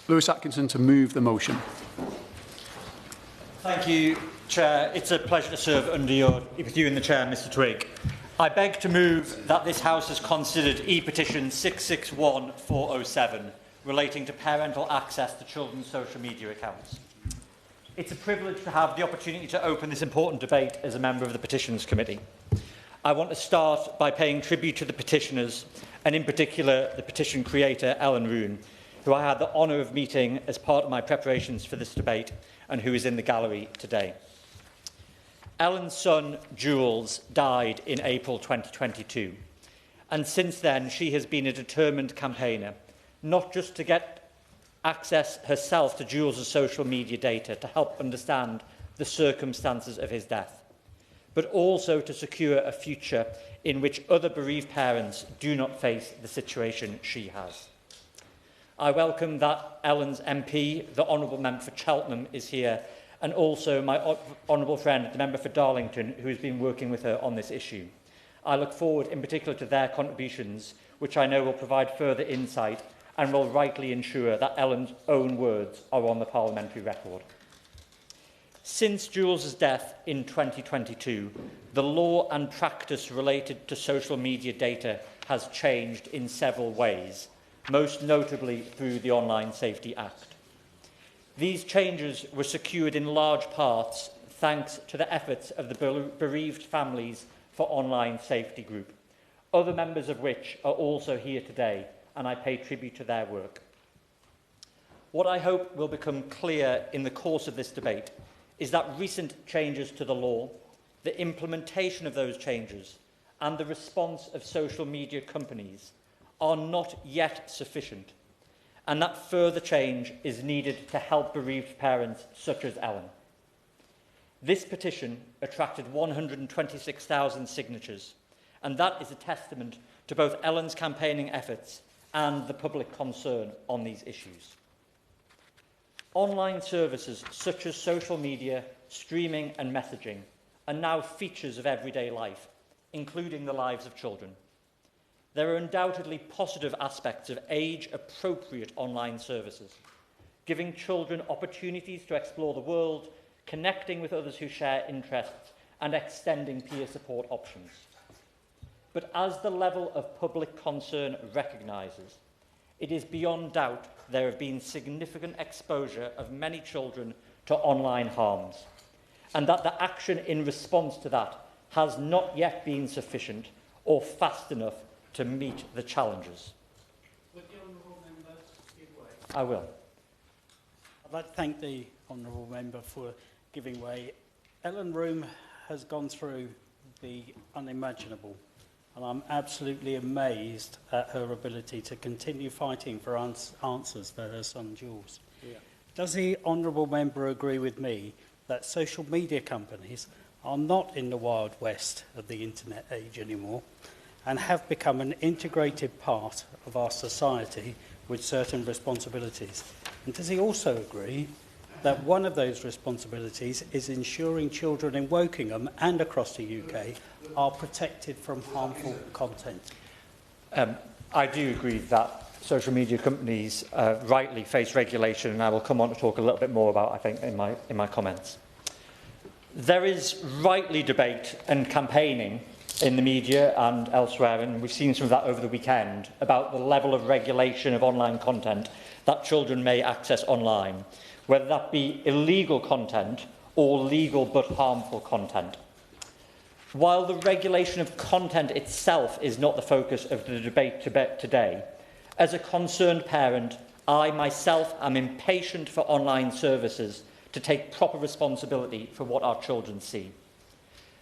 Lewis Atkinson to move the motion. Thank you, Chair. It's a pleasure to serve with you in the Chair, Mr Twigg. I beg to move that this House has considered e-petition 661407 relating to parental access to children's social media accounts. It's a privilege to have the opportunity to open this important debate as a member of the Petitions Committee. I want to start by paying tribute to the petitioners, and in particular the petition creator, Ellen Roon, who I had the honour of meeting as part of my preparations for this debate and who is in the gallery today. Ellen's son, Jules, died in April 2022, and since then she has been a determined campaigner, not just to get access herself to Jules' social media data to help understand the circumstances of his death, but also to secure a future in which other bereaved parents do not face the situation she has. I welcome that Ellen's MP, the Honourable Member for Cheltenham, is here, and also my honourable friend, the Member for Darlington, who has been working with her on this issue. I look forward in particular to their contributions, which I know will provide further insight and will rightly ensure that Ellen's own words are on the parliamentary record. Since Jules' death in 2022, the law and practice related to social media data has changed in several ways, most notably through the Online Safety Act. These changes were secured in large parts thanks to the efforts of the Bereaved Families for Online Safety Group, other members of which are also here today, and I pay tribute to their work. What I hope will become clear in the course of this debate is that recent changes to the law, the implementation of those changes, and the response of social media companies are not yet sufficient, and that further change is needed to help bereaved parents such as Ellen. This petition attracted 126,000 signatures, and that is a testament to both Ellen's campaigning efforts and the public concern on these issues. Online services such as social media, streaming and messaging are now features of everyday life, including the lives of children. There are undoubtedly positive aspects of age-appropriate online services, giving children opportunities to explore the world, connecting with others who share interests, and extending peer support options. But as the level of public concern recognises, it is beyond doubt there have been significant exposure of many children to online harms, and that the action in response to that has not yet been sufficient or fast enough to meet the challenges. Would the Honourable Member give way? I will. I'd like to thank the Honourable Member for giving way. Ellen Room has gone through the unimaginable, and I'm absolutely amazed at her ability to continue fighting for answers for her son Jules. Yeah. Does the Honourable Member agree with me that social media companies are not in the Wild West of the internet age anymore, and have become an integrated part of our society with certain responsibilities? And does he also agree that one of those responsibilities is ensuring children in Wokingham and across the UK are protected from harmful content? I do agree that social media companies rightly face regulation, and I will come on to talk a little bit more about, I think, in my comments. There is rightly debate and campaigning in the media and elsewhere, and we've seen some of that over the weekend, about the level of regulation of online content that children may access online, whether that be illegal content or legal but harmful content. While the regulation of content itself is not the focus of the debate today, as a concerned parent, I myself am impatient for online services to take proper responsibility for what our children see.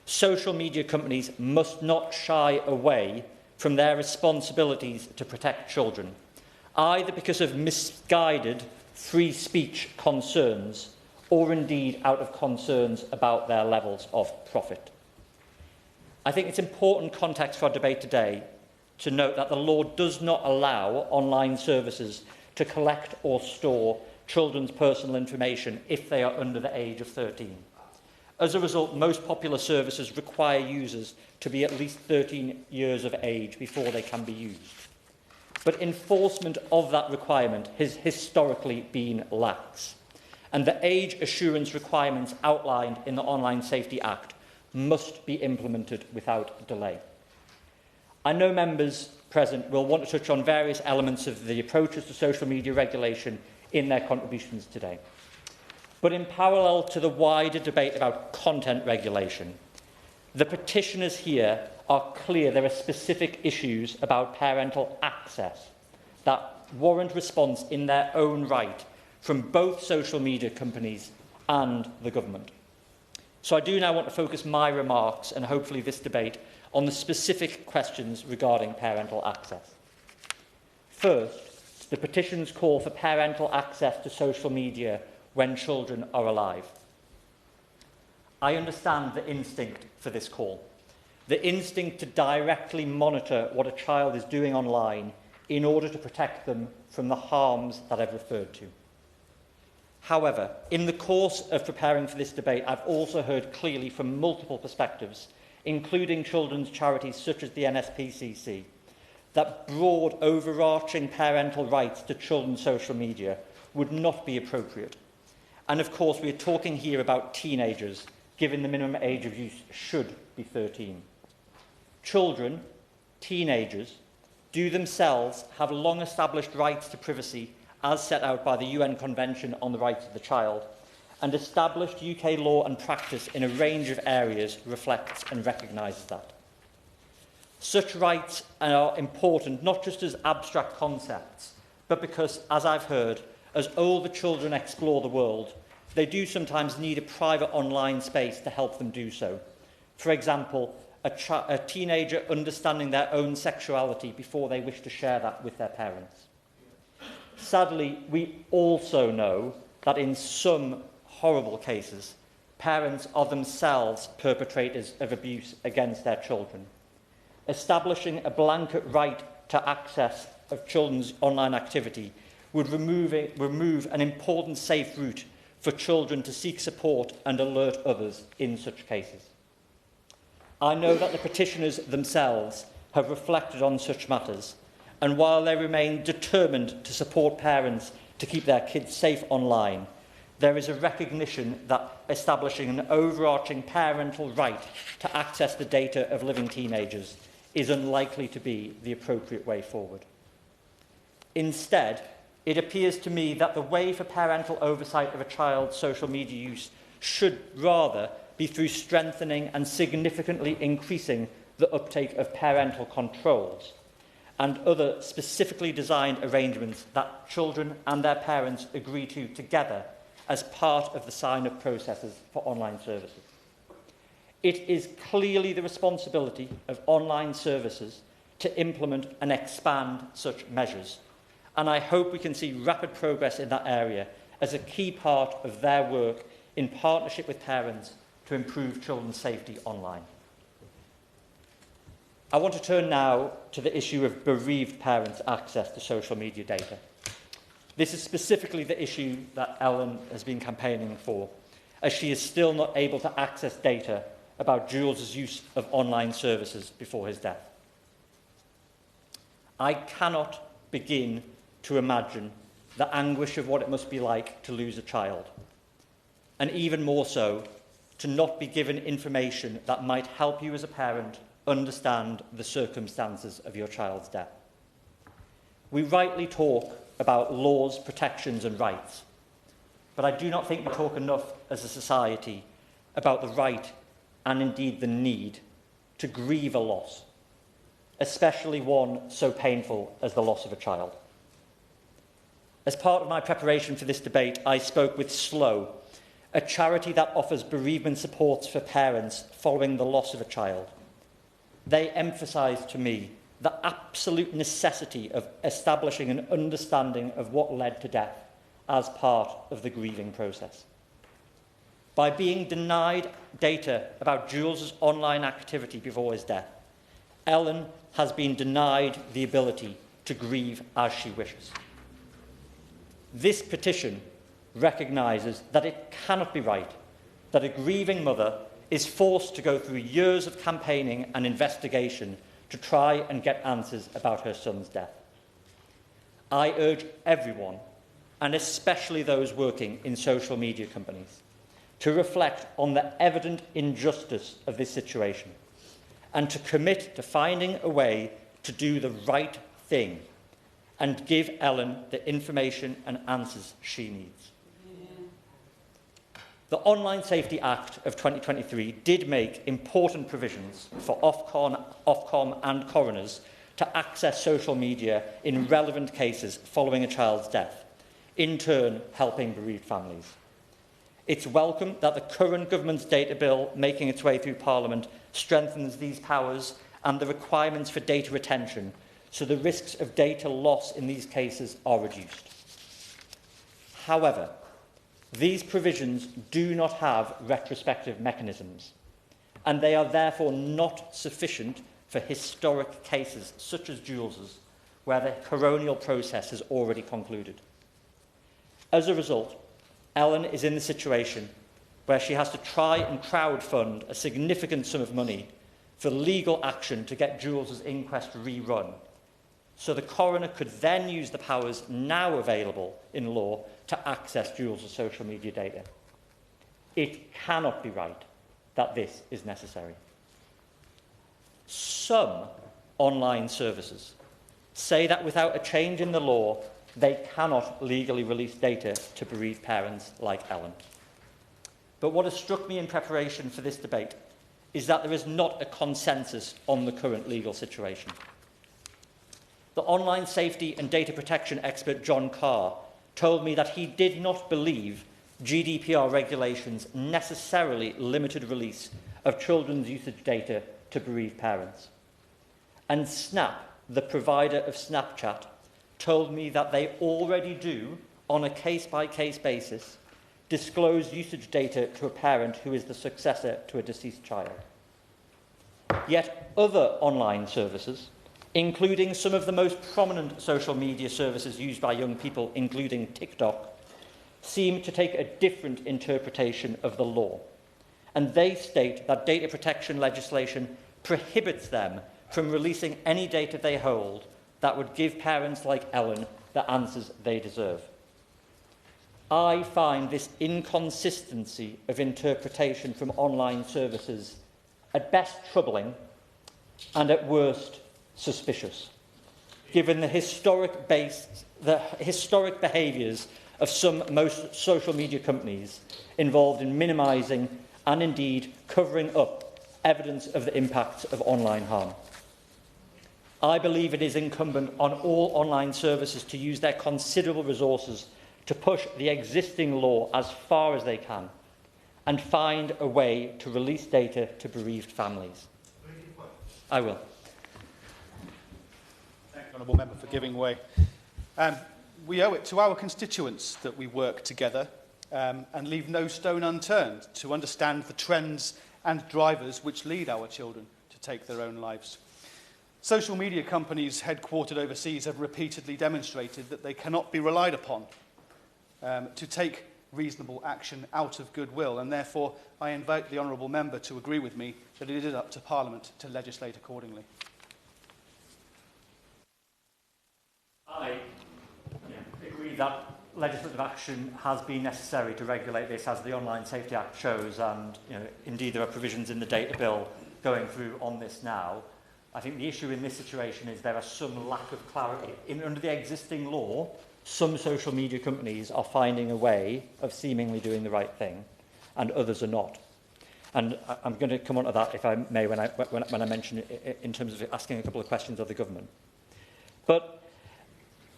Social media companies must not shy away from their responsibilities to protect children, either because of misguided free speech concerns or indeed out of concerns about their levels of profit. I think it's important context for our debate today to note that the law does not allow online services to collect or store children's personal information if they are under the age of 13. As a result, most popular services require users to be at least 13 years of age before they can be used. but enforcement of that requirement has historically been lax, and the age assurance requirements outlined in the Online Safety Act must be implemented without delay. I know members present will want to touch on various elements of the approaches to social media regulation in their contributions today. But in parallel to the wider debate about content regulation, the petitioners here are clear there are specific issues about parental access that warrant response in their own right from both social media companies and the government. So I do now want to focus my remarks and hopefully this debate on the specific questions regarding parental access. First, the petitions call for parental access to social media when children are alive. I understand the instinct for this call, the instinct to directly monitor what a child is doing online in order to protect them from the harms that I've referred to. However, in the course of preparing for this debate, I've also heard clearly from multiple perspectives, including children's charities such as the NSPCC, that broad, overarching parental rights to children's social media would not be appropriate. And of course, we are talking here about teenagers, given the minimum age of use should be 13. Children, teenagers, do themselves have long-established rights to privacy as set out by the UN Convention on the Rights of the Child, and established UK law and practice in a range of areas reflects and recognises that. Such rights are important not just as abstract concepts, but because, as I've heard, as older children explore the world, they do sometimes need a private online space to help them do so. For example, a teenager understanding their own sexuality before they wish to share that with their parents. Sadly, we also know that in some horrible cases, parents are themselves perpetrators of abuse against their children. Establishing a blanket right to access of children's online activity would remove an important safe route for children to seek support and alert others in such cases. I know that the petitioners themselves have reflected on such matters, and while they remain determined to support parents to keep their kids safe online, there is a recognition that establishing an overarching parental right to access the data of living teenagers is unlikely to be the appropriate way forward. Instead, it appears to me that the way for parental oversight of a child's social media use should rather be through strengthening and significantly increasing the uptake of parental controls and other specifically designed arrangements that children and their parents agree to together as part of the sign-up processes for online services. It is clearly the responsibility of online services to implement and expand such measures, and I hope we can see rapid progress in that area as a key part of their work in partnership with parents to improve children's safety online. I want to turn now to the issue of bereaved parents' access to social media data. This is specifically the issue that Ellen has been campaigning for, as she is still not able to access data about Jules' use of online services before his death. I cannot begin to imagine the anguish of what it must be like to lose a child, and even more so, to not be given information that might help you as a parent understand the circumstances of your child's death. We rightly talk about laws, protections and rights, but I do not think we talk enough as a society about the right and indeed the need to grieve a loss, especially one so painful as the loss of a child. As part of my preparation for this debate, I spoke with SLOW, a charity that offers bereavement supports for parents following the loss of a child. They emphasised to me the absolute necessity of establishing an understanding of what led to death as part of the grieving process. By being denied data about Jules' online activity before his death, Ellen has been denied the ability to grieve as she wishes. This petition recognises that it cannot be right that a grieving mother is forced to go through years of campaigning and investigation to try and get answers about her son's death. I urge everyone, and especially those working in social media companies, to reflect on the evident injustice of this situation and to commit to finding a way to do the right thing and give Ellen the information and answers she needs. The Online Safety Act of 2023 did make important provisions for Ofcom and coroners to access social media in relevant cases following a child's death, in turn helping bereaved families. It's welcome that the current government's data bill making its way through Parliament strengthens these powers and the requirements for data retention, so the risks of data loss in these cases are reduced. However, these provisions do not have retrospective mechanisms, and they are therefore not sufficient for historic cases such as Jules's, where the coronial process has already concluded. As a result, Ellen is in the situation where she has to try and crowdfund a significant sum of money for legal action to get Jules's inquest rerun, so the coroner could then use the powers now available in law to access Jules's social media data. It cannot be right that this is necessary. Some online services say that without a change in the law, they cannot legally release data to bereaved parents like Ellen. But what has struck me in preparation for this debate is that there is not a consensus on the current legal situation. The online safety and data protection expert John Carr told me that he did not believe GDPR regulations necessarily limited release of children's usage data to bereaved parents. And Snap, the provider of Snapchat, told me that they already do, on a case-by-case basis, disclose usage data to a parent who is the successor to a deceased child. Yet other online services, including some of the most prominent social media services used by young people, including TikTok, seem to take a different interpretation of the law. And they state that data protection legislation prohibits them from releasing any data they hold that would give parents like Ellen the answers they deserve. I find this inconsistency of interpretation from online services at best troubling and at worst suspicious, given the historic behaviours of most social media companies involved in minimising and indeed covering up evidence of the impacts of online harm. I believe it is incumbent on all online services to use their considerable resources to push the existing law as far as they can and find a way to release data to bereaved families. I will. Thank you, Honourable Member, for giving way. We owe it to our constituents that we work together and leave no stone unturned to understand the trends and drivers which lead our children to take their own lives. Social media companies headquartered overseas have repeatedly demonstrated that they cannot be relied upon to take reasonable action out of goodwill, and therefore I invite the Honourable Member to agree with me that it is up to Parliament to legislate accordingly. I agree that legislative action has been necessary to regulate this, as the Online Safety Act shows, and indeed there are provisions in the data bill going through on this now. I think the issue in this situation is there are some lack of clarity. Under the existing law, some social media companies are finding a way of seemingly doing the right thing, and others are not. And I'm going to come on to that, if I may, when I mention it in terms of asking a couple of questions of the government. But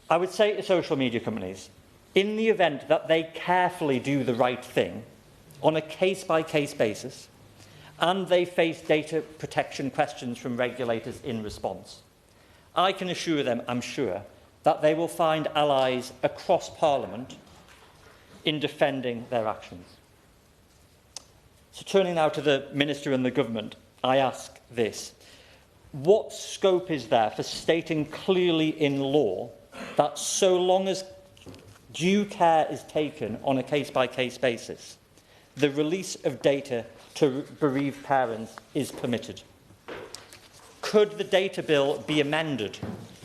I would say to social media companies, in the event that they carefully do the right thing on a case-by-case basis, and they face data protection questions from regulators in response, I can assure them, I'm sure, that they will find allies across Parliament in defending their actions. So turning now to the Minister and the Government, I ask this. What scope is there for stating clearly in law that so long as due care is taken on a case-by-case basis, the release of data to bereaved parents is permitted? Could the data bill be amended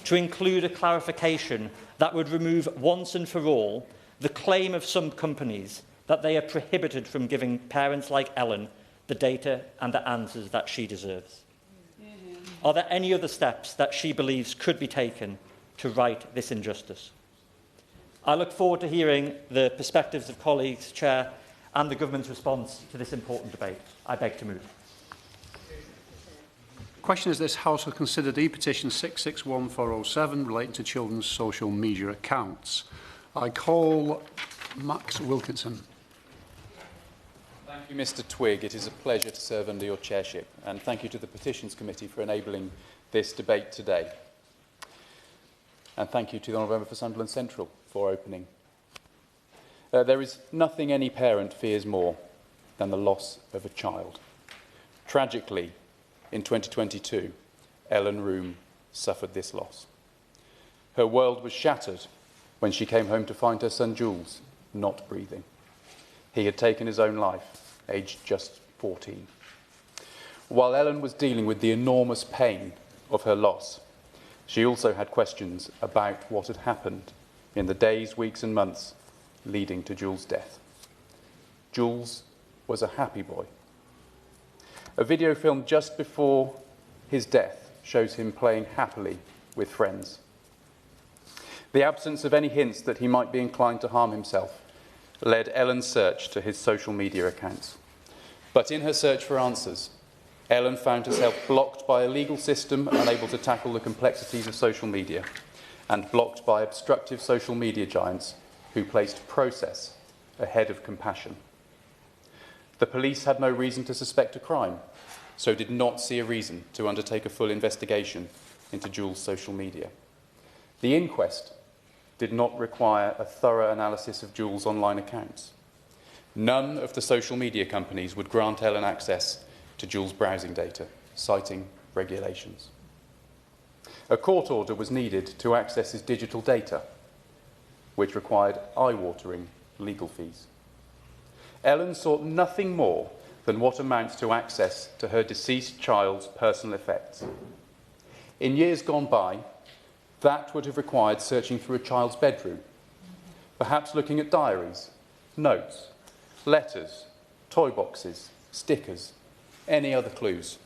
to include a clarification that would remove once and for all the claim of some companies that they are prohibited from giving parents like Ellen the data and the answers that she deserves? Are there any other steps that she believes could be taken to right this injustice? I look forward to hearing the perspectives of colleagues, Chair, and the Government's response to this important debate. I beg to move. The question is this House has considered e-petition 661407 relating to children's social media accounts. I call Max Wilkinson. Thank you, Mr Twigg. It is a pleasure to serve under your chairship, and thank you to the Petitions Committee for enabling this debate today. And thank you to the Honourable Member for Sunderland Central for opening. There is nothing any parent fears more than the loss of a child. Tragically, in 2022, Ellen Room suffered this loss. Her world was shattered when she came home to find her son Jules not breathing. He had taken his own life, aged just 14. While Ellen was dealing with the enormous pain of her loss, she also had questions about what had happened in the days, weeks and months leading to Jules' death. Jules was a happy boy. A video filmed just before his death shows him playing happily with friends. The absence of any hints that he might be inclined to harm himself led Ellen's search to his social media accounts. But in her search for answers, Ellen found herself blocked by a legal system unable to tackle the complexities of social media, and blocked by obstructive social media giants who placed process ahead of compassion. The police had no reason to suspect a crime, so did not see a reason to undertake a full investigation into Jules' social media. The inquest did not require a thorough analysis of Jules' online accounts. None of the social media companies would grant Ellen access to Jules' browsing data, citing regulations. A court order was needed to access his digital data, which required eye-watering legal fees. Ellen sought nothing more than what amounts to access to her deceased child's personal effects. In years gone by, that would have required searching through a child's bedroom, perhaps looking at diaries, notes, letters, toy boxes, stickers, any other clues.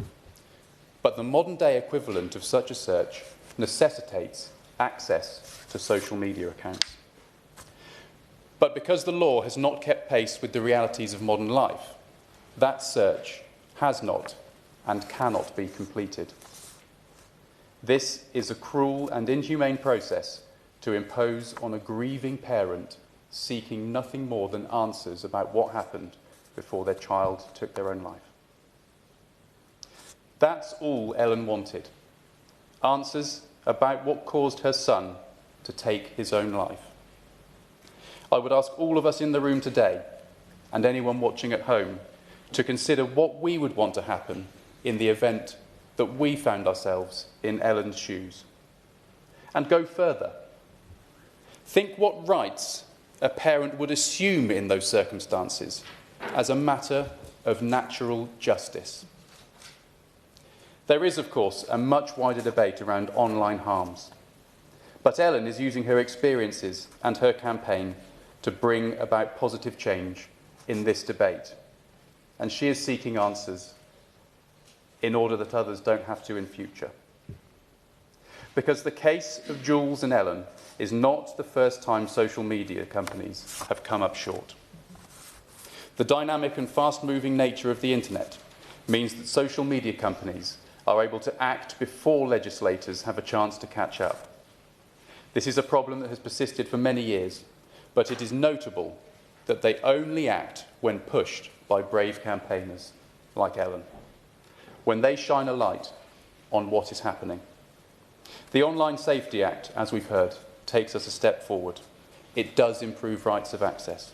But the modern-day equivalent of such a search necessitates access to social media accounts. But because the law has not kept pace with the realities of modern life, that search has not and cannot be completed. This is a cruel and inhumane process to impose on a grieving parent seeking nothing more than answers about what happened before their child took their own life. That's all Ellen wanted. Answers about what caused her son to take his own life. I would ask all of us in the room today, and anyone watching at home, to consider what we would want to happen in the event that we found ourselves in Ellen's shoes. And go further. Think what rights a parent would assume in those circumstances as a matter of natural justice. There is, of course, a much wider debate around online harms. But Ellen is using her experiences and her campaign to bring about positive change in this debate. And she is seeking answers in order that others don't have to in future. Because the case of Jules and Ellen is not the first time social media companies have come up short. The dynamic and fast-moving nature of the internet means that social media companies are able to act before legislators have a chance to catch up. This is a problem that has persisted for many years, but it is notable that they only act when pushed by brave campaigners like Ellen, when they shine a light on what is happening. The Online Safety Act, as we've heard, takes us a step forward. It does improve rights of access.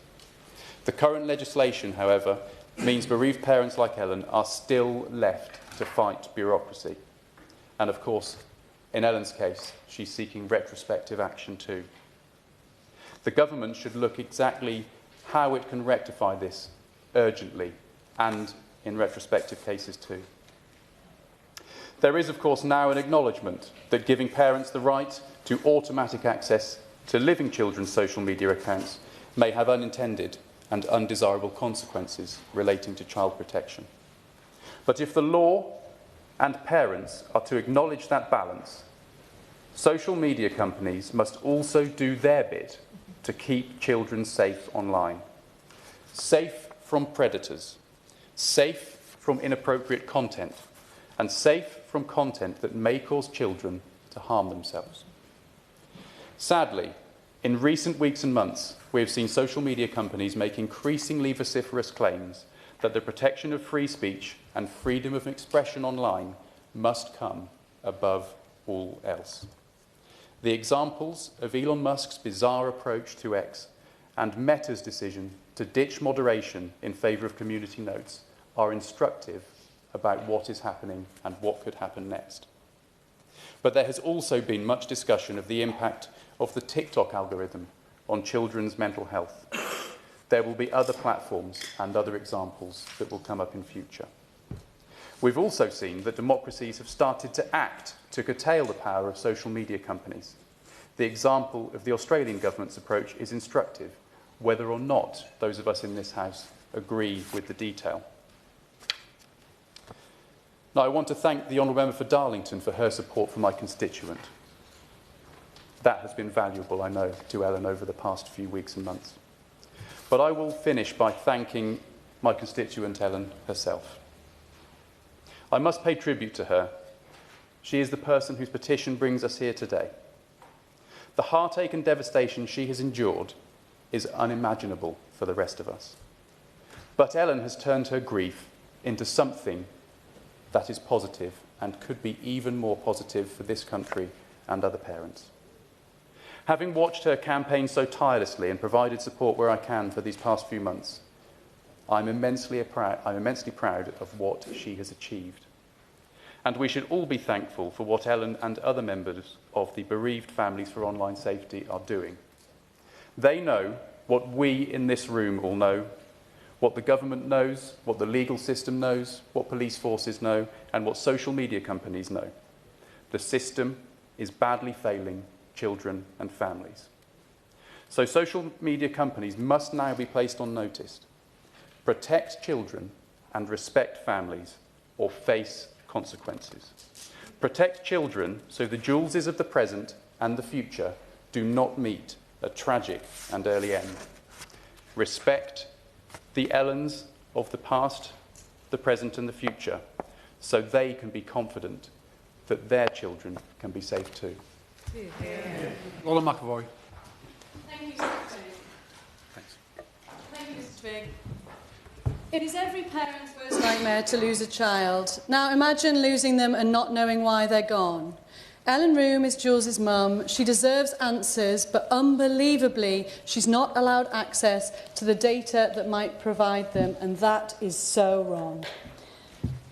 The current legislation, however, means bereaved parents like Ellen are still left to fight bureaucracy. And of course, in Ellen's case, she's seeking retrospective action too. The government should look exactly how it can rectify this urgently and in retrospective cases too. There is, of course, now an acknowledgement that giving parents the right to automatic access to living children's social media accounts may have unintended and undesirable consequences relating to child protection. But if the law and parents are to acknowledge that balance, social media companies must also do their bit to keep children safe online. Safe from predators, safe from inappropriate content, and safe from content that may cause children to harm themselves. Sadly, in recent weeks and months, we have seen social media companies make increasingly vociferous claims that the protection of free speech and freedom of expression online must come above all else. The examples of Elon Musk's bizarre approach to X and Meta's decision to ditch moderation in favour of community notes are instructive about what is happening and what could happen next. But there has also been much discussion of the impact of the TikTok algorithm on children's mental health. There will be other platforms and other examples that will come up in future. We've also seen that democracies have started to act to curtail the power of social media companies. The example of the Australian government's approach is instructive, whether or not those of us in this House agree with the detail. Now, I want to thank the Honourable Member for Darlington for her support for my constituent. That has been valuable, I know, to Ellen over the past few weeks and months. But I will finish by thanking my constituent Ellen herself. I must pay tribute to her. She is the person whose petition brings us here today. The heartache and devastation she has endured is unimaginable for the rest of us. But Ellen has turned her grief into something that is positive and could be even more positive for this country and other parents. Having watched her campaign so tirelessly and provided support where I can for these past few months, I'm immensely proud of what she has achieved. And we should all be thankful for what Ellen and other members of the Bereaved Families for Online Safety are doing. They know what we in this room all know, what the government knows, what the legal system knows, what police forces know, and what social media companies know. The system is badly failing children and families. So social media companies must now be placed on notice. Protect children and respect families, or face consequences. Protect children so the Juleses of the present and the future do not meet a tragic and early end. Respect the Ellens of the past, the present and the future, so they can be confident that their children can be safe too. Lola McAvoy. Thank you, Secretary. Thanks. Thank you, Mr. Twigg. It is every parent's worst nightmare to lose a child. Now imagine losing them and not knowing why they're gone. Ellen Room is Jules's mum. She deserves answers, but unbelievably, she's not allowed access to the data that might provide them, and that is so wrong.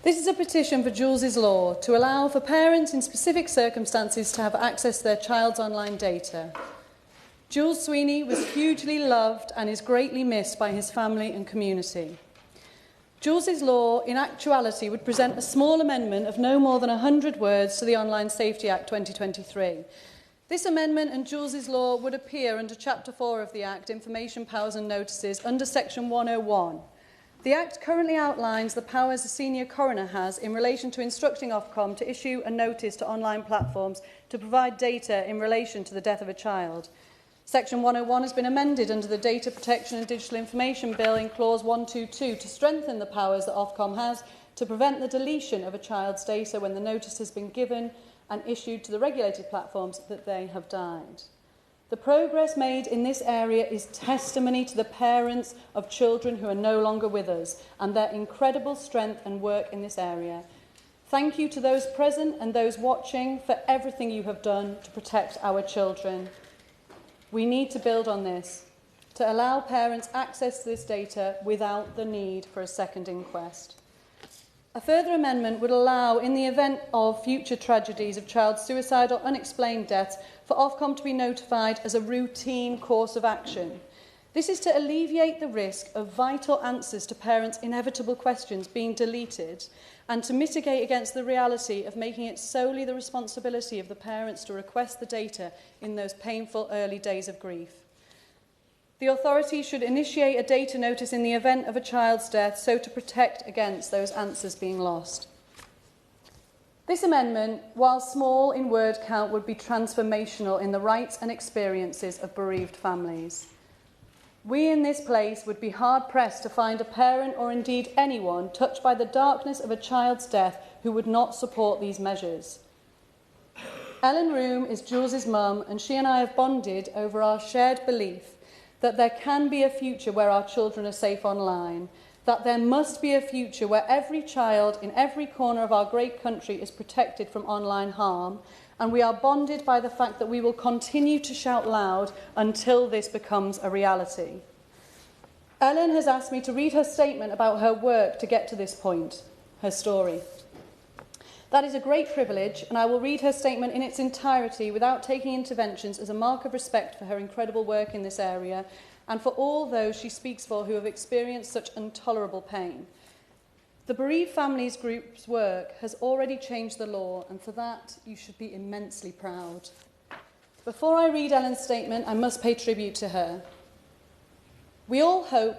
This is a petition for Jules's Law to allow for parents in specific circumstances to have access to their child's online data. Jules Sweeney was hugely loved and is greatly missed by his family and community. Jules's Law, in actuality, would present a small amendment of no more than 100 words to the Online Safety Act 2023. This amendment and Jules's Law would appear under Chapter 4 of the Act, Information Powers and Notices, under Section 101. The Act currently outlines the powers a senior coroner has in relation to instructing Ofcom to issue a notice to online platforms to provide data in relation to the death of a child. Section 101 has been amended under the Data Protection and Digital Information Bill in Clause 122 to strengthen the powers that Ofcom has to prevent the deletion of a child's data when the notice has been given and issued to the regulated platforms that they have died. The progress made in this area is testimony to the parents of children who are no longer with us and their incredible strength and work in this area. Thank you to those present and those watching for everything you have done to protect our children. We need to build on this, to allow parents access to this data without the need for a second inquest. A further amendment would allow, in the event of future tragedies of child suicide or unexplained deaths, for Ofcom to be notified as a routine course of action. This is to alleviate the risk of vital answers to parents' inevitable questions being deleted and to mitigate against the reality of making it solely the responsibility of the parents to request the data in those painful early days of grief. The authority should initiate a data notice in the event of a child's death so to protect against those answers being lost. This amendment, while small in word count, would be transformational in the rights and experiences of bereaved families. We in this place would be hard-pressed to find a parent or indeed anyone touched by the darkness of a child's death who would not support these measures. Ellen Room is Jules's mum, and she and I have bonded over our shared belief that there can be a future where our children are safe online, that there must be a future where every child in every corner of our great country is protected from online harm, and we are bonded by the fact that we will continue to shout loud until this becomes a reality. Ellen has asked me to read her statement about her work to get to this point, her story. That is a great privilege, and I will read her statement in its entirety without taking interventions as a mark of respect for her incredible work in this area and for all those she speaks for who have experienced such intolerable pain. The Bereaved Families Group's work has already changed the law, and for that you should be immensely proud. Before I read Ellen's statement, I must pay tribute to her. We all hope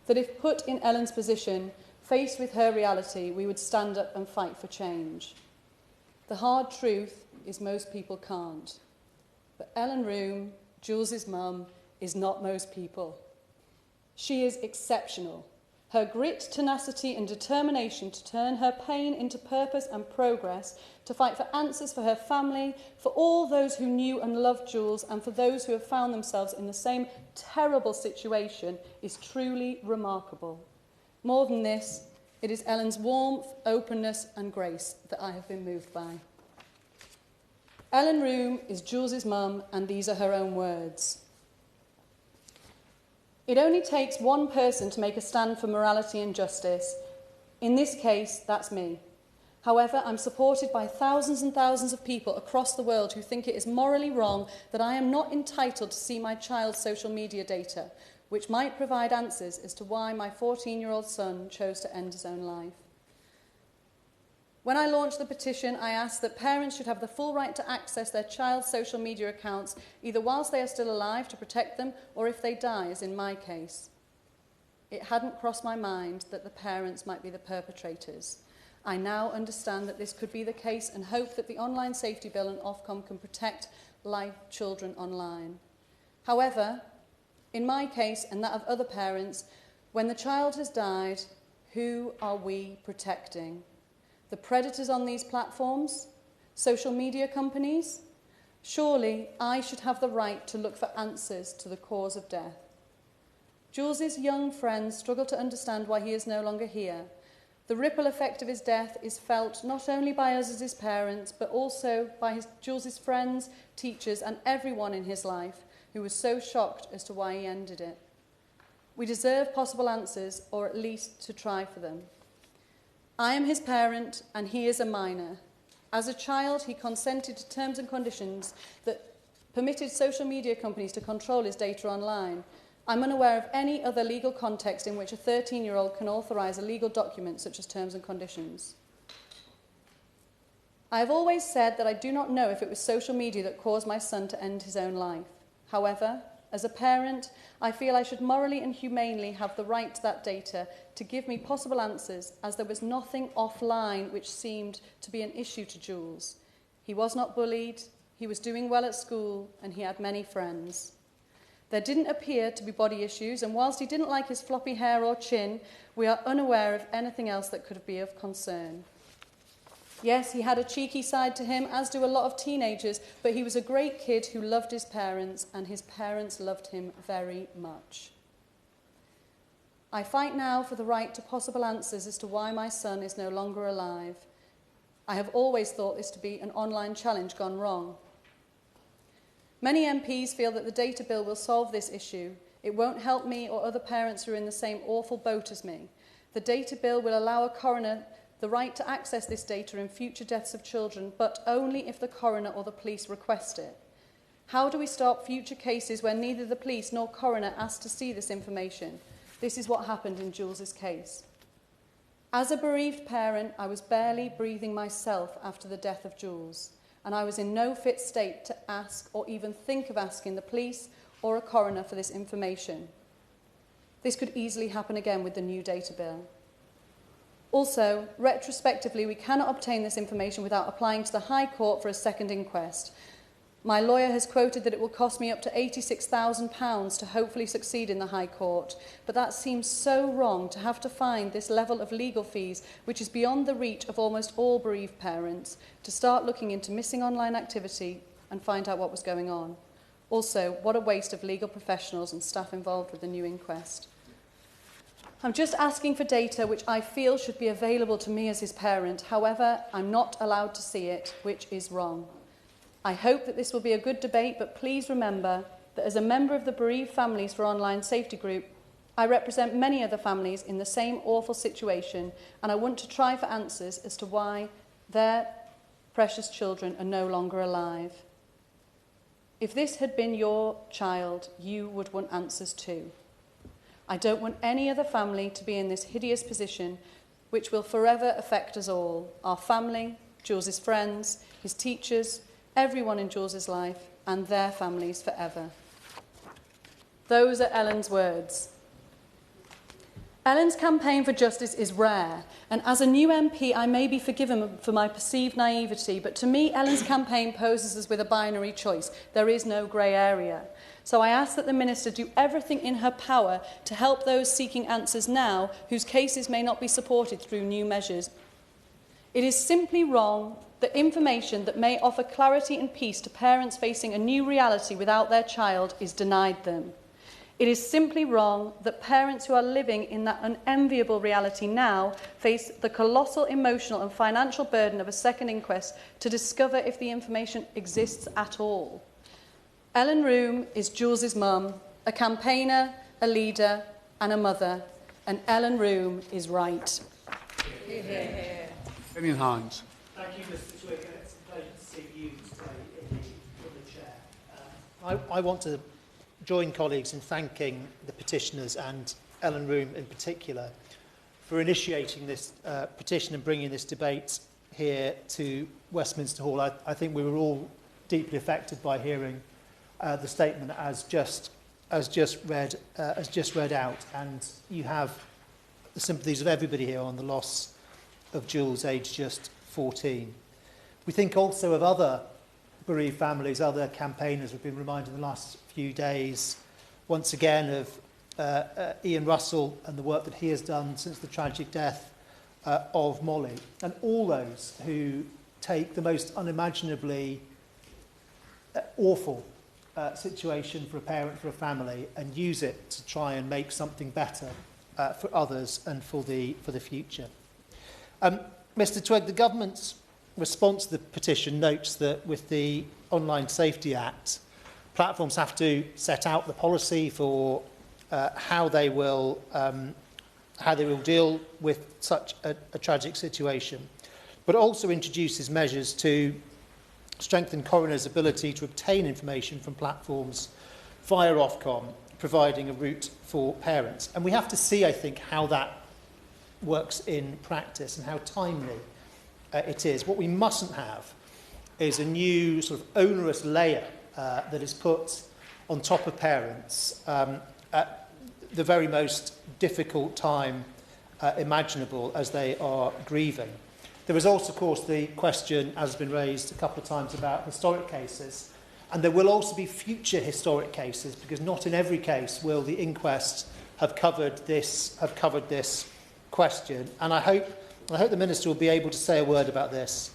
that if put in Ellen's position, faced with her reality, we would stand up and fight for change. The hard truth is most people can't. But Ellen Room, Jules's mum, is not most people. She is exceptional. Her grit, tenacity and determination to turn her pain into purpose and progress, to fight for answers for her family, for all those who knew and loved Jules, and for those who have found themselves in the same terrible situation, is truly remarkable. More than this, it is Ellen's warmth, openness and grace that I have been moved by. Ellen Room is Jules's mum, and these are her own words. It only takes one person to make a stand for morality and justice. In this case, that's me. However, I'm supported by thousands and thousands of people across the world who think it is morally wrong that I am not entitled to see my child's social media data, which might provide answers as to why my 14-year-old son chose to end his own life. When I launched the petition, I asked that parents should have the full right to access their child's social media accounts, either whilst they are still alive to protect them, or if they die, as in my case. It hadn't crossed my mind that the parents might be the perpetrators. I now understand that this could be the case and hope that the Online Safety Bill and Ofcom can protect live children online. However, in my case and that of other parents, when the child has died, who are we protecting? The predators on these platforms? Social media companies? Surely I should have the right to look for answers to the cause of death. Jules's young friends struggle to understand why he is no longer here. The ripple effect of his death is felt not only by us as his parents, but also by Jules's friends, teachers, and everyone in his life who was so shocked as to why he ended it. We deserve possible answers, or at least to try for them. I am his parent, and he is a minor. As a child, he consented to terms and conditions that permitted social media companies to control his data online. I'm unaware of any other legal context in which a 13-year-old can authorise a legal document such as terms and conditions. I have always said that I do not know if it was social media that caused my son to end his own life. However, as a parent, I feel I should morally and humanely have the right to that data to give me possible answers, as there was nothing offline which seemed to be an issue to Jules. He was not bullied, he was doing well at school, and he had many friends. There didn't appear to be body issues, and whilst he didn't like his floppy hair or chin, we are unaware of anything else that could be of concern. Yes, he had a cheeky side to him, as do a lot of teenagers, but he was a great kid who loved his parents, and his parents loved him very much. I fight now for the right to possible answers as to why my son is no longer alive. I have always thought this to be an online challenge gone wrong. Many MPs feel that the data bill will solve this issue. It won't help me or other parents who are in the same awful boat as me. The data bill will allow a coroner the right to access this data in future deaths of children, but only if the coroner or the police request it. How do we stop future cases where neither the police nor coroner asked to see this information? This is what happened in Jules's case. As a bereaved parent, I was barely breathing myself after the death of Jules, and I was in no fit state to ask or even think of asking the police or a coroner for this information. This could easily happen again with the new data bill. Also, retrospectively, we cannot obtain this information without applying to the High Court for a second inquest. My lawyer has quoted that it will cost me up to £86,000 to hopefully succeed in the High Court, but that seems so wrong to have to find this level of legal fees, which is beyond the reach of almost all bereaved parents, to start looking into missing online activity and find out what was going on. Also, what a waste of legal professionals and staff involved with the new inquest. I'm just asking for data which I feel should be available to me as his parent. However, I'm not allowed to see it, which is wrong. I hope that this will be a good debate, but please remember that as a member of the Bereaved Families for Online Safety Group, I represent many other families in the same awful situation, and I want to try for answers as to why their precious children are no longer alive. If this had been your child, you would want answers too. I don't want any other family to be in this hideous position, which will forever affect us all, our family, Jules's friends, his teachers, everyone in Jules's life, and their families forever. Those are Ellen's words. Ellen's campaign for justice is rare, and as a new MP, I may be forgiven for my perceived naivety, but to me, Ellen's campaign poses us with a binary choice. There is no grey area. So I ask that the Minister do everything in her power to help those seeking answers now whose cases may not be supported through new measures. It is simply wrong that information that may offer clarity and peace to parents facing a new reality without their child is denied them. It is simply wrong that parents who are living in that unenviable reality now face the colossal emotional and financial burden of a second inquest to discover if the information exists at all. Ellen Room is Jules's mum, a campaigner, a leader and a mother, and Ellen Room is right. Damien Hines. Thank you, Mr. Twigg, and it's a pleasure to see you today in the chair. I want to join colleagues in thanking the petitioners and Ellen Room in particular for initiating this petition and bringing this debate here to Westminster Hall. I think we were all deeply affected by hearing the statement as just read out, and you have the sympathies of everybody here on the loss of Jules, aged just 14. We think also of other bereaved families, other campaigners. We've been reminded in the last few days, once again, of Ian Russell and the work that he has done since the tragic death of Molly, and all those who take the most unimaginably awful situation for a parent, for a family, and use it to try and make something better for others and for the future. Mr. Twigg, the government's response to the petition notes that with the Online Safety Act, platforms have to set out the policy for how they will deal with such a tragic situation, but also introduces measures to strengthen coroners' ability to obtain information from platforms via Ofcom, providing a route for parents. And we have to see, I think, how that works in practice and how timely it is. What we mustn't have is a new sort of onerous layer that is put on top of parents at the very most difficult time imaginable as they are grieving. There is also, of course, the question, as has been raised a couple of times, about historic cases. And there will also be future historic cases, because not in every case will the inquest have covered this question. And I hope the Minister will be able to say a word about this,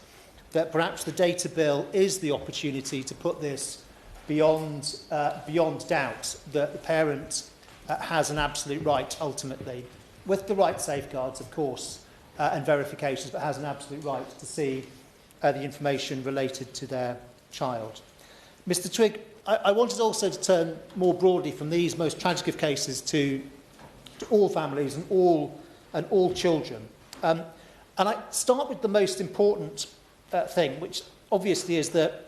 that perhaps the data bill is the opportunity to put this beyond doubt, that the parent has an absolute right, ultimately, with the right safeguards, of course, and verifications, but has an absolute right to see the information related to their child. Mr. Twigg, I wanted also to turn more broadly from these most tragic of cases to all families and all children. And I start with the most important thing, which obviously is that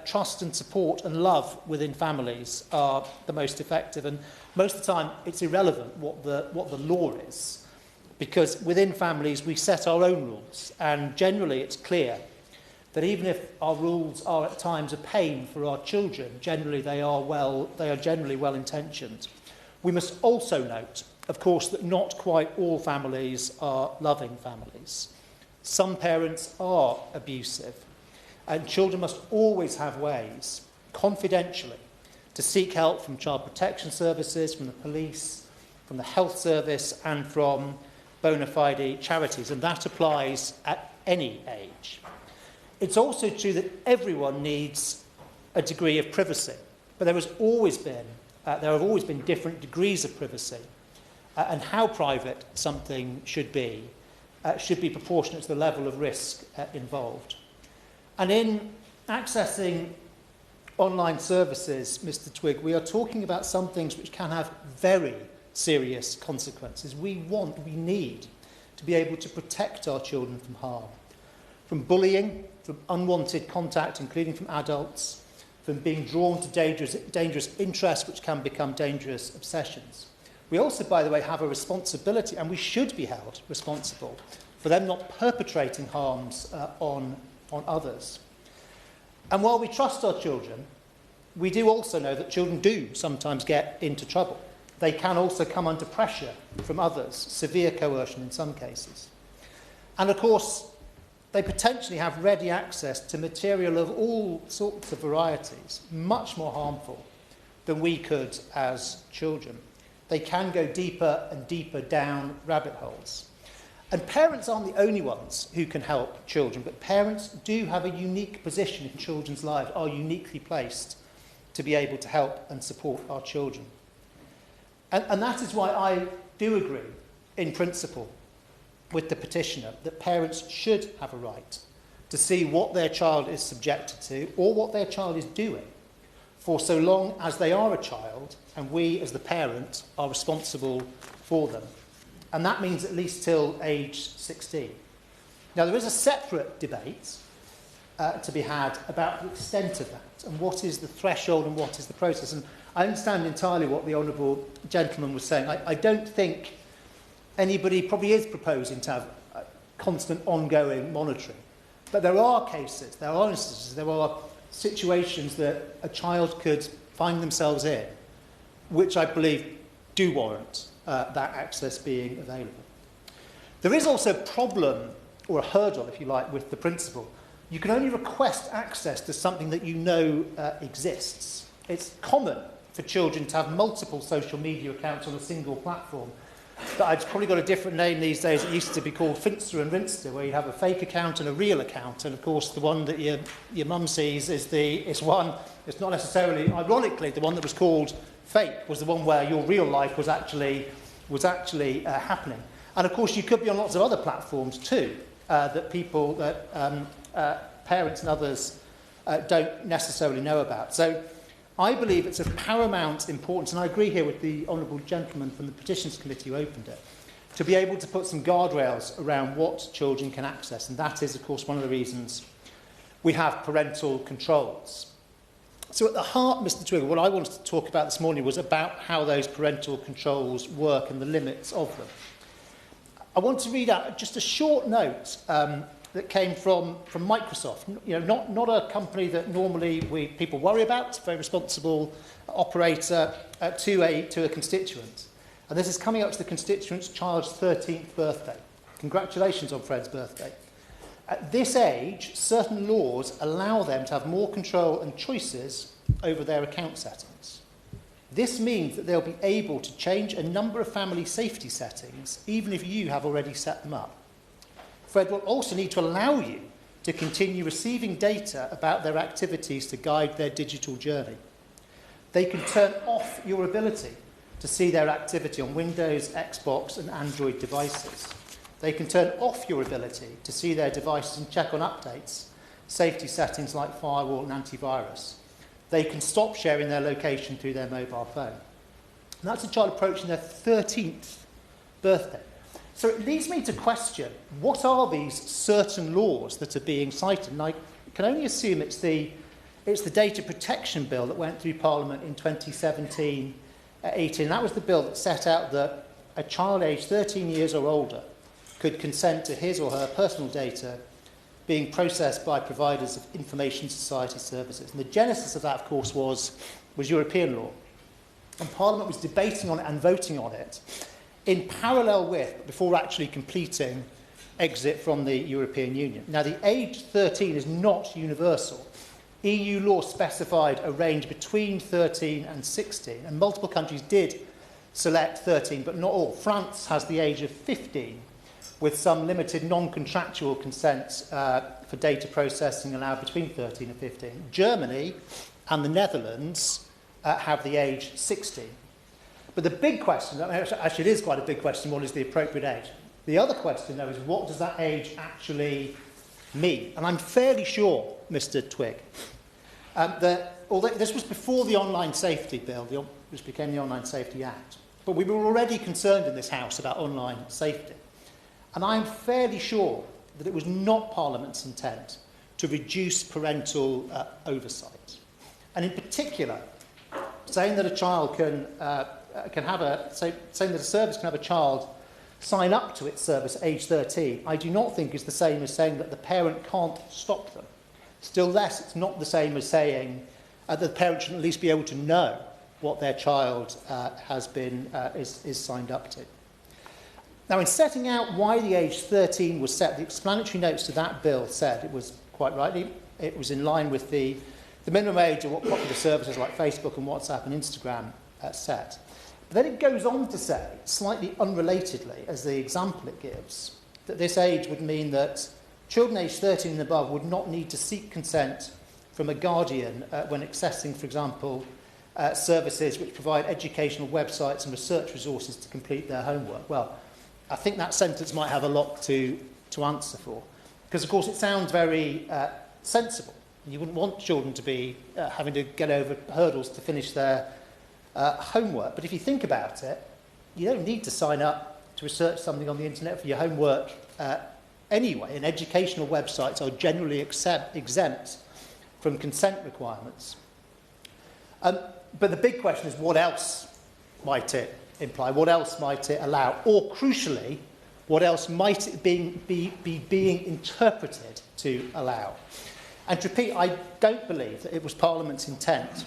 trust and support and love within families are the most effective. And most of the time, it's irrelevant what the law is, because within families, we set our own rules. And generally, it's clear that even if our rules are at times a pain for our children, generally they are generally well-intentioned. We must also note, of course, that not quite all families are loving families. Some parents are abusive, and children must always have ways, confidentially, to seek help from child protection services, from the police, from the health service, and from bona fide charities, and that applies at any age. It's also true that everyone needs a degree of privacy, but there have always been different degrees of privacy, and how private something should be proportionate to the level of risk involved. And in accessing online services, Mr. Twigg, we are talking about some things which can have very serious consequences. We need to be able to protect our children from harm, from bullying, from unwanted contact, including from adults, from being drawn to dangerous interests which can become dangerous obsessions. We also, by the way, have a responsibility, and we should be held responsible for them not perpetrating harms on others. And while we trust our children, we do also know that children do sometimes get into trouble. They can also come under pressure from others, severe coercion in some cases. And of course, they potentially have ready access to material of all sorts of varieties, much more harmful than we could as children. They can go deeper and deeper down rabbit holes. And parents aren't the only ones who can help children, but parents do have a unique position in children's lives, are uniquely placed to be able to help and support our children. And that is why I do agree, in principle, with the petitioner, that parents should have a right to see what their child is subjected to or what their child is doing for so long as they are a child and we, as the parent, are responsible for them. And that means at least till age 16. Now, there is a separate debate to be had about the extent of that and what is the threshold and what is the process. And I understand entirely what the honourable gentleman was saying. I don't think anybody probably is proposing to have constant ongoing monitoring. But there are cases, there are instances, there are situations that a child could find themselves in, which I believe do warrant that access being available. There is also a problem, or a hurdle, if you like, with the principle. You can only request access to something that you know exists. It's common for children to have multiple social media accounts on a single platform. But it's probably got a different name these days. It used to be called Finster and Rinster, where you have a fake account and a real account. And of course, the one that your mum sees is one. It's not necessarily, ironically, the one that was called fake was the one where your real life was actually happening. And of course, you could be on lots of other platforms too that parents and others don't necessarily know about. So I believe it's of paramount importance, and I agree here with the honourable gentleman from the Petitions Committee who opened it, to be able to put some guardrails around what children can access. And that is, of course, one of the reasons we have parental controls. So at the heart, Mr. Twigg, what I wanted to talk about this morning was about how those parental controls work and the limits of them. I want to read out just a short note that came from Microsoft. You know, not a company that normally people worry about, a very responsible operator, to a constituent. And this is coming up to the constituent's child's 13th birthday. Congratulations on Fred's birthday. At this age, certain laws allow them to have more control and choices over their account settings. This means that they'll be able to change a number of family safety settings, even if you have already set them up. Fred will also need to allow you to continue receiving data about their activities to guide their digital journey. They can turn off your ability to see their activity on Windows, Xbox and Android devices. They can turn off your ability to see their devices and check on updates, safety settings like firewall and antivirus. They can stop sharing their location through their mobile phone. And that's a child approaching their 13th birthday. So it leads me to question, what are these certain laws that are being cited? And I can only assume it's the It's the Data Protection Bill that went through Parliament in 2017-18. That was the bill that set out that a child aged 13 years or older could consent to his or her personal data being processed by providers of information society services. And the genesis of that, of course, was European law. And Parliament was debating on it and voting on it in parallel with, but before actually completing, exit from the European Union. Now, the age 13 is not universal. EU law specified a range between 13 and 16, and multiple countries did select 13, but not all. France has the age of 15, with some limited non-contractual consents for data processing allowed between 13 and 15. Germany and the Netherlands have the age 16. But the big question, actually it is quite a big question, what is the appropriate age? The other question, though, is what does that age actually mean? And I'm fairly sure, Mr. Twigg, that although this was before the Online Safety Bill, which became the Online Safety Act, but we were already concerned in this House about online safety. And I'm fairly sure that it was not Parliament's intent to reduce parental oversight. And in particular, saying that a child saying that a service can have a child sign up to its service at age 13, I do not think is the same as saying that the parent can't stop them. Still less, it's not the same as saying that the parent should at least be able to know what their child is signed up to. Now, in setting out why the age 13 was set, the explanatory notes to that bill said, it was quite rightly, it was in line with the minimum age of what popular services like Facebook and WhatsApp and Instagram set. But then it goes on to say, slightly unrelatedly, as the example it gives, that this age would mean that children aged 13 and above would not need to seek consent from a guardian when accessing, for example, services which provide educational websites and research resources to complete their homework. Well, I think that sentence might have a lot to answer for, because, of course, it sounds very sensible. You wouldn't want children to be having to get over hurdles to finish their homework. But if you think about it, you don't need to sign up to research something on the internet for your homework anyway, and educational websites are generally exempt from consent requirements. But the big question is, what else might it imply? What else might it allow? Or, crucially, what else might it be being interpreted to allow? And to repeat, I don't believe that it was Parliament's intent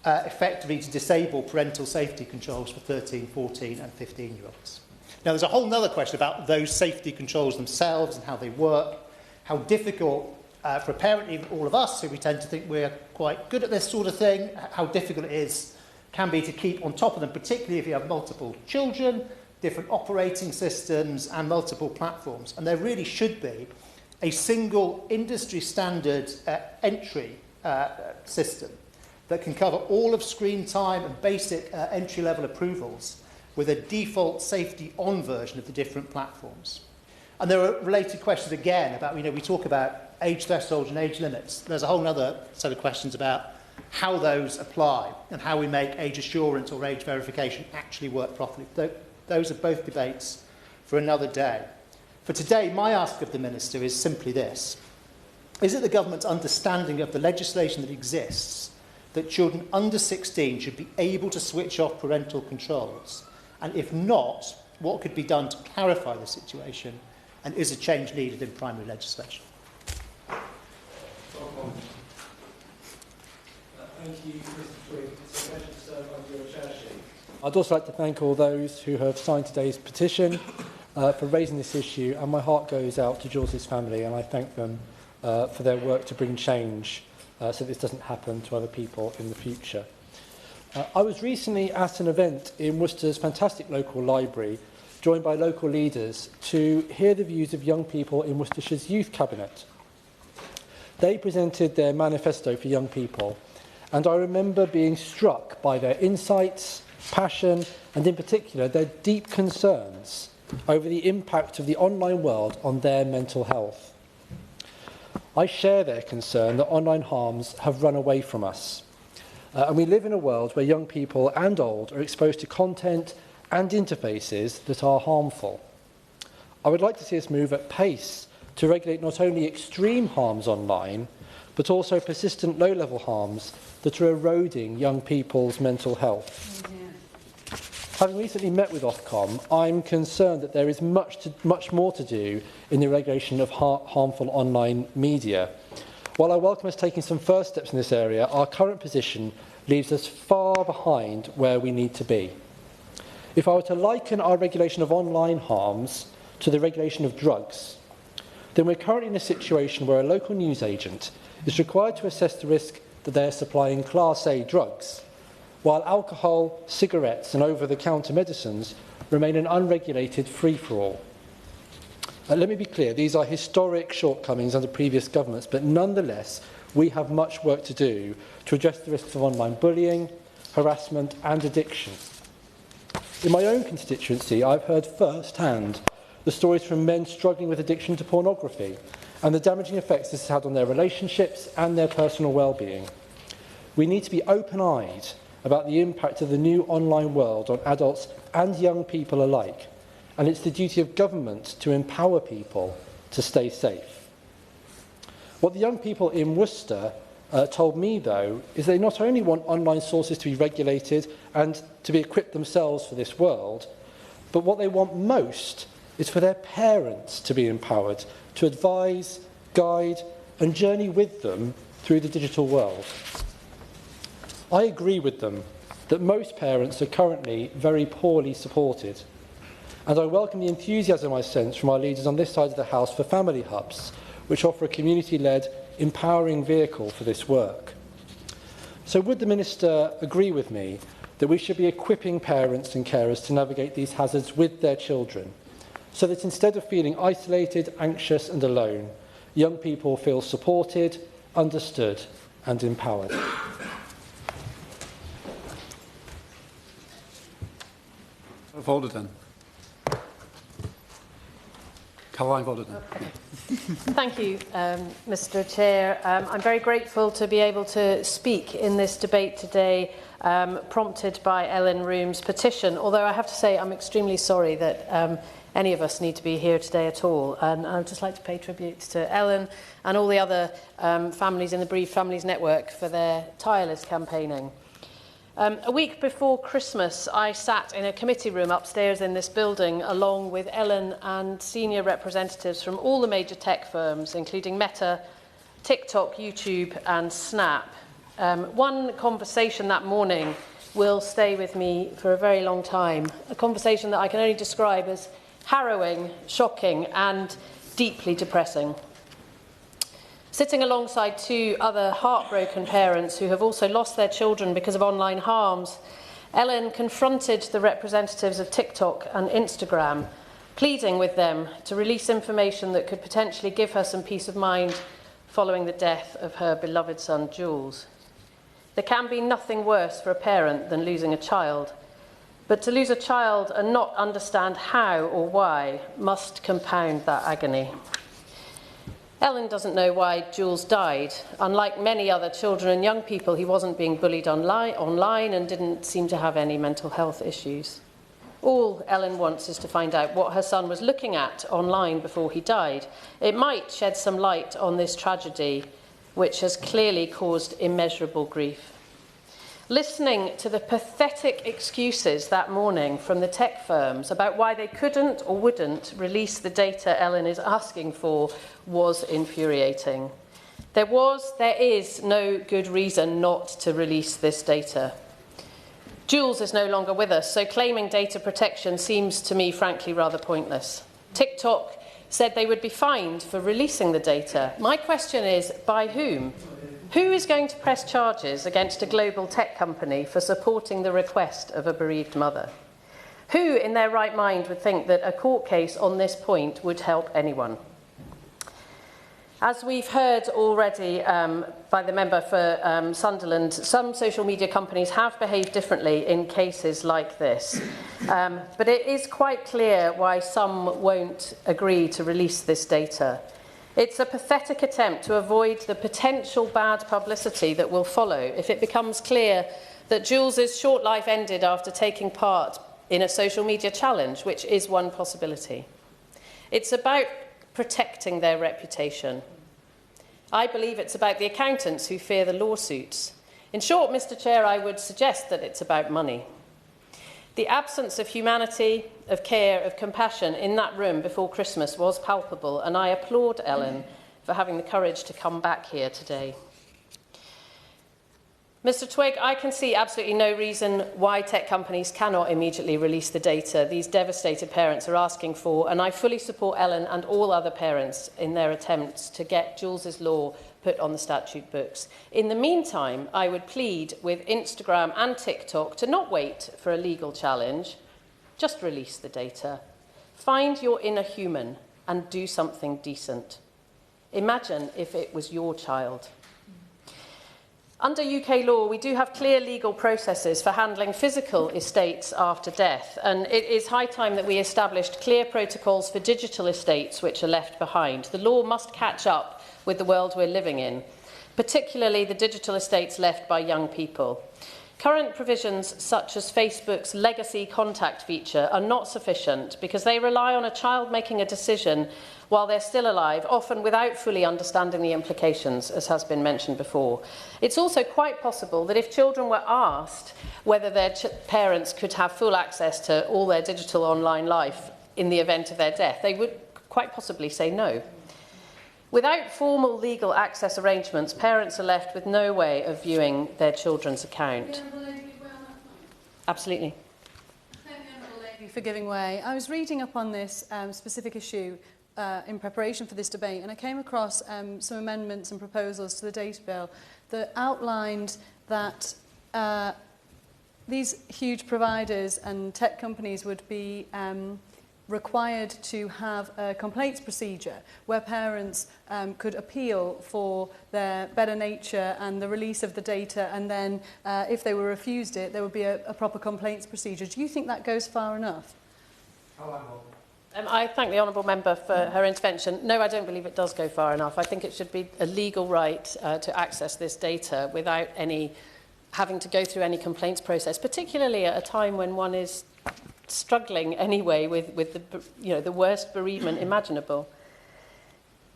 effectively to disable parental safety controls for 13, 14 and 15-year-olds. Now, there's a whole other question about those safety controls themselves and how they work, how difficult for a parent, even all of us, who we tend to think we're quite good at this sort of thing, how difficult it can be to keep on top of them, particularly if you have multiple children, different operating systems and multiple platforms. And there really should be a single industry standard entry system that can cover all of screen time and basic entry-level approvals with a default safety on version of the different platforms. And there are related questions again about, we talk about age thresholds and age limits. There's a whole other set of questions about how those apply and how we make age assurance or age verification actually work properly. Those are both debates for another day. For today, my ask of the Minister is simply this. Is it the government's understanding of the legislation that exists that children under 16 should be able to switch off parental controls? And if not, what could be done to clarify the situation? And is a change needed in primary legislation? Thank you, Mr. Twigg. It's a pleasure to serve under your chairship. I'd also like to thank all those who have signed today's petition for raising this issue, and my heart goes out to George's family, and I thank them for their work to bring change so this doesn't happen to other people in the future. I was recently at an event in Worcester's fantastic local library, joined by local leaders, to hear the views of young people in Worcestershire's Youth Cabinet. They presented their manifesto for young people, and I remember being struck by their insights, passion, and in particular their deep concerns over the impact of the online world on their mental health. I share their concern that online harms have run away from us. And we live in a world where young people and old are exposed to content and interfaces that are harmful. I would like to see us move at pace to regulate not only extreme harms online, but also persistent low-level harms that are eroding young people's mental health. Having recently met with Ofcom, I'm concerned that there is much more to do in the regulation of harmful online media. While I welcome us taking some first steps in this area, our current position leaves us far behind where we need to be. If I were to liken our regulation of online harms to the regulation of drugs, then we're currently in a situation where a local newsagent is required to assess the risk that they are supplying Class A drugs, while alcohol, cigarettes and over-the-counter medicines remain an unregulated free-for-all. Let me be clear, these are historic shortcomings under previous governments, but nonetheless, we have much work to do to address the risks of online bullying, harassment and addiction. In my own constituency, I've heard first-hand the stories from men struggling with addiction to pornography and the damaging effects this has had on their relationships and their personal well-being. We need to be open-eyed about the impact of the new online world on adults and young people alike, and it's the duty of government to empower people to stay safe. What the young people in Worcester told me, though, is they not only want online sources to be regulated and to be equipped themselves for this world, but what they want most is for their parents to be empowered to advise, guide and journey with them through the digital world. I agree with them that most parents are currently very poorly supported, and I welcome the enthusiasm I sense from our leaders on this side of the House for family hubs, which offer a community-led, empowering vehicle for this work. So would the Minister agree with me that we should be equipping parents and carers to navigate these hazards with their children, so that instead of feeling isolated, anxious and alone, young people feel supported, understood and empowered? Voted Caroline Voderden. Okay. Thank you, Mr Chair. I'm very grateful to be able to speak in this debate today, prompted by Ellen Room's petition, although I have to say I'm extremely sorry that any of us need to be here today at all. And I'd just like to pay tribute to Ellen and all the other families in the Bereaved Families Network for their tireless campaigning. A week before Christmas, I sat in a committee room upstairs in this building along with Ellen and senior representatives from all the major tech firms, including Meta, TikTok, YouTube and Snap. One conversation that morning will stay with me for a very long time, a conversation that I can only describe as harrowing, shocking and deeply depressing. Sitting alongside two other heartbroken parents who have also lost their children because of online harms, Ellen confronted the representatives of TikTok and Instagram, pleading with them to release information that could potentially give her some peace of mind following the death of her beloved son, Jules. There can be nothing worse for a parent than losing a child, but to lose a child and not understand how or why must compound that agony. Ellen doesn't know why Jules died. Unlike many other children and young people, he wasn't being bullied online and didn't seem to have any mental health issues. All Ellen wants is to find out what her son was looking at online before he died. It might shed some light on this tragedy, which has clearly caused immeasurable grief. Listening to the pathetic excuses that morning from the tech firms about why they couldn't or wouldn't release the data Ellen is asking for was infuriating. There is no good reason not to release this data. Jules is no longer with us, so claiming data protection seems to me, frankly, rather pointless. TikTok said they would be fined for releasing the data. My question is, by whom? Who is going to press charges against a global tech company for supporting the request of a bereaved mother? Who in their right mind would think that a court case on this point would help anyone? As we've heard already by the member for Sunderland, some social media companies have behaved differently in cases like this. But it is quite clear why some won't agree to release this data. It's a pathetic attempt to avoid the potential bad publicity that will follow if it becomes clear that Jules's short life ended after taking part in a social media challenge, which is one possibility. It's about protecting their reputation. I believe it's about the accountants who fear the lawsuits. In short, Mr. Chair, I would suggest that it's about money. The absence of humanity, of care, of compassion in that room before Christmas was palpable, and I applaud Ellen for having the courage to come back here today. Mr. Twigg, I can see absolutely no reason why tech companies cannot immediately release the data these devastated parents are asking for, and I fully support Ellen and all other parents in their attempts to get Jules's Law put on the statute books. In the meantime, I would plead with Instagram and TikTok to not wait for a legal challenge, just release the data. Find your inner human and do something decent. Imagine if it was your child. Under UK law, we do have clear legal processes for handling physical estates after death, and it is high time that we established clear protocols for digital estates which are left behind. The law must catch up with the world we're living in, particularly the digital estates left by young people. Current provisions such as Facebook's legacy contact feature are not sufficient because they rely on a child making a decision while they're still alive, often without fully understanding the implications, as has been mentioned before. It's also quite possible that if children were asked whether their parents could have full access to all their digital online life in the event of their death, they would quite possibly say no. Without formal legal access arrangements, parents are left with no way of viewing their children's account. Absolutely. Thank the Honourable Lady for giving way. I was reading up on this specific issue in preparation for this debate, and I came across some amendments and proposals to the data bill that outlined that these huge providers and tech companies would be required to have a complaints procedure where parents could appeal for their better nature and the release of the data, and then if they were refused it, there would be a proper complaints procedure. Do you think that goes far enough? I thank the Honourable Member for her intervention. No, I don't believe it does go far enough. I think it should be a legal right to access this data without any having to go through any complaints process, particularly at a time when one is struggling anyway with the worst bereavement imaginable.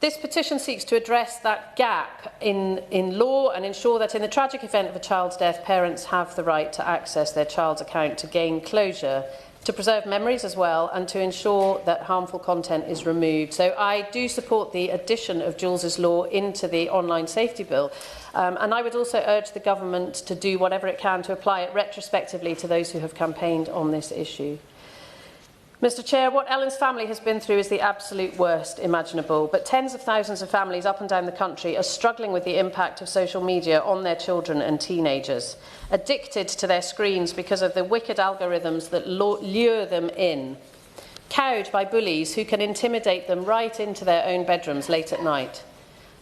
This petition seeks to address that gap in law and ensure that in the tragic event of a child's death, parents have the right to access their child's account to gain closure, to preserve memories as well, and to ensure that harmful content is removed. So I do support the addition of Jules's Law into the online safety bill, and I would also urge the government to do whatever it can to apply it retrospectively to those who have campaigned on this issue. Mr. Chair, what Ellen's family has been through is the absolute worst imaginable, but tens of thousands of families up and down the country are struggling with the impact of social media on their children and teenagers, addicted to their screens because of the wicked algorithms that lure them in, cowed by bullies who can intimidate them right into their own bedrooms late at night,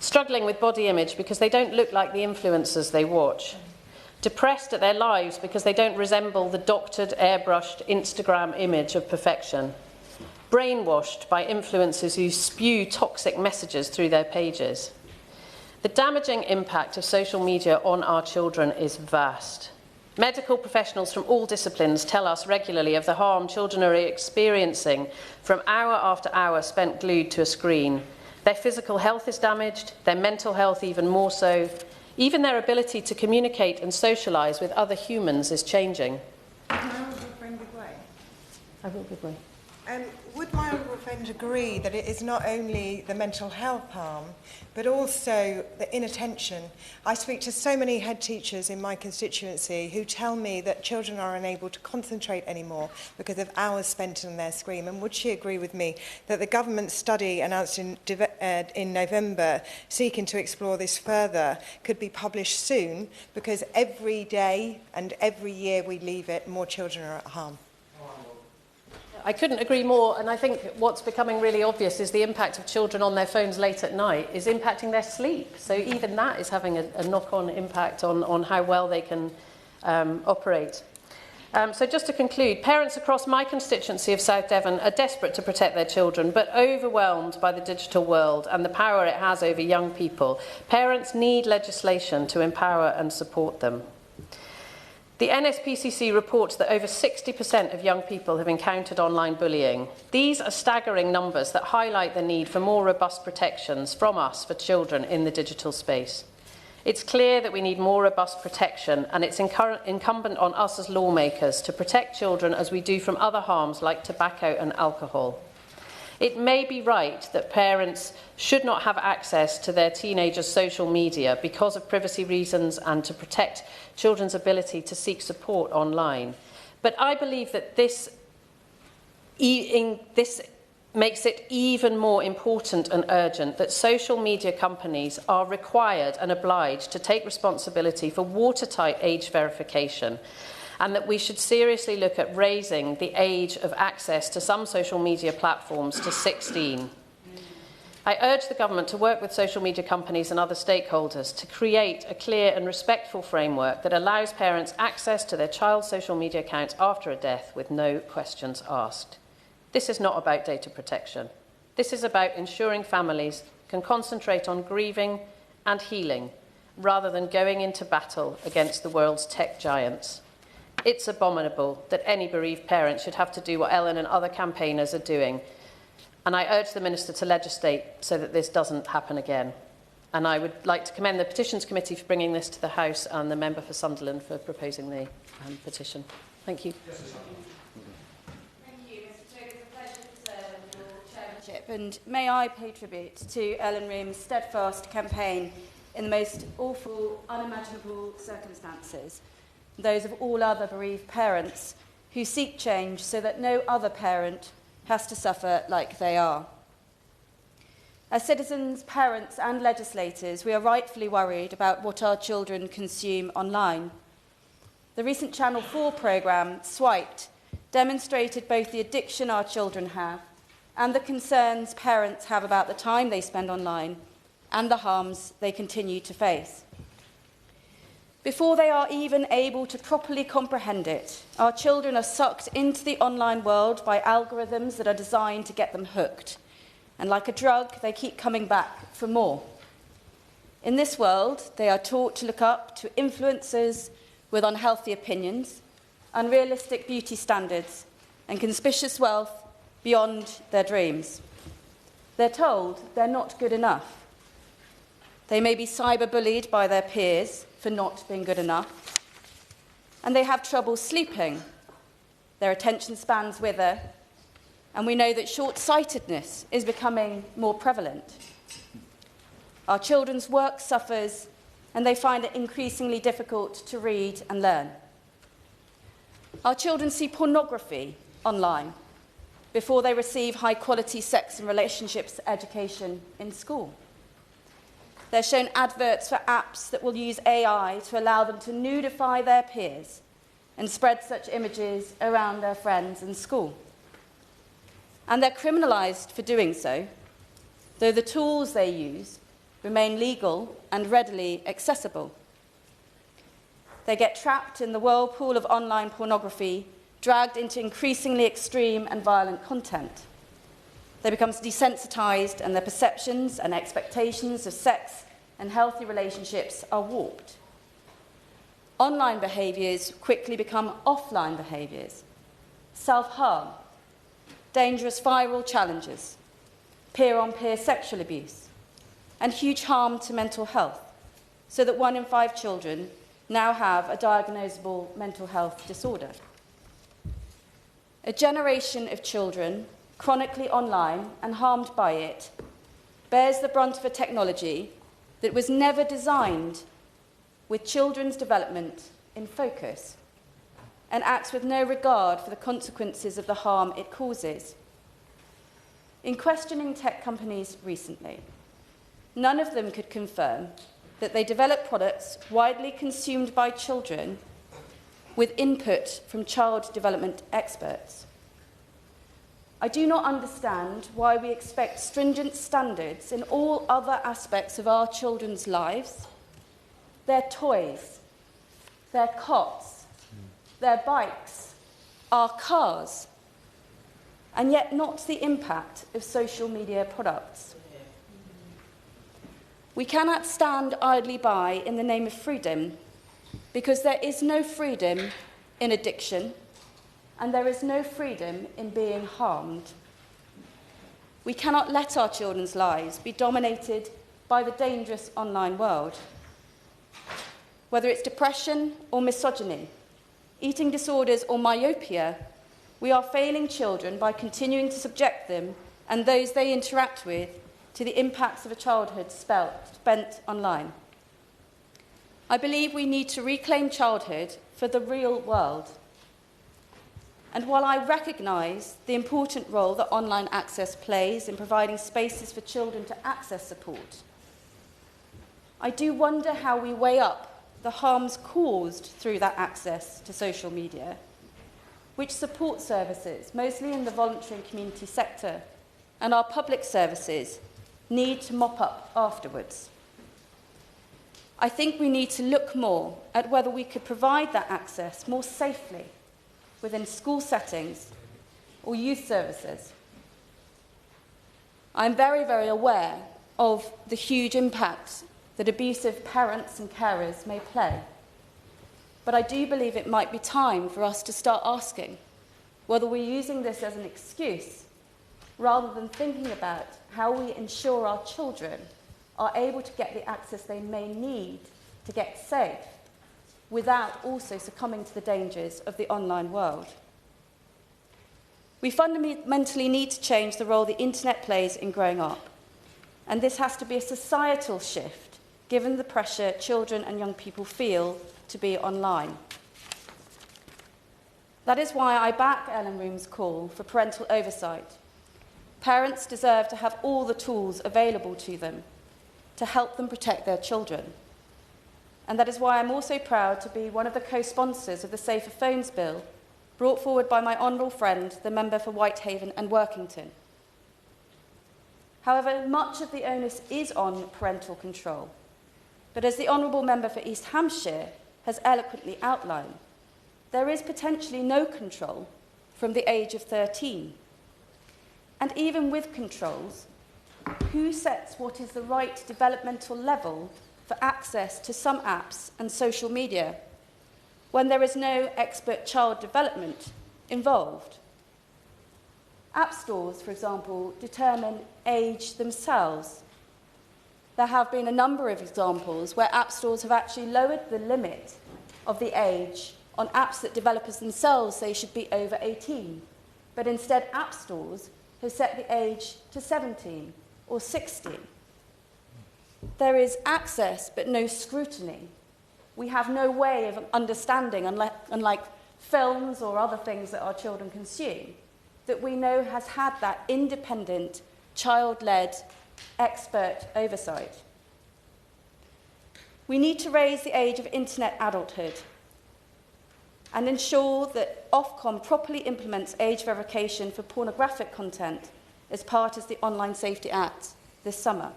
struggling with body image because they don't look like the influencers they watch, depressed at their lives because they don't resemble the doctored, airbrushed Instagram image of perfection, brainwashed by influencers who spew toxic messages through their pages. The damaging impact of social media on our children is vast. Medical professionals from all disciplines tell us regularly of the harm children are experiencing from hour after hour spent glued to a screen. Their physical health is damaged, their mental health even more so. Even their ability to communicate and socialise with other humans is changing. My honourable friend agree? I will agree. Would my honourable friend agree that it is not only the mental health harm, but also the inattention? I speak to so many head teachers in my constituency who tell me that children are unable to concentrate anymore because of hours spent on their screen. And would she agree with me that the government study announced in November seeking to explore this further could be published soon, because every day and every year we leave it, more children are at harm? I couldn't agree more, and I think what's becoming really obvious is the impact of children on their phones late at night is impacting their sleep. So even that is having a knock-on impact on how well they can operate. So just to conclude, parents across my constituency of South Devon are desperate to protect their children, but overwhelmed by the digital world and the power it has over young people. Parents need legislation to empower and support them. The NSPCC reports that over 60% of young people have encountered online bullying. These are staggering numbers that highlight the need for more robust protections from us for children in the digital space. It's clear that we need more robust protection, and it's incumbent on us as lawmakers to protect children as we do from other harms like tobacco and alcohol. It may be right that parents should not have access to their teenagers' social media because of privacy reasons and to protect children's ability to seek support online. But I believe that this makes it even more important and urgent that social media companies are required and obliged to take responsibility for watertight age verification, and that we should seriously look at raising the age of access to some social media platforms to 16. I urge the government to work with social media companies and other stakeholders to create a clear and respectful framework that allows parents access to their child's social media accounts after a death with no questions asked. This is not about data protection. This is about ensuring families can concentrate on grieving and healing rather than going into battle against the world's tech giants. It's abominable that any bereaved parent should have to do what Ellen and other campaigners are doing. And I urge the Minister to legislate so that this doesn't happen again. And I would like to commend the Petitions Committee for bringing this to the House and the member for Sunderland for proposing the petition. Thank you. Thank you, Mr. Twigg. It's a pleasure to serve under your chairmanship. And may I pay tribute to Ellen Room's steadfast campaign in the most awful, unimaginable circumstances, those of all other bereaved parents who seek change so that no other parent has to suffer like they are. As citizens, parents and legislators, we are rightfully worried about what our children consume online. The recent Channel 4 programme, Swiped, demonstrated both the addiction our children have and the concerns parents have about the time they spend online and the harms they continue to face. Before they are even able to properly comprehend it, our children are sucked into the online world by algorithms that are designed to get them hooked. And like a drug, they keep coming back for more. In this world, they are taught to look up to influencers with unhealthy opinions, unrealistic beauty standards, and conspicuous wealth beyond their dreams. They're told they're not good enough. They may be cyberbullied by their peers for not being good enough, and they have trouble sleeping. Their attention spans wither, and we know that short-sightedness is becoming more prevalent. Our children's work suffers, and they find it increasingly difficult to read and learn. Our children see pornography online before they receive high-quality sex and relationships education in school. They're shown adverts for apps that will use AI to allow them to nudify their peers and spread such images around their friends and school. And they're criminalised for doing so, though the tools they use remain legal and readily accessible. They get trapped in the whirlpool of online pornography, dragged into increasingly extreme and violent content. They become desensitised, and their perceptions and expectations of sex and healthy relationships are warped. Online behaviours quickly become offline behaviours. Self-harm, dangerous viral challenges, peer-on-peer sexual abuse, and huge harm to mental health, so that 1 in 5 children now have a diagnosable mental health disorder. A generation of children chronically online and harmed by it bears the brunt of a technology that was never designed with children's development in focus and acts with no regard for the consequences of the harm it causes. In questioning tech companies recently, none of them could confirm that they develop products widely consumed by children with input from child development experts. I do not understand why we expect stringent standards in all other aspects of our children's lives. Their toys, their cots, their bikes, our cars, and yet not the impact of social media products. We cannot stand idly by in the name of freedom because there is no freedom in addiction and there is no freedom in being harmed. We cannot let our children's lives be dominated by the dangerous online world. Whether it's depression or misogyny, eating disorders or myopia, we are failing children by continuing to subject them and those they interact with to the impacts of a childhood spent online. I believe we need to reclaim childhood for the real world. And while I recognise the important role that online access plays in providing spaces for children to access support, I do wonder how we weigh up the harms caused through that access to social media, which support services, mostly in the voluntary and community sector, and our public services need to mop up afterwards. I think we need to look more at whether we could provide that access more safely within school settings or youth services. I'm very, very aware of the huge impact that abusive parents and carers may play. But I do believe it might be time for us to start asking whether we're using this as an excuse rather than thinking about how we ensure our children are able to get the access they may need to get safe without also succumbing to the dangers of the online world. We fundamentally need to change the role the internet plays in growing up, and this has to be a societal shift given the pressure children and young people feel to be online. That is why I back Ellen Room's call for parental oversight. Parents deserve to have all the tools available to them to help them protect their children. And that is why I'm also proud to be one of the co-sponsors of the Safer Phones Bill, brought forward by my honourable friend, the member for Whitehaven and Workington. However, much of the onus is on parental control. But as the honourable member for East Hampshire has eloquently outlined, there is potentially no control from the age of 13. And even with controls, who sets what is the right developmental level for access to some apps and social media when there is no expert child development involved? App stores, for example, determine age themselves. There have been a number of examples where app stores have actually lowered the limit of the age on apps that developers themselves say should be over 18, but instead app stores have set the age to 17 or 16. There is access but no scrutiny. We have no way of understanding, unlike films or other things that our children consume, that we know has had that independent, child-led, expert oversight. We need to raise the age of internet adulthood and ensure that Ofcom properly implements age verification for pornographic content as part of the Online Safety Act this summer.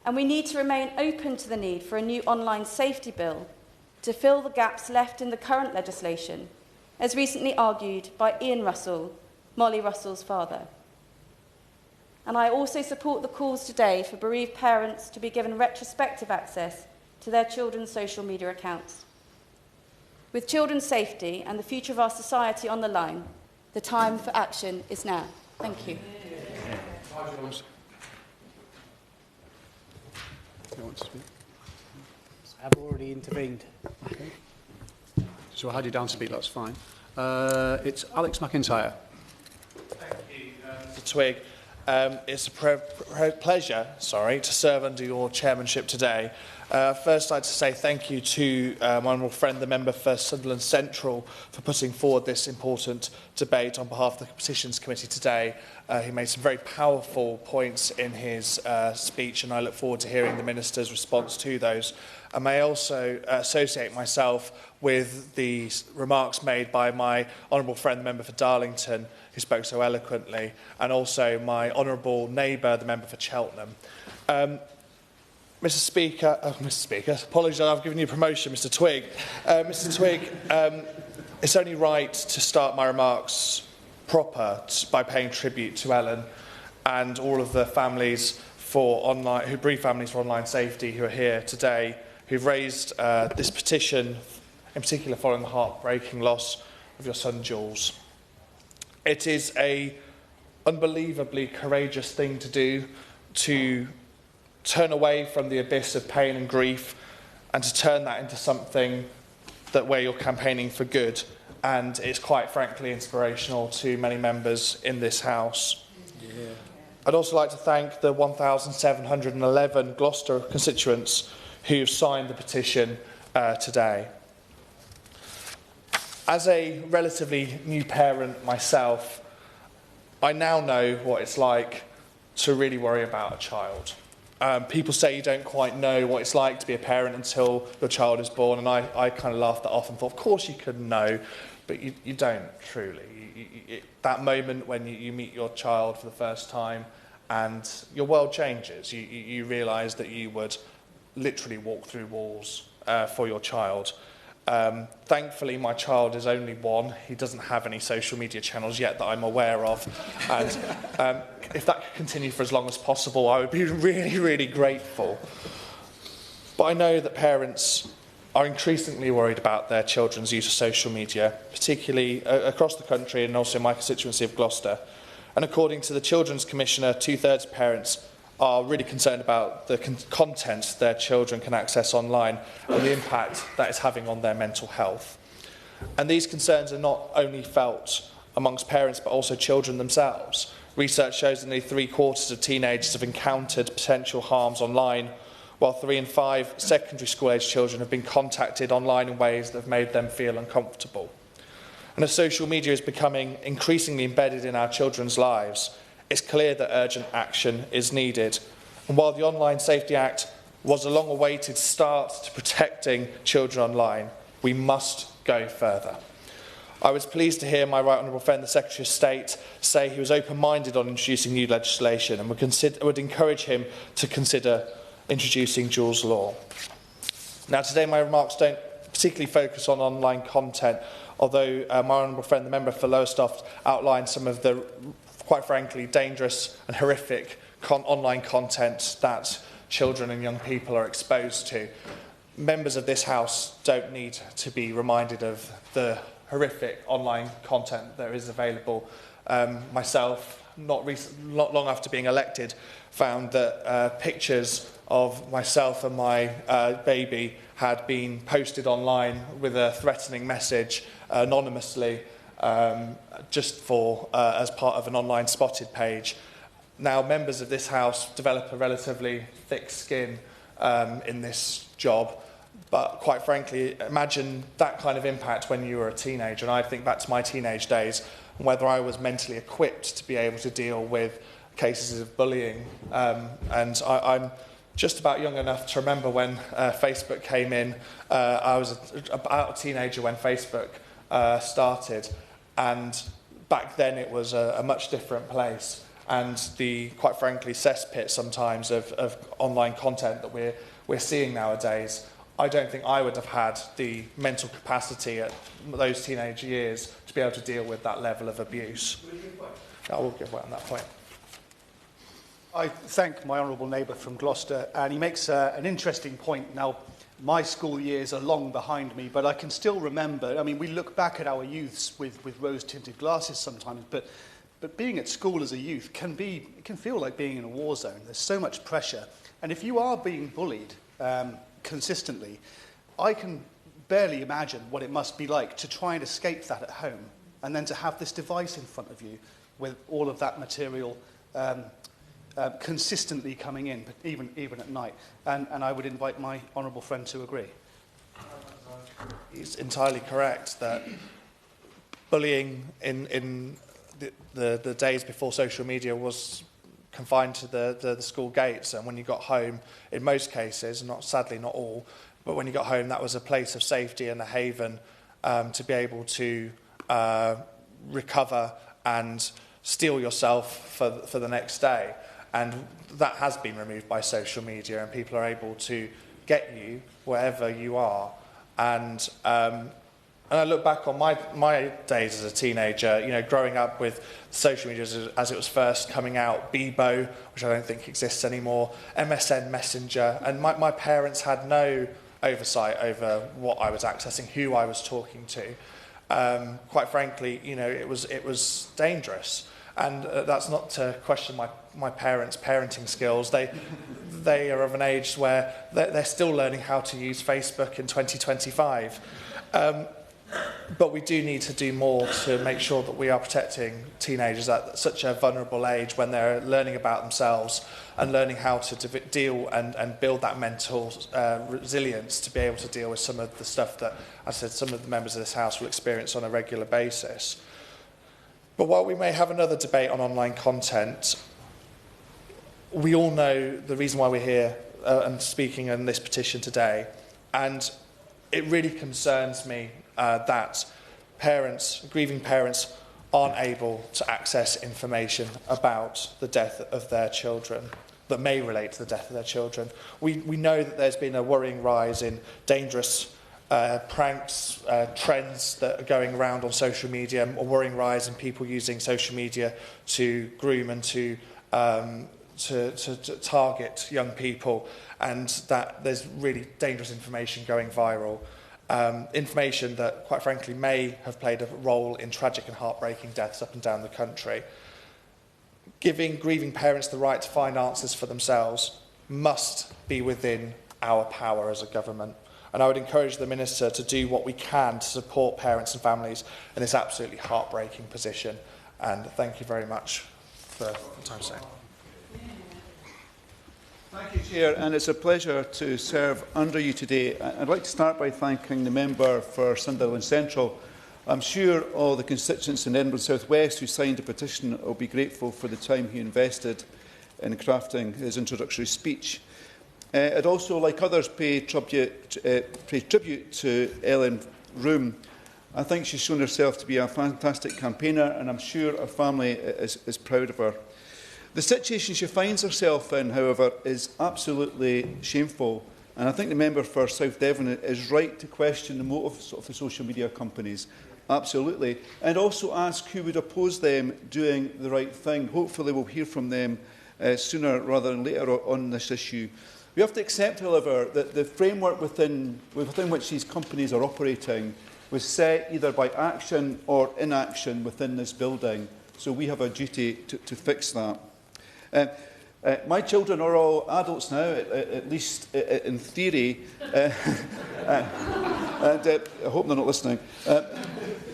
And we need to remain open to the need for a new online safety bill to fill the gaps left in the current legislation, as recently argued by Ian Russell, Molly Russell's father. And I also support the calls today for bereaved parents to be given retrospective access to their children's social media accounts. With children's safety and the future of our society on the line, the time for action is now. Thank you. I've already intervened. Okay. So I had you down to speak, that's fine. It's Alex McIntyre. Thank you, Mr. Twigg. It's a pleasure to serve under your chairmanship today. First, I'd like to say thank you to my honourable friend, the member for Sunderland Central, for putting forward this important debate on behalf of the Petitions Committee today. He made some very powerful points in his speech, and I look forward to hearing the Minister's response to those. I may also associate myself with the remarks made by my honourable friend, the member for Darlington, who spoke so eloquently, and also my honourable neighbour, the member for Cheltenham. Mr. Speaker, apologies, I've given you promotion, Mr. Twigg. Mr. Twigg, it's only right to start my remarks proper by paying tribute to Ellen and all of the families for online, who bereaved families for online safety who are here today who've raised this petition, in particular following the heartbreaking loss of your son Jules. It is an unbelievably courageous thing to do, to turn away from the abyss of pain and grief and to turn that into something where you're campaigning for good. And it's quite frankly inspirational to many members in this House. Yeah. I'd also like to thank the 1,711 Gloucester constituents who have signed the petition today. As a relatively new parent myself, I now know what it's like to really worry about a child. People say you don't quite know what it's like to be a parent until your child is born, and I kind of laughed that off and thought, of course you could know, but you don't truly. That moment when you meet your child for the first time and your world changes, you realise that you would literally walk through walls for your child. Thankfully, my child is only one. He doesn't have any social media channels yet that I'm aware of. And if that could continue for as long as possible, I would be really, really grateful. But I know that parents are increasingly worried about their children's use of social media, particularly across the country and also in my constituency of Gloucester. And according to the Children's Commissioner, 2/3 of parents are really concerned about the content their children can access online and the impact that it's having on their mental health. And these concerns are not only felt amongst parents but also children themselves. Research shows that nearly 3/4 of teenagers have encountered potential harms online, while 3 in 5 secondary school-aged children have been contacted online in ways that have made them feel uncomfortable. And as social media is becoming increasingly embedded in our children's lives, it's clear that urgent action is needed. And while the Online Safety Act was a long-awaited start to protecting children online, we must go further. I was pleased to hear my right honourable friend, the Secretary of State, say he was open-minded on introducing new legislation and would encourage him to consider introducing Jules law. Now, today my remarks don't particularly focus on online content, although my honourable friend, the member for Lowestoft, outlined some of the, quite frankly, dangerous and horrific online content that children and young people are exposed to. Members of this House don't need to be reminded of the horrific online content that is available. Myself, not long after being elected, found that pictures of myself and my baby had been posted online with a threatening message anonymously, just for as part of an online spotted page. Now, members of this House develop a relatively thick skin in this job, but quite frankly, imagine that kind of impact when you were a teenager. And I think back to my teenage days, and whether I was mentally equipped to be able to deal with cases of bullying. And I'm just about young enough to remember when Facebook came in. I was about a teenager when Facebook started, and back then it was a much different place. And the, quite frankly, cesspit sometimes of online content that we're seeing nowadays, I don't think I would have had the mental capacity at those teenage years to be able to deal with that level of abuse. I will give way on that point. I thank my honourable neighbour from Gloucester, and he makes an interesting point. Now, my school years are long behind me, but I can still remember, I mean, we look back at our youths with rose-tinted glasses sometimes, but being at school as a youth can feel like being in a war zone. There's so much pressure. And if you are being bullied consistently, I can barely imagine what it must be like to try and escape that at home, and then to have this device in front of you with all of that material consistently coming in, but even at night. And I would invite my honourable friend to agree. He's entirely correct that bullying in the days before social media was confined to the school gates, and when you got home, in most cases, sadly not all, but when you got home, that was a place of safety and a haven to be able to recover and steel yourself for the next day. And that has been removed by social media, and people are able to get you wherever you are. And I look back on my days as a teenager, you know, growing up with social media as it was first coming out, Bebo, which I don't think exists anymore, MSN Messenger, and my parents had no oversight over what I was accessing, who I was talking to. Quite frankly, you know, it was dangerous. And that's not to question my parents' parenting skills. They are of an age where they're still learning how to use Facebook in 2025. But we do need to do more to make sure that we are protecting teenagers at such a vulnerable age when they're learning about themselves and learning how to deal and build that mental resilience to be able to deal with some of the stuff that, as I said, some of the members of this House will experience on a regular basis. But while we may have another debate on online content, we all know the reason why we're here and speaking on this petition today. And it really concerns me that grieving parents aren't able to access information about the death of their children that may relate to the death of their children. We know that there's been a worrying rise in dangerous pranks, trends that are going around on social media, a worrying rise in people using social media to groom and to target young people, and that there's really dangerous information going viral. Information that, quite frankly, may have played a role in tragic and heartbreaking deaths up and down the country. Giving grieving parents the right to find answers for themselves must be within our power as a government. And I would encourage the Minister to do what we can to support parents and families in this absolutely heartbreaking position. And thank you very much for the time today. Thank you, Chair, and it's a pleasure to serve under you today. I'd like to start by thanking the member for Sunderland Central. I'm sure all the constituents in Edinburgh South West who signed the petition will be grateful for the time he invested in crafting his introductory speech. I'd also, like others, pay tribute to Ellen Room. I think she's shown herself to be a fantastic campaigner, and I'm sure her family is proud of her. The situation she finds herself in, however, is absolutely shameful, and I think the member for South Devon is right to question the motives of the social media companies. Absolutely. And also ask who would oppose them doing the right thing. Hopefully we'll hear from them sooner rather than later on this issue. We have to accept, however, that the framework within which these companies are operating was set either by action or inaction within this building. So we have a duty to fix that. My children are all adults now, at least in theory, and I hope they're not listening.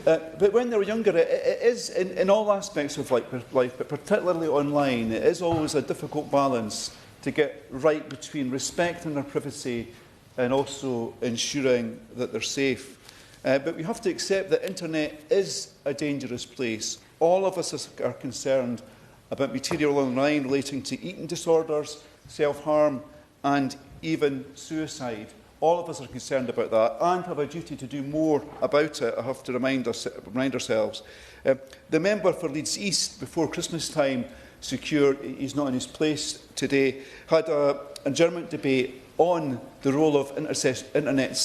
But when they were younger, it is, in all aspects of life, but particularly online, it is always a difficult balance to get right between respecting their privacy and also ensuring that they're safe. But we have to accept that internet is a dangerous place. All of us are concerned about material online relating to eating disorders, self-harm and even suicide. All of us are concerned about that and have a duty to do more about it. I have to remind ourselves. The member for Leeds East, before Christmas time, secured, he's not in his place today, had an adjournment debate on the role of internet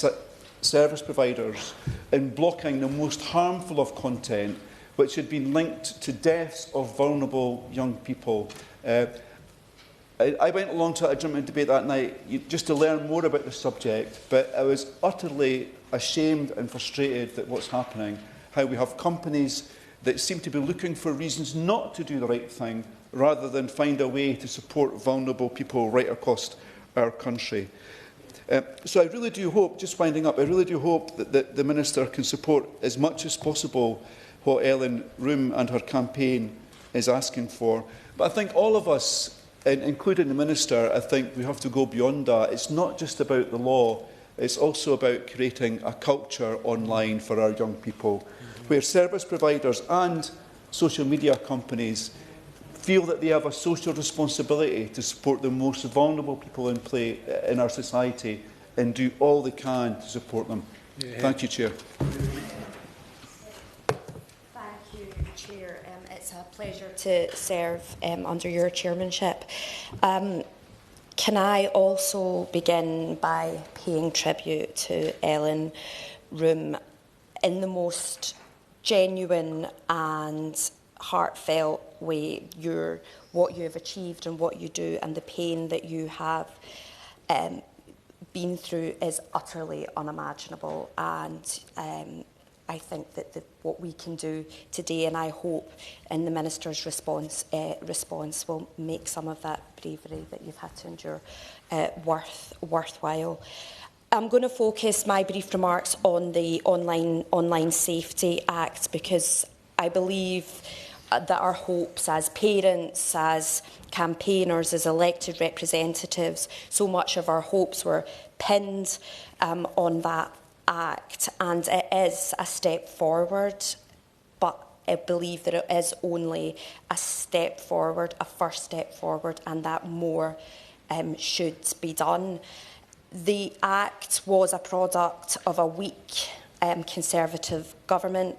service providers in blocking the most harmful of content, which had been linked to deaths of vulnerable young people. I went along to a adjournment debate that night just to learn more about the subject, but I was utterly ashamed and frustrated at what's happening, how we have companies that seem to be looking for reasons not to do the right thing, rather than find a way to support vulnerable people right across our country. So I really do hope, just winding up, I really do hope that the Minister can support as much as possible what Ellen Room and her campaign is asking for. But I think all of us, including the Minister, I think we have to go beyond that. It's not just about the law, it's also about creating a culture online for our young people, where service providers and social media companies feel that they have a social responsibility to support the most vulnerable people in our society and do all they can to support them. Yeah. Thank you, Chair. Thank you, Chair. It's a pleasure to serve under your chairmanship. Can I also begin by paying tribute to Ellen Room in the most genuine and heartfelt way, what you have achieved and what you do and the pain that you have been through is utterly unimaginable, and I think that what we can do today, and I hope in the Minister's response will make some of that bravery that you've had to endure worthwhile. I'm going to focus my brief remarks on the Online Safety Act, because I believe that our hopes as parents, as campaigners, as elected representatives, so much of our hopes were pinned on that Act, and it is a step forward, but I believe that it is only a step forward, a first step forward, and that more should be done. The Act was a product of a weak Conservative government,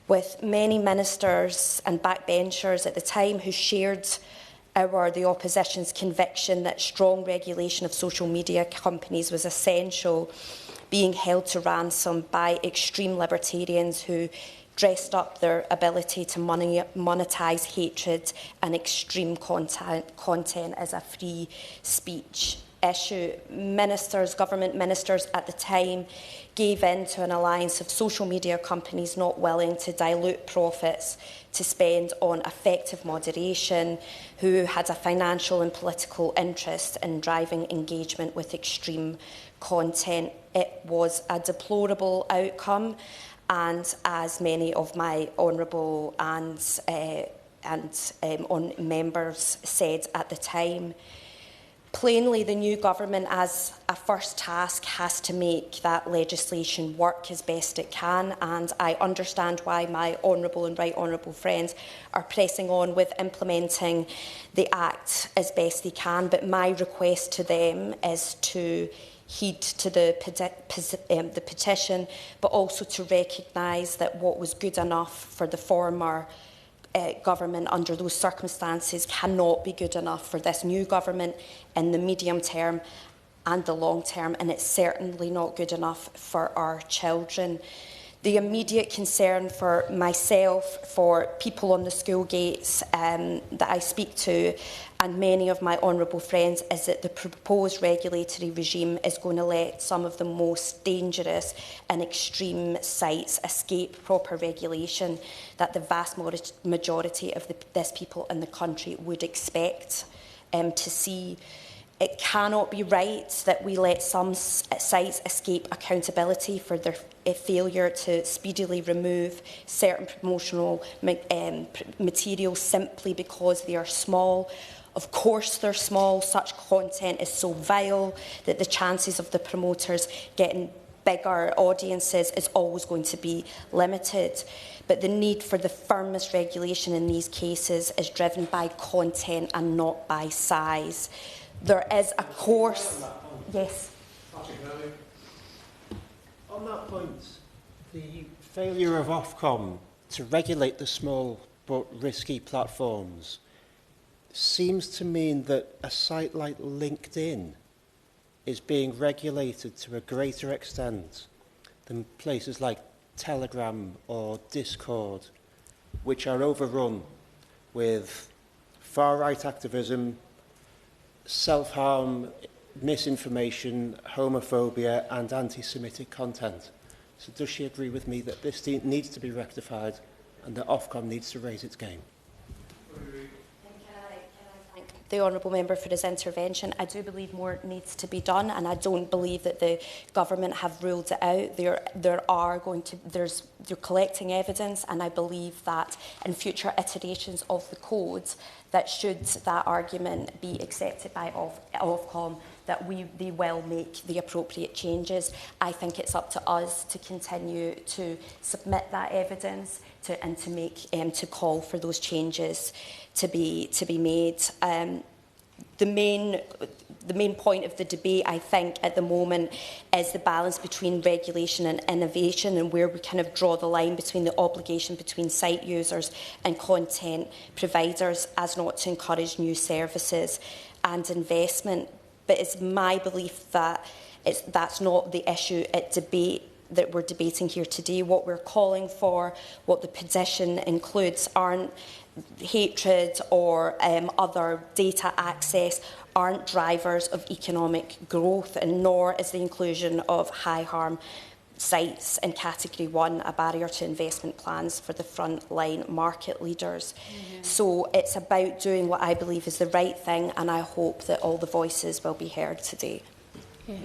with many ministers and backbenchers at the time who shared the opposition's conviction that strong regulation of social media companies was essential, being held to ransom by extreme libertarians who dressed up their ability to monetise hatred and extreme content as a free speech issue. Government ministers at the time gave in to an alliance of social media companies not willing to dilute profits to spend on effective moderation, who had a financial and political interest in driving engagement with extreme content. It was a deplorable outcome, and as many of my honourable members said at the time, plainly the new government, as a first task, has to make that legislation work as best it can, and I understand why my honourable and right honourable friends are pressing on with implementing the Act as best they can, but my request to them is to heed to the petition, but also to recognise that what was good enough for the former government under those circumstances cannot be good enough for this new government in the medium term and the long term, and it's certainly not good enough for our children. The immediate concern for myself, for people on the school gates that I speak to, and many of my honourable friends, is that the proposed regulatory regime is going to let some of the most dangerous and extreme sites escape proper regulation that the vast majority of this people in the country would expect to see. It cannot be right that we let some sites escape accountability for their failure to speedily remove certain promotional material simply because they are small. Of course they're small. Such content is so vile that the chances of the promoters getting bigger audiences is always going to be limited. But the need for the firmest regulation in these cases is driven by content and not by size. There is a course. Yes. On that point, the failure of Ofcom to regulate the small but risky platforms seems to mean that a site like LinkedIn is being regulated to a greater extent than places like Telegram or Discord, which are overrun with far-right activism, self-harm, misinformation, homophobia and anti-Semitic content. So does she agree with me that this needs to be rectified and that Ofcom needs to raise its game? The honourable member for his intervention. I do believe more needs to be done, and I don't believe that the government have ruled it out. They're collecting evidence, and I believe that in future iterations of the codes, that should that argument be accepted by Ofcom, that they will make the appropriate changes. I think it's up to us to continue to submit that evidence and to make to call for those changes to be made. The main point of the debate, I think, at the moment is the balance between regulation and innovation, and where we kind of draw the line between the obligation between site users and content providers as not to encourage new services and investment. But it's my belief that that's not the issue at debate that we're debating here today. What we're calling for, what the petition includes, aren't hatred or other data access, aren't drivers of economic growth, and nor is the inclusion of high harm sites in Category 1 a barrier to investment plans for the frontline market leaders. So it's about doing what I believe is the right thing, and I hope that all the voices will be heard today. Thank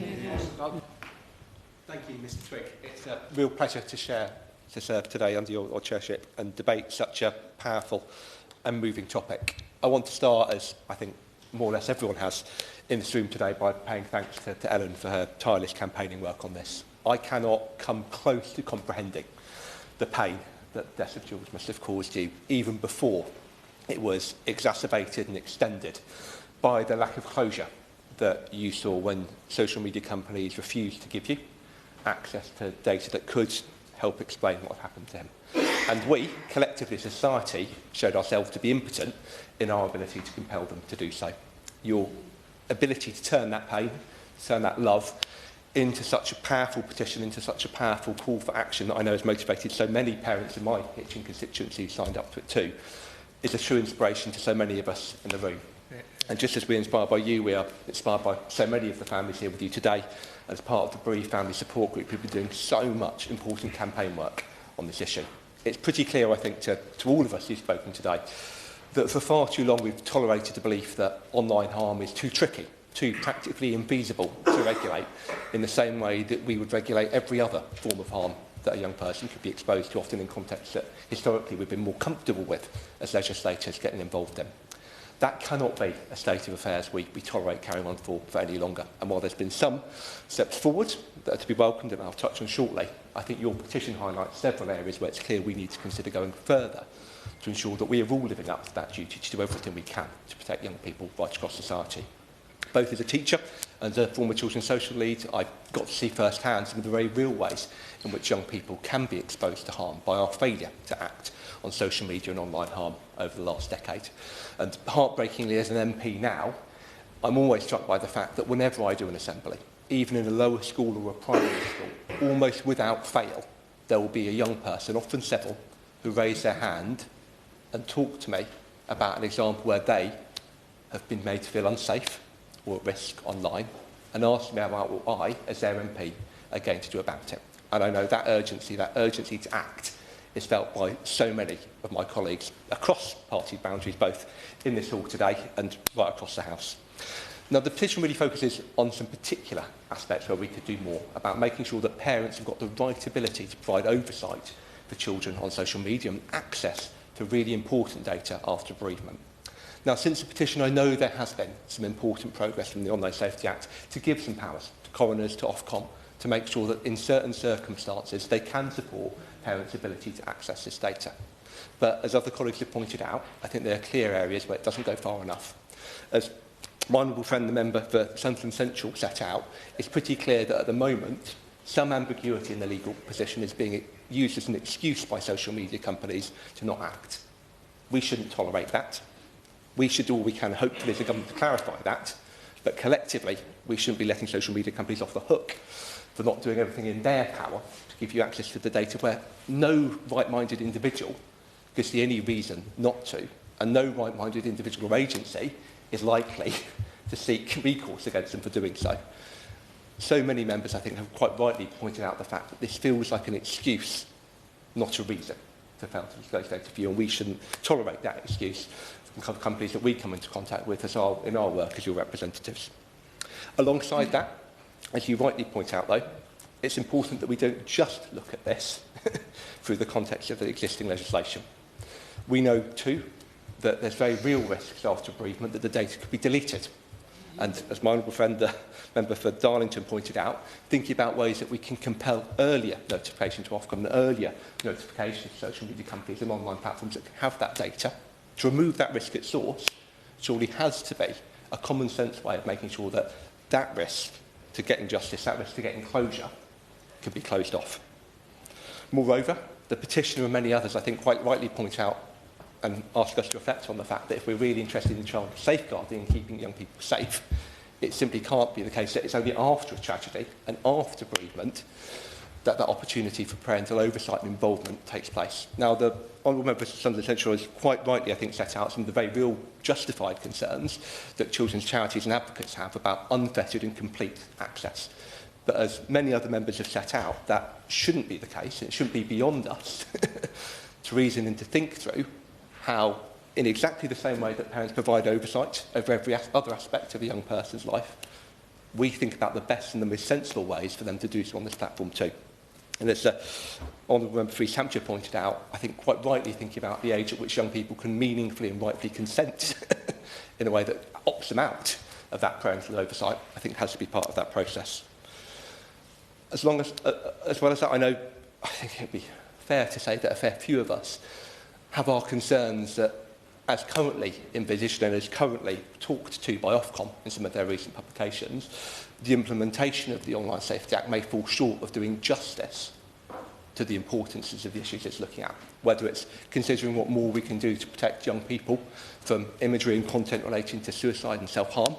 you, Mr Twigg. It's a real pleasure to serve today under your chairship and debate such a powerful and moving topic. I want to start, as I think more or less everyone has in this room today, by paying thanks to Ellen for her tireless campaigning work on this. I cannot come close to comprehending the pain that the death of Jules must have caused you, even before it was exacerbated and extended by the lack of closure that you saw when social media companies refused to give you access to data that could help explain what happened to him. And we, collectively as a society, showed ourselves to be impotent in our ability to compel them to do so. Your ability to turn that pain, turn that love, into such a powerful petition, into such a powerful call for action that I know has motivated so many parents in my Hitchin constituency who signed up to it too, is a true inspiration to so many of us in the room. And just as we're inspired by you, we are inspired by so many of the families here with you today, as part of the Bereaved Family Support Group, who've been doing so much important campaign work on this issue. It's pretty clear, I think, to all of us who've spoken today, that for far too long we've tolerated the belief that online harm is too tricky, too practically infeasible to regulate, in the same way that we would regulate every other form of harm that a young person could be exposed to, often in contexts that historically we've been more comfortable with as legislators getting involved in. That cannot be a state of affairs we tolerate carrying on for any longer. And while there's been some steps forward that are to be welcomed, and I'll touch on shortly, I think your petition highlights several areas where it's clear we need to consider going further to ensure that we are all living up to that duty to do everything we can to protect young people right across society. Both as a teacher and as a former children's social lead, I got to see firsthand some of the very real ways in which young people can be exposed to harm by our failure to act on social media and online harm over the last decade. And heartbreakingly, as an MP now, I'm always struck by the fact that whenever I do an assembly, even in a lower school or a primary school, almost without fail, there will be a young person, often several, who raise their hand and talk to me about an example where they have been made to feel unsafe or at risk online, and ask me about what I, as their MP, are going to do about it. And I know that urgency to act, is felt by so many of my colleagues across party boundaries, both in this hall today and right across the House. Now, the petition really focuses on some particular aspects where we could do more, about making sure that parents have got the right ability to provide oversight for children on social media and access to really important data after bereavement. Now, since the petition, I know there has been some important progress from the Online Safety Act to give some powers to coroners, to Ofcom, to make sure that in certain circumstances they can support parents' ability to access this data. But as other colleagues have pointed out, I think there are clear areas where it doesn't go far enough. As my honourable friend, the member for Sunderland Central, set out, it's pretty clear that at the moment some ambiguity in the legal position is being used as an excuse by social media companies to not act. We shouldn't tolerate that. We should do all we can, hopefully, as a government to clarify that. But collectively, we shouldn't be letting social media companies off the hook for not doing everything in their power to give you access to the data where no right-minded individual gives see any reason not to, and no right-minded individual or agency is likely to seek recourse against them for doing so. So many members, I think, have quite rightly pointed out the fact that this feels like an excuse, not a reason, to fail to disclose data for you, and we shouldn't tolerate that excuse from companies that we come into contact with in our work as your representatives. Alongside that, as you rightly point out, though, it's important that we don't just look at this through the context of the existing legislation. We know, too, that there's very real risks after bereavement that the data could be deleted. And as my honourable friend, the member for Darlington, pointed out, thinking about ways that we can compel earlier notification to Ofcom and earlier notification to social media companies and online platforms that can have that data, to remove that risk at source, surely has to be a common sense way of making sure that that risk to getting justice, that risk to getting closure, can be closed off. Moreover, the petitioner and many others, I think, quite rightly point out and ask us to reflect on the fact that if we're really interested in child safeguarding and keeping young people safe, it simply can't be the case that it's only after a tragedy and after bereavement that that opportunity for parental oversight and involvement takes place. Now, the Honourable Member for Sunderland Central has quite rightly, I think, set out some of the very real justified concerns that children's charities and advocates have about unfettered and complete access. But as many other members have set out, that shouldn't be the case, and it shouldn't be beyond us to reason and to think through how, in exactly the same way that parents provide oversight over every other aspect of a young person's life, we think about the best and the most sensible ways for them to do so on this platform too. And as Honourable Member for East Hampshire pointed out, I think quite rightly thinking about the age at which young people can meaningfully and rightfully consent in a way that opts them out of that parental oversight, I think has to be part of that process. As well as that, I think it would be fair to say that a fair few of us have our concerns that, as currently envisaged and as currently talked to by Ofcom in some of their recent publications, the implementation of the Online Safety Act may fall short of doing justice to the importances of the issues it's looking at, whether it's considering what more we can do to protect young people from imagery and content relating to suicide and self-harm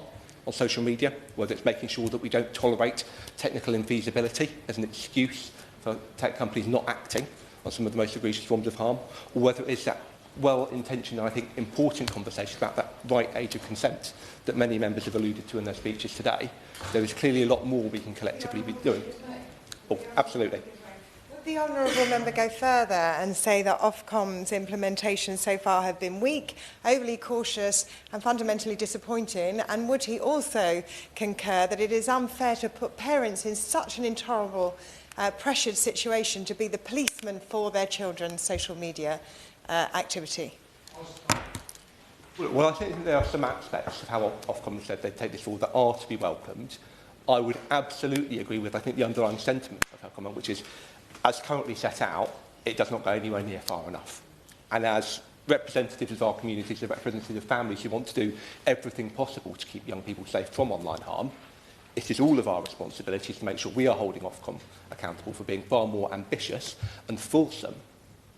on social media, whether it's making sure that we don't tolerate technical infeasibility as an excuse for tech companies not acting on some of the most egregious forms of harm, or whether it is that well-intentioned and I think important conversation about that right age of consent that many members have alluded to in their speeches today. There is clearly a lot more we can collectively be doing. Oh, absolutely. Would the Honourable Member go further and say that Ofcom's implementation so far have been weak, overly cautious and fundamentally disappointing? And would he also concur that it is unfair to put parents in such an intolerable, pressured situation to be the policeman for their children's social media activity? Well, I think there are some aspects of how Ofcom said they take this forward that are to be welcomed. I would absolutely agree with, I think, the underlying sentiment of her comment, which is, as currently set out, it does not go anywhere near far enough. And as representatives of our communities, as representatives of families who want to do everything possible to keep young people safe from online harm, it is all of our responsibilities to make sure we are holding Ofcom accountable for being far more ambitious and fulsome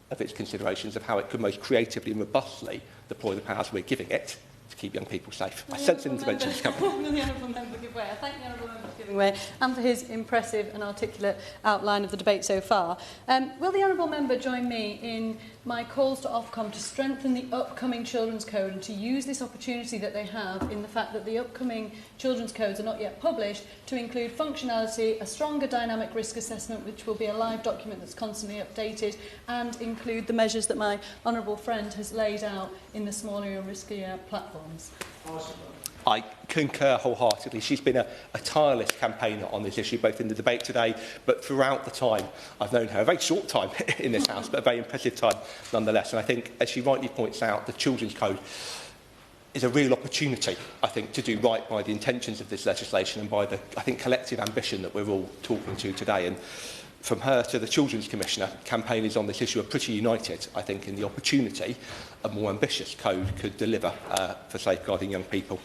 of its considerations of how it could most creatively and robustly deploy the powers we're giving it to keep young people safe. I sense an intervention is coming. Will the Honourable Member give way? I thank the Honourable Member for giving way and for his impressive and articulate outline of the debate so far. Will the Honourable Member join me in my calls to Ofcom to strengthen the upcoming Children's Code and to use this opportunity that they have in the fact that the upcoming Children's Codes are not yet published to include functionality, a stronger dynamic risk assessment, which will be a live document that's constantly updated, and include the measures that my honourable friend has laid out in the smaller and riskier platforms? I concur wholeheartedly. She's been a tireless campaigner on this issue, both in the debate today, but throughout the time I've known her. A very short time in this House, but a very impressive time nonetheless. And I think, as she rightly points out, the Children's Code is a real opportunity, I think, to do right by the intentions of this legislation and by the, I think, collective ambition that we're all talking to today. And from her to the Children's Commissioner, campaigners on this issue are pretty united, I think, in the opportunity a more ambitious code could deliver for safeguarding young people.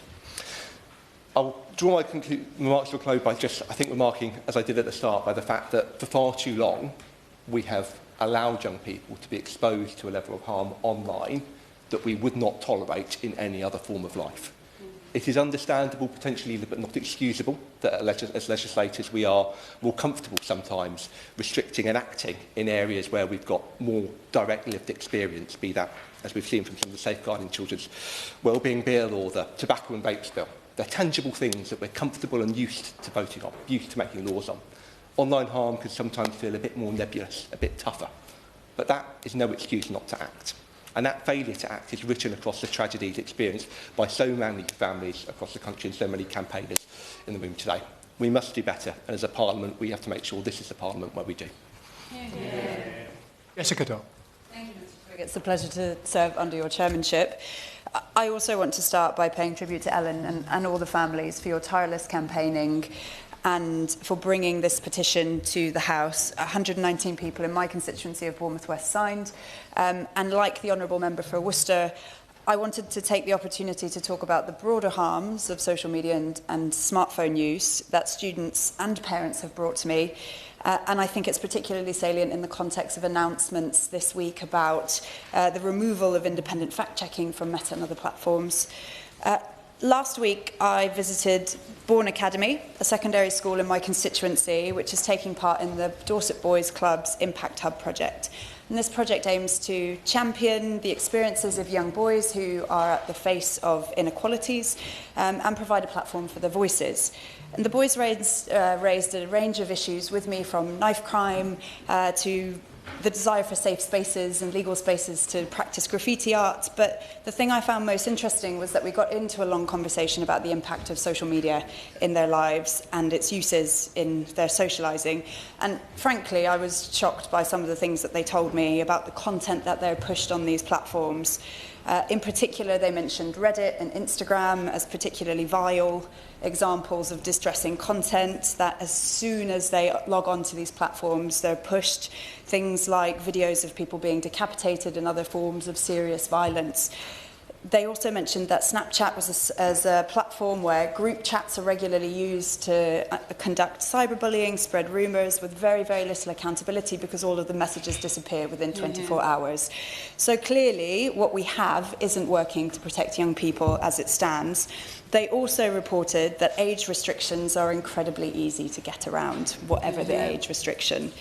I'll draw my remarks to a close by just, I think, remarking, as I did at the start, by the fact that for far too long we have allowed young people to be exposed to a level of harm online that we would not tolerate in any other form of life. It is understandable, potentially, but not excusable, that as legislators we are more comfortable sometimes restricting and acting in areas where we've got more direct lived experience, be that, as we've seen from some of the Safeguarding Children's Wellbeing Bill or the Tobacco and Vapes Bill. They're tangible things that we're comfortable and used to voting on, used to making laws on. Online harm can sometimes feel a bit more nebulous, a bit tougher. But that is no excuse not to act. And that failure to act is written across the tragedies experienced by so many families across the country and so many campaigners in the room today. We must do better, and as a Parliament, we have to make sure this is a Parliament where we do. Jessica Doe. Thank you, Mr. Twigg. It's a pleasure to serve under your chairmanship. I also want to start by paying tribute to Ellen and all the families for your tireless campaigning and for bringing this petition to the House. 119 people in my constituency of Bournemouth West signed. And like the Honourable Member for Worcester, I wanted to take the opportunity to talk about the broader harms of social media and smartphone use that students and parents have brought to me. And I think it's particularly salient in the context of announcements this week about the removal of independent fact-checking from Meta and other platforms. Last week, I visited Bourne Academy, a secondary school in my constituency, which is taking part in the Dorset Boys Club's Impact Hub project. And this project aims to champion the experiences of young boys who are at the face of inequalities and provide a platform for their voices. And the boys raised a range of issues with me, from knife crime to the desire for safe spaces and legal spaces to practice graffiti art. But the thing I found most interesting was that we got into a long conversation about the impact of social media in their lives and its uses in their socialising. And frankly, I was shocked by some of the things that they told me about the content that they're pushed on these platforms. In particular, they mentioned Reddit and Instagram as particularly vile examples of distressing content, that as soon as they log on to these platforms, they're pushed things like videos of people being decapitated and other forms of serious violence. They also mentioned that Snapchat was as a platform where group chats are regularly used to conduct cyberbullying, spread rumours with very, very little accountability because all of the messages disappear within 24 hours. So clearly what we have isn't working to protect young people as it stands. They also reported that age restrictions are incredibly easy to get around, whatever the age restriction.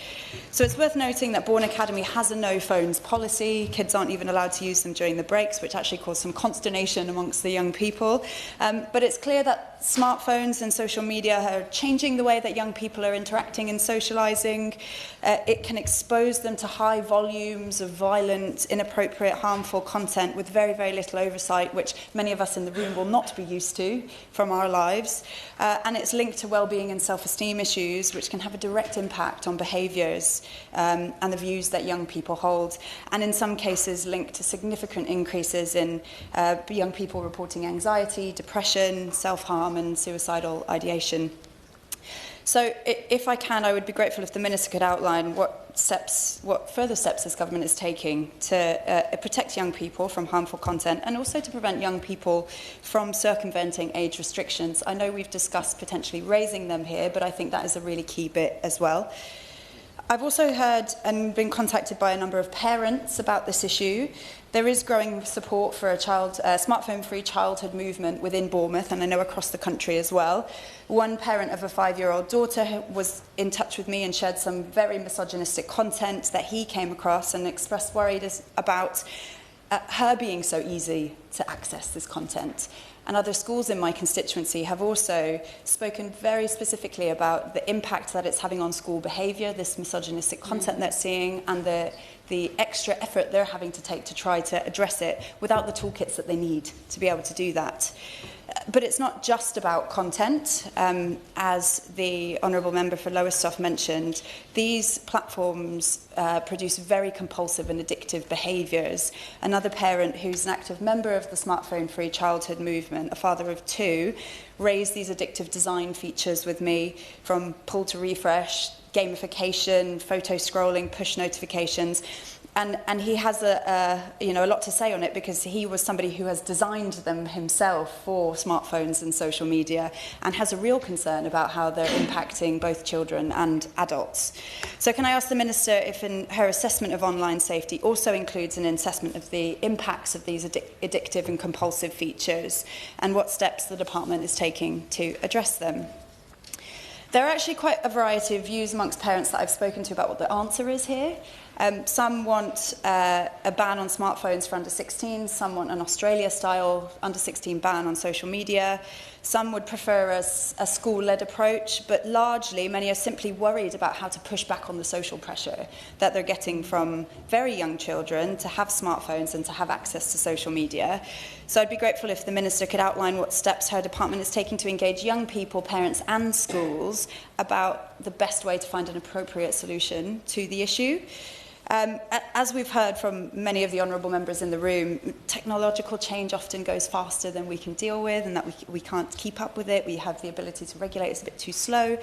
So it's worth noting that Bourne Academy has a no phones policy. Kids aren't even allowed to use them during the breaks, which actually caused some consternation amongst the young people. But it's clear that smartphones and social media are changing the way that young people are interacting and socialising. It can expose them to high volumes of violent, inappropriate, harmful content with very, very little oversight, which many of us in the room will not be used to from our lives. And it's linked to well-being and self-esteem issues, which can have a direct impact on behaviours and the views that young people hold, and in some cases linked to significant increases in young people reporting anxiety, depression, self-harm and suicidal ideation. So if I can, I would be grateful if the Minister could outline what further steps this government is taking to protect young people from harmful content and also to prevent young people from circumventing age restrictions. I know we've discussed potentially raising them here, but I think that is a really key bit as well. I've also heard and been contacted by a number of parents about this issue. There is growing support for a smartphone-free childhood movement within Bournemouth, and I know across the country as well. One parent of a 5-year-old daughter was in touch with me and shared some very misogynistic content that he came across and expressed worries about her being so easy to access this content. And other schools in my constituency have also spoken very specifically about the impact that it's having on school behaviour, this misogynistic content they're seeing, and the extra effort they're having to take to try to address it without the toolkits that they need to be able to do that. But it's not just about content. As the Honourable Member for Lowestoft mentioned, these platforms produce very compulsive and addictive behaviours. Another parent who's an active member of the smartphone-free childhood movement, a father of 2, raised these addictive design features with me, from pull to refresh, gamification, photo scrolling, push notifications. And he has a lot to say on it, because he was somebody who has designed them himself for smartphones and social media and has a real concern about how they're impacting both children and adults. So can I ask the Minister if in her assessment of online safety also includes an assessment of the impacts of these addictive and compulsive features and what steps the department is taking to address them? There are actually quite a variety of views amongst parents that I've spoken to about what the answer is here. Some want a ban on smartphones for under 16, some want an Australia-style under 16 ban on social media, some would prefer a school-led approach, but largely many are simply worried about how to push back on the social pressure that they're getting from very young children to have smartphones and to have access to social media. So I'd be grateful if the Minister could outline what steps her department is taking to engage young people, parents and schools about the best way to find an appropriate solution to the issue. As we've heard from many of the honourable members in the room, technological change often goes faster than we can deal with, and that we can't keep up with it. We have the ability to regulate, it's a bit too slow.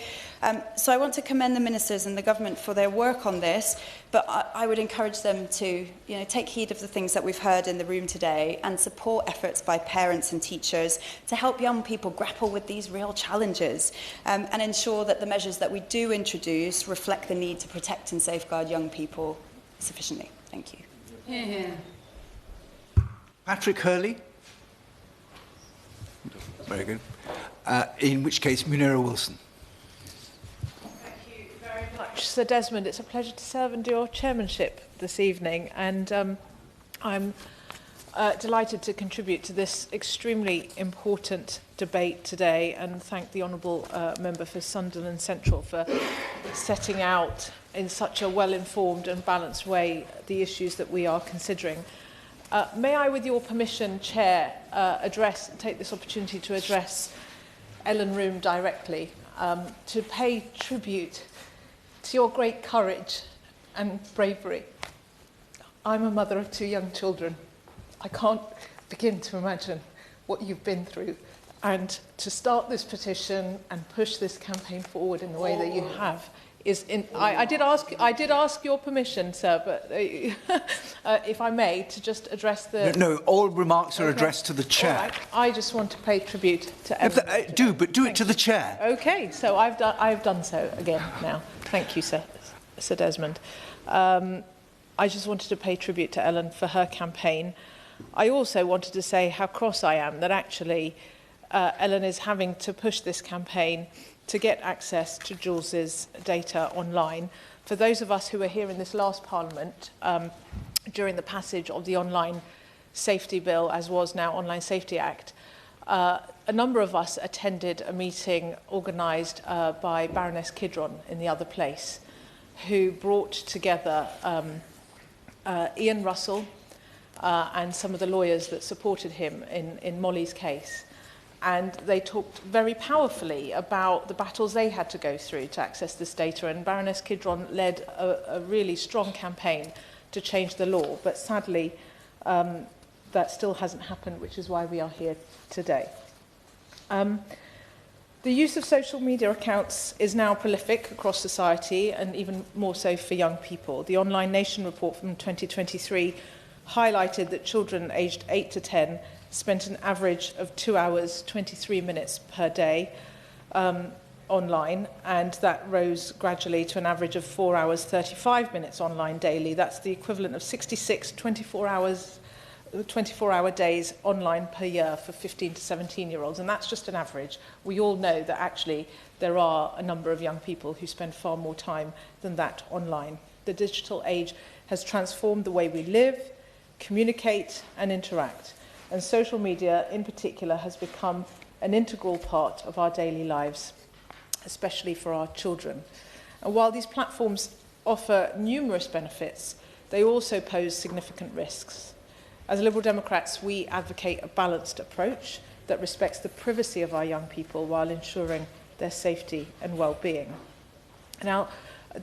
So I want to commend the ministers and the government for their work on this, but I would encourage them to take heed of the things that we've heard in the room today and support efforts by parents and teachers to help young people grapple with these real challenges and ensure that the measures that we do introduce reflect the need to protect and safeguard young people sufficiently. Thank you. Yeah. Patrick Hurley. Very good. In which case, Munira Wilson. Thank you very much, Sir Desmond. It's a pleasure to serve under your chairmanship this evening, and I'm delighted to contribute to this extremely important debate today, and thank the Honourable Member for Sunderland Central for setting out in such a well-informed and balanced way the issues that we are considering. May I, with your permission, Chair, take this opportunity to address Ellen Room directly, to pay tribute to your great courage and bravery. I'm a mother of 2 young children. I can't begin to imagine what you've been through. And to start this petition and push this campaign forward in the way that you have is I did ask your permission, sir, but if I may, to just address the... No, all remarks are addressed to the Chair. All right. I just want to pay tribute to Ellen. Do it to the Chair. Okay, so I've done so again now. Thank you, Sir Desmond. I just wanted to pay tribute to Ellen for her campaign. I also wanted to say how cross I am that actually Ellen is having to push this campaign to get access to Jules's data online. For those of us who were here in this last Parliament during the passage of the Online Safety Bill, as was now Online Safety Act, a number of us attended a meeting organised by Baroness Kidron in the other place, who brought together Ian Russell and some of the lawyers that supported him in Molly's case. And they talked very powerfully about the battles they had to go through to access this data. And Baroness Kidron led a really strong campaign to change the law. But sadly, that still hasn't happened, which is why we are here today. The use of social media accounts is now prolific across society, and even more so for young people. The Online Nation report from 2023 highlighted that children aged 8 to 10 spent an average of 2 hours, 23 minutes per day online, and that rose gradually to an average of 4 hours, 35 minutes online daily. That's the equivalent of 66 24-hour days online per year for 15 to 17-year-olds, and that's just an average. We all know that actually there are a number of young people who spend far more time than that online. The digital age has transformed the way we live, communicate and interact. And social media, in particular, has become an integral part of our daily lives, especially for our children. And while these platforms offer numerous benefits, they also pose significant risks. As Liberal Democrats, we advocate a balanced approach that respects the privacy of our young people while ensuring their safety and well-being. Now,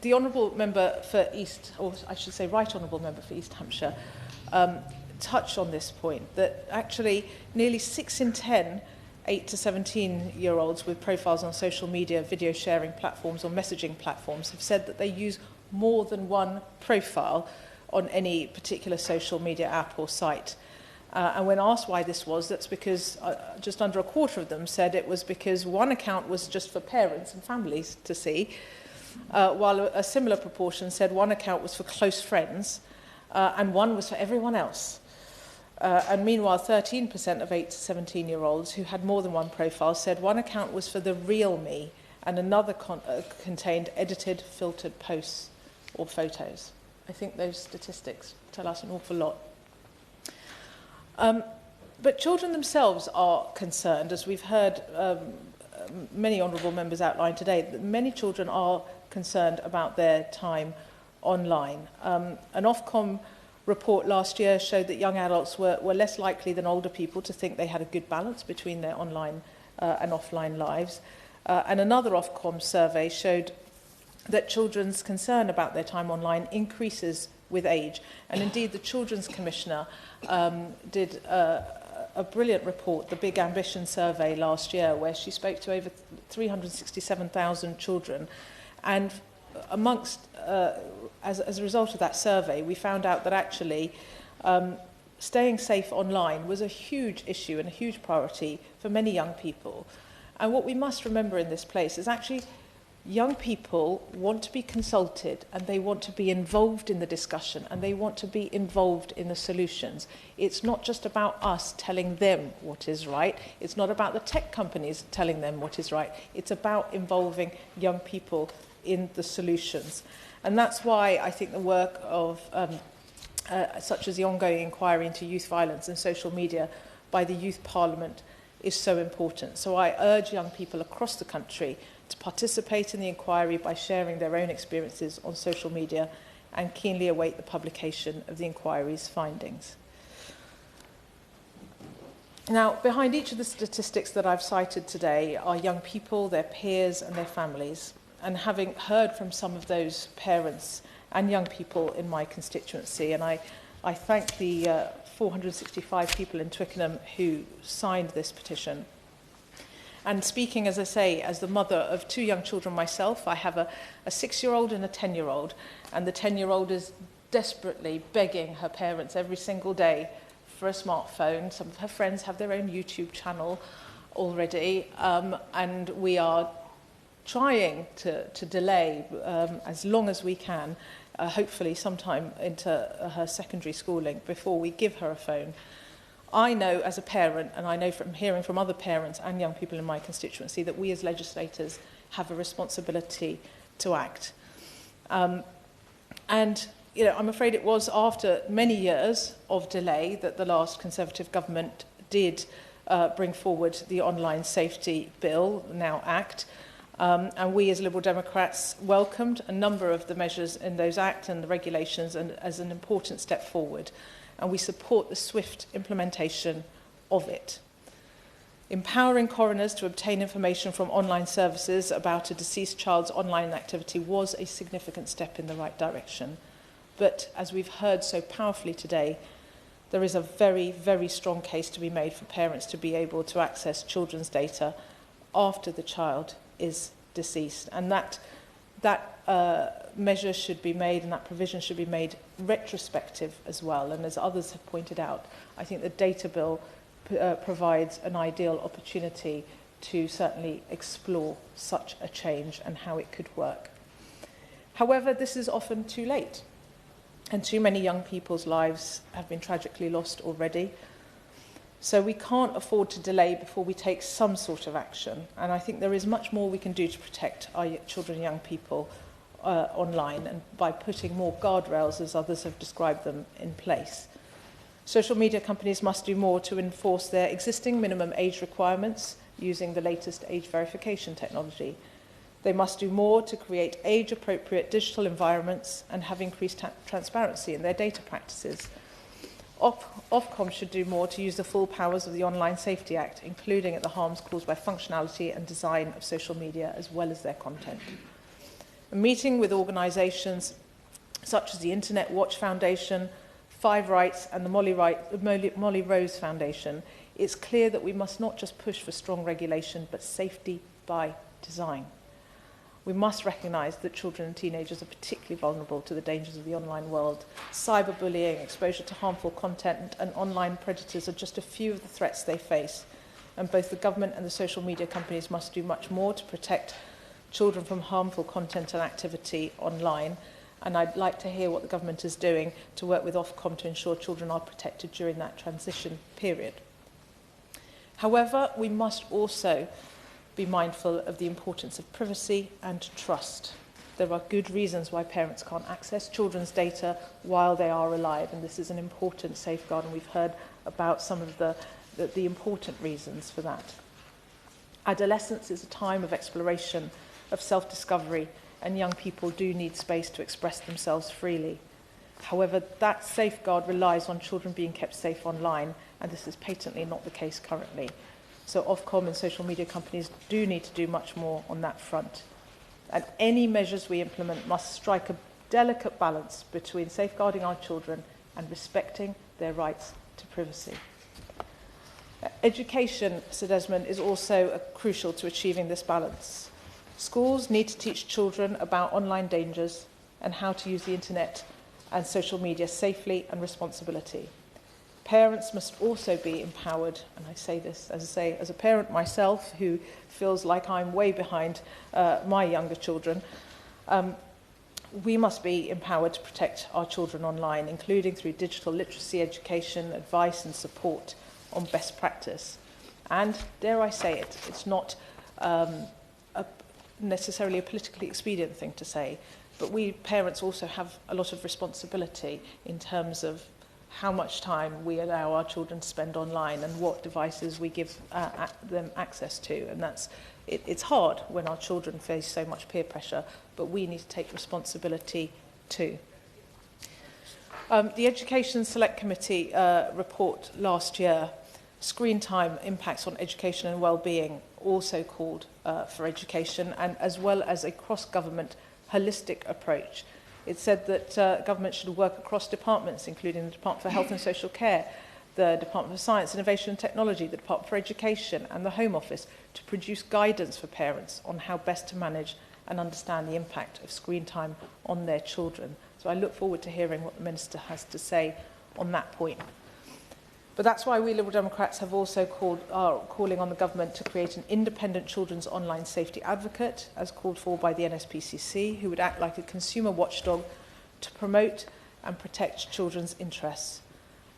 the Honourable Member for East, or I should say Right Honourable Member for East Hampshire, touched on this point, that actually nearly 6 in 10 8 to 17-year-olds with profiles on social media, video sharing platforms or messaging platforms have said that they use more than one profile on any particular social media app or site. And when asked why this was, that's because just under a quarter of them said it was because one account was just for parents and families to see, while a similar proportion said one account was for close friends and one was for everyone else. And meanwhile, 13% of 8 to 17-year-olds who had more than one profile said one account was for the real me and another contained edited, filtered posts or photos. I think those statistics tell us an awful lot. But children themselves are concerned, as we've heard many honourable members outline today, that many children are concerned about their time online. An Ofcom report last year showed that young adults were less likely than older people to think they had a good balance between their online and offline lives. And another Ofcom survey showed that children's concern about their time online increases with age. And indeed, the Children's Commissioner did a brilliant report, the Big Ambition survey last year, where she spoke to over 367,000 children. And amongst, as a result of that survey, we found out that actually staying safe online was a huge issue and a huge priority for many young people. And what we must remember in this place is actually Young people want to be consulted and they want to be involved in the discussion and they want to be involved in the solutions. It's not just about us telling them what is right. It's not about the tech companies telling them what is right. It's about involving young people in the solutions. And that's why I think the work of such as the ongoing inquiry into youth violence and social media by the Youth Parliament is so important. So I urge young people across the country to participate in the inquiry by sharing their own experiences on social media and keenly await the publication of the inquiry's findings. Now, behind each of the statistics that I've cited today are young people, their peers and their families. And having heard from some of those parents and young people in my constituency, and I thank the 465 people in Twickenham who signed this petition. And speaking, as I say, as the mother of 2 young children myself, I have a 6-year-old and a 10-year-old, and the 10-year-old is desperately begging her parents every single day for a smartphone. Some of her friends have their own YouTube channel already, and we are trying to delay as long as we can, hopefully sometime into her secondary schooling, before we give her a phone. I know as a parent, and I know from hearing from other parents and young people in my constituency, that we as legislators have a responsibility to act. And you know, I'm afraid it was after many years of delay that the last Conservative government did bring forward the Online Safety Bill, now Act. And we as Liberal Democrats welcomed a number of the measures in those Act and the regulations as an important step forward. And we support the swift implementation of it. Empowering coroners to obtain information from online services about a deceased child's online activity was a significant step in the right direction. But as we've heard so powerfully today, there is a very, very strong case to be made for parents to be able to access children's data after the child is deceased. And that measure should be made and that provision should be made retrospective as well. And as others have pointed out, I think the data bill provides an ideal opportunity to certainly explore such a change and how it could work. However, this is often too late, and too many young people's lives have been tragically lost already. So we can't afford to delay before we take some sort of action. And I think there is much more we can do to protect our children and young people online, and by putting more guardrails, as others have described them, in place. Social media companies must do more to enforce their existing minimum age requirements using the latest age verification technology. They must do more to create age-appropriate digital environments and have increased transparency in their data practices. Ofcom should do more to use the full powers of the Online Safety Act, including at the harms caused by functionality and design of social media, as well as their content. A meeting with organisations such as the Internet Watch Foundation, Five Rights and the Molly Rose Foundation, it's clear that we must not just push for strong regulation, but safety by design. We must recognise that children and teenagers are particularly vulnerable to the dangers of the online world. Cyberbullying, exposure to harmful content and online predators are just a few of the threats they face. And both the government and the social media companies must do much more to protect children from harmful content and activity online. And I'd like to hear what the government is doing to work with Ofcom to ensure children are protected during that transition period. However, we must also be mindful of the importance of privacy and trust. There are good reasons why parents can't access children's data while they are alive, and this is an important safeguard, and we've heard about some of the important reasons for that. Adolescence is a time of exploration, of self-discovery, and young people do need space to express themselves freely. However, that safeguard relies on children being kept safe online, and this is patently not the case currently. So Ofcom and social media companies do need to do much more on that front. And any measures we implement must strike a delicate balance between safeguarding our children and respecting their rights to privacy. Education, Sir Desmond, is also crucial to achieving this balance. Schools need to teach children about online dangers and how to use the internet and social media safely and responsibly. Parents must also be empowered, and I say this, as I say, as a parent myself who feels like I'm way behind my younger children. We must be empowered to protect our children online, including through digital literacy education, advice and support on best practice. And, dare I say it, it's not necessarily a politically expedient thing to say, but we parents also have a lot of responsibility in terms of how much time we allow our children to spend online and what devices we give them access to. And it's hard when our children face so much peer pressure, but we need to take responsibility too. The Education Select Committee report last year, Screen Time Impacts on Education and Wellbeing, also called for education, and as well as a cross-government holistic approach. It said that government should work across departments, including the Department for Health and Social Care, the Department for Science, Innovation and Technology, the Department for Education and the Home Office to produce guidance for parents on how best to manage and understand the impact of screen time on their children. So I look forward to hearing what the Minister has to say on that point. But that's why we Liberal Democrats have also calling on the government to create an independent children's online safety advocate, as called for by the NSPCC, who would act like a consumer watchdog to promote and protect children's interests.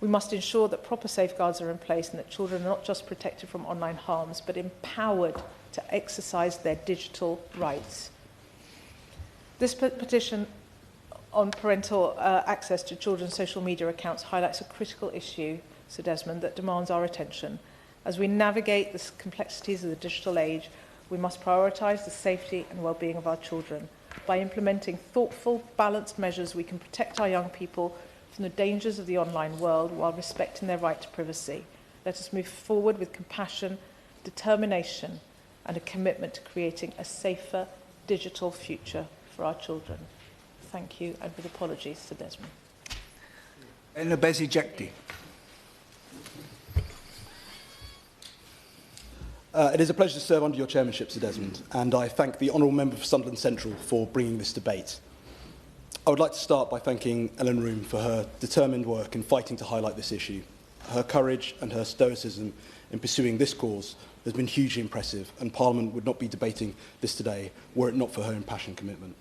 We must ensure that proper safeguards are in place and that children are not just protected from online harms, but empowered to exercise their digital rights. This petition on parental access to children's social media accounts highlights a critical issue, Sir Desmond, that demands our attention. As we navigate the complexities of the digital age, we must prioritise the safety and well-being of our children. By implementing thoughtful, balanced measures, we can protect our young people from the dangers of the online world while respecting their right to privacy. Let us move forward with compassion, determination, and a commitment to creating a safer digital future for our children. Thank you, and with apologies, Sir Desmond. It is a pleasure to serve under your chairmanship, Sir Desmond, and I thank the Honourable Member for Sunderland Central for bringing this debate. I would like to start by thanking Ellen Room for her determined work in fighting to highlight this issue. Her courage and her stoicism in pursuing this cause has been hugely impressive, and Parliament would not be debating this today were it not for her impassioned commitment.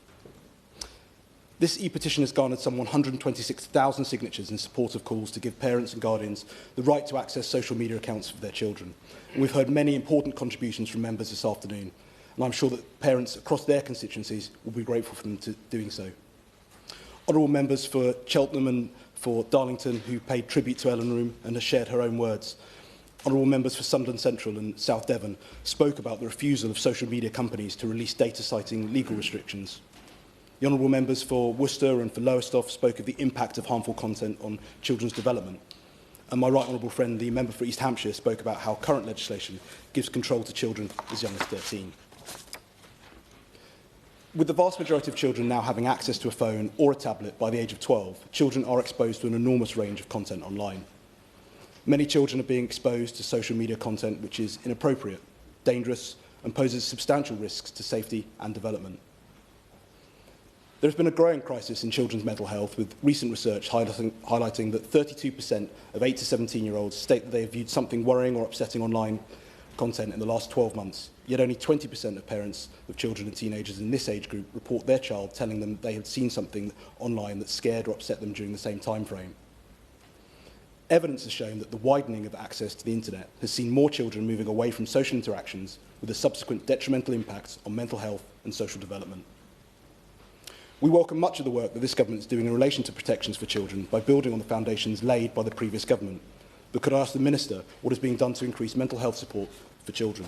This e-petition has garnered some 126,000 signatures in support of calls to give parents and guardians the right to access social media accounts for their children. And we've heard many important contributions from members this afternoon, and I'm sure that parents across their constituencies will be grateful for them to doing so. Honourable members for Cheltenham and for Darlington, who paid tribute to Ellen Room and has shared her own words. Honourable members for Sunderland Central and South Devon spoke about the refusal of social media companies to release data citing legal restrictions. The honourable members for Worcester and for Lowestoft spoke of the impact of harmful content on children's development. And my right honourable friend, the member for East Hampshire, spoke about how current legislation gives control to children as young as 13. With the vast majority of children now having access to a phone or a tablet by the age of 12, children are exposed to an enormous range of content online. Many children are being exposed to social media content which is inappropriate, dangerous, and poses substantial risks to safety and development. There has been a growing crisis in children's mental health, with recent research highlighting that 32% of 8 to 17-year-olds state that they have viewed something worrying or upsetting online content in the last 12 months. Yet only 20% of parents of children and teenagers in this age group report their child telling them they had seen something online that scared or upset them during the same time frame. Evidence has shown that the widening of access to the internet has seen more children moving away from social interactions, with a subsequent detrimental impact on mental health and social development. We welcome much of the work that this government is doing in relation to protections for children by building on the foundations laid by the previous government. But could I ask the Minister what is being done to increase mental health support for children?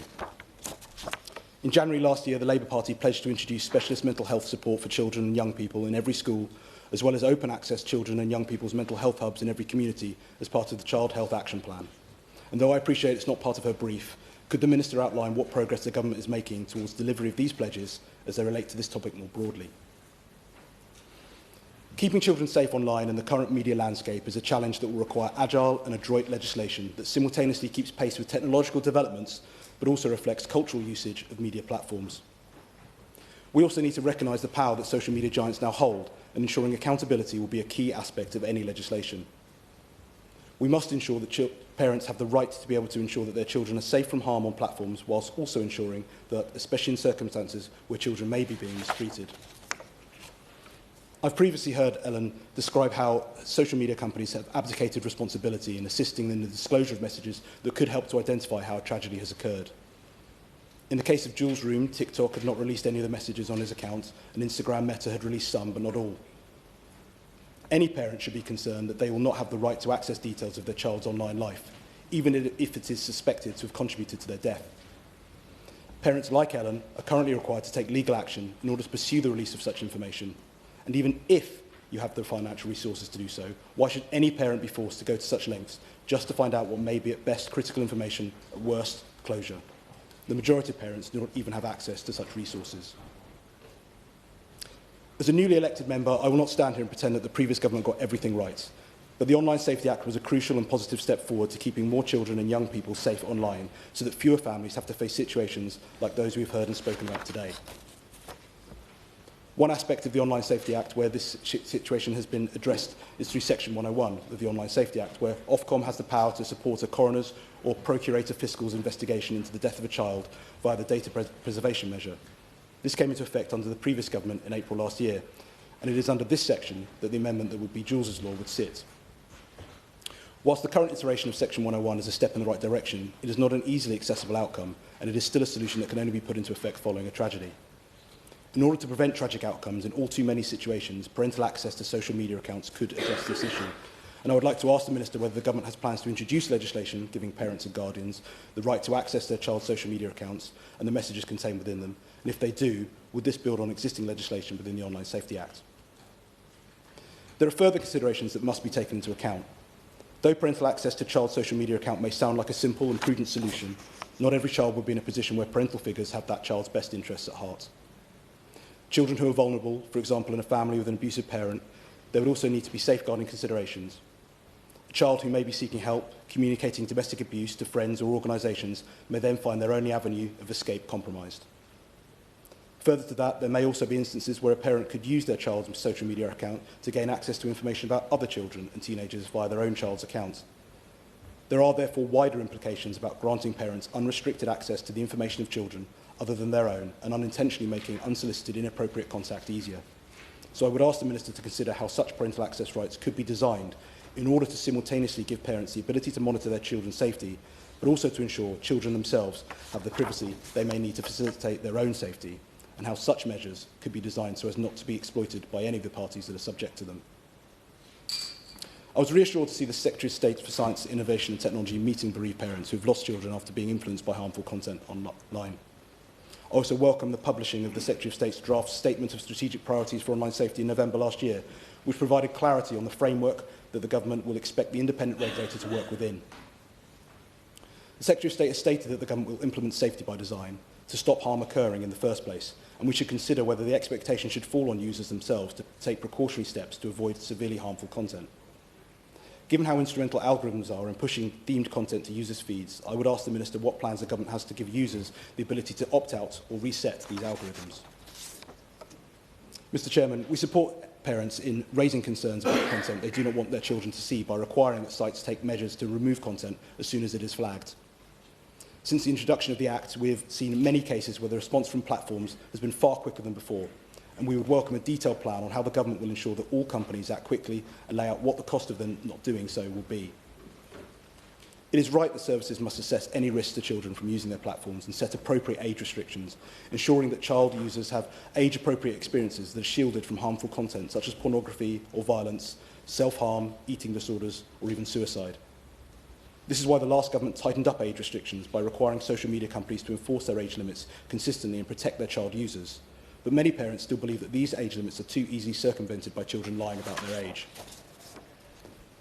In January last year, the Labour Party pledged to introduce specialist mental health support for children and young people in every school, as well as open access children and young people's mental health hubs in every community as part of the Child Health Action Plan. And though I appreciate it's not part of her brief, could the Minister outline what progress the government is making towards delivery of these pledges as they relate to this topic more broadly? Keeping children safe online in the current media landscape is a challenge that will require agile and adroit legislation that simultaneously keeps pace with technological developments, but also reflects cultural usage of media platforms. We also need to recognise the power that social media giants now hold, and ensuring accountability will be a key aspect of any legislation. We must ensure that parents have the right to be able to ensure that their children are safe from harm on platforms, whilst also ensuring that, especially in circumstances where children may be being mistreated. I've previously heard Ellen describe how social media companies have abdicated responsibility in assisting in the disclosure of messages that could help to identify how a tragedy has occurred. In the case of Jules' room, TikTok had not released any of the messages on his account, and Instagram Meta had released some, but not all. Any parent should be concerned that they will not have the right to access details of their child's online life, even if it is suspected to have contributed to their death. Parents like Ellen are currently required to take legal action in order to pursue the release of such information. And even if you have the financial resources to do so, why should any parent be forced to go to such lengths just to find out what may be at best critical information, at worst closure? The majority of parents do not even have access to such resources. As a newly elected member, I will not stand here and pretend that the previous government got everything right. But the Online Safety Act was a crucial and positive step forward to keeping more children and young people safe online, so that fewer families have to face situations like those we've heard and spoken about today. One aspect of the Online Safety Act where this situation has been addressed is through Section 101 of the Online Safety Act, where Ofcom has the power to support a coroner's or procurator fiscal's investigation into the death of a child via the data preservation measure. This came into effect under the previous government in April last year, and it is under this section that the amendment that would be Jules' law would sit. Whilst the current iteration of Section 101 is a step in the right direction, it is not an easily accessible outcome, and it is still a solution that can only be put into effect following a tragedy. In order to prevent tragic outcomes in all too many situations, parental access to social media accounts could address this issue. And I would like to ask the Minister whether the Government has plans to introduce legislation giving parents and guardians the right to access their child's social media accounts and the messages contained within them. And if they do, would this build on existing legislation within the Online Safety Act? There are further considerations that must be taken into account. Though parental access to child's social media account may sound like a simple and prudent solution, not every child will be in a position where parental figures have that child's best interests at heart. Children who are vulnerable, for example, in a family with an abusive parent, there would also need to be safeguarding considerations. A child who may be seeking help, communicating domestic abuse to friends or organisations, may then find their only avenue of escape compromised. Further to that, there may also be instances where a parent could use their child's social media account to gain access to information about other children and teenagers via their own child's account. There are therefore wider implications about granting parents unrestricted access to the information of children other than their own, and unintentionally making unsolicited inappropriate contact easier. So I would ask the Minister to consider how such parental access rights could be designed in order to simultaneously give parents the ability to monitor their children's safety, but also to ensure children themselves have the privacy they may need to facilitate their own safety, and how such measures could be designed so as not to be exploited by any of the parties that are subject to them. I was reassured to see the Secretary of State for Science, Innovation and Technology meeting bereaved parents who have lost children after being influenced by harmful content online. I also welcome the publishing of the Secretary of State's draft Statement of Strategic Priorities for Online Safety in November last year, which provided clarity on the framework that the Government will expect the independent regulator to work within. The Secretary of State has stated that the Government will implement safety by design to stop harm occurring in the first place, and we should consider whether the expectation should fall on users themselves to take precautionary steps to avoid severely harmful content. Given how instrumental algorithms are in pushing themed content to users' feeds, I would ask the Minister what plans the Government has to give users the ability to opt out or reset these algorithms. Mr Chairman, we support parents in raising concerns about content they do not want their children to see by requiring that sites take measures to remove content as soon as it is flagged. Since the introduction of the Act, we have seen many cases where the response from platforms has been far quicker than before, and we would welcome a detailed plan on how the Government will ensure that all companies act quickly and lay out what the cost of them not doing so will be. It is right that services must assess any risks to children from using their platforms and set appropriate age restrictions, ensuring that child users have age-appropriate experiences that are shielded from harmful content such as pornography or violence, self-harm, eating disorders, or even suicide. This is why the last government tightened up age restrictions by requiring social media companies to enforce their age limits consistently and protect their child users. But many parents still believe that these age limits are too easily circumvented by children lying about their age.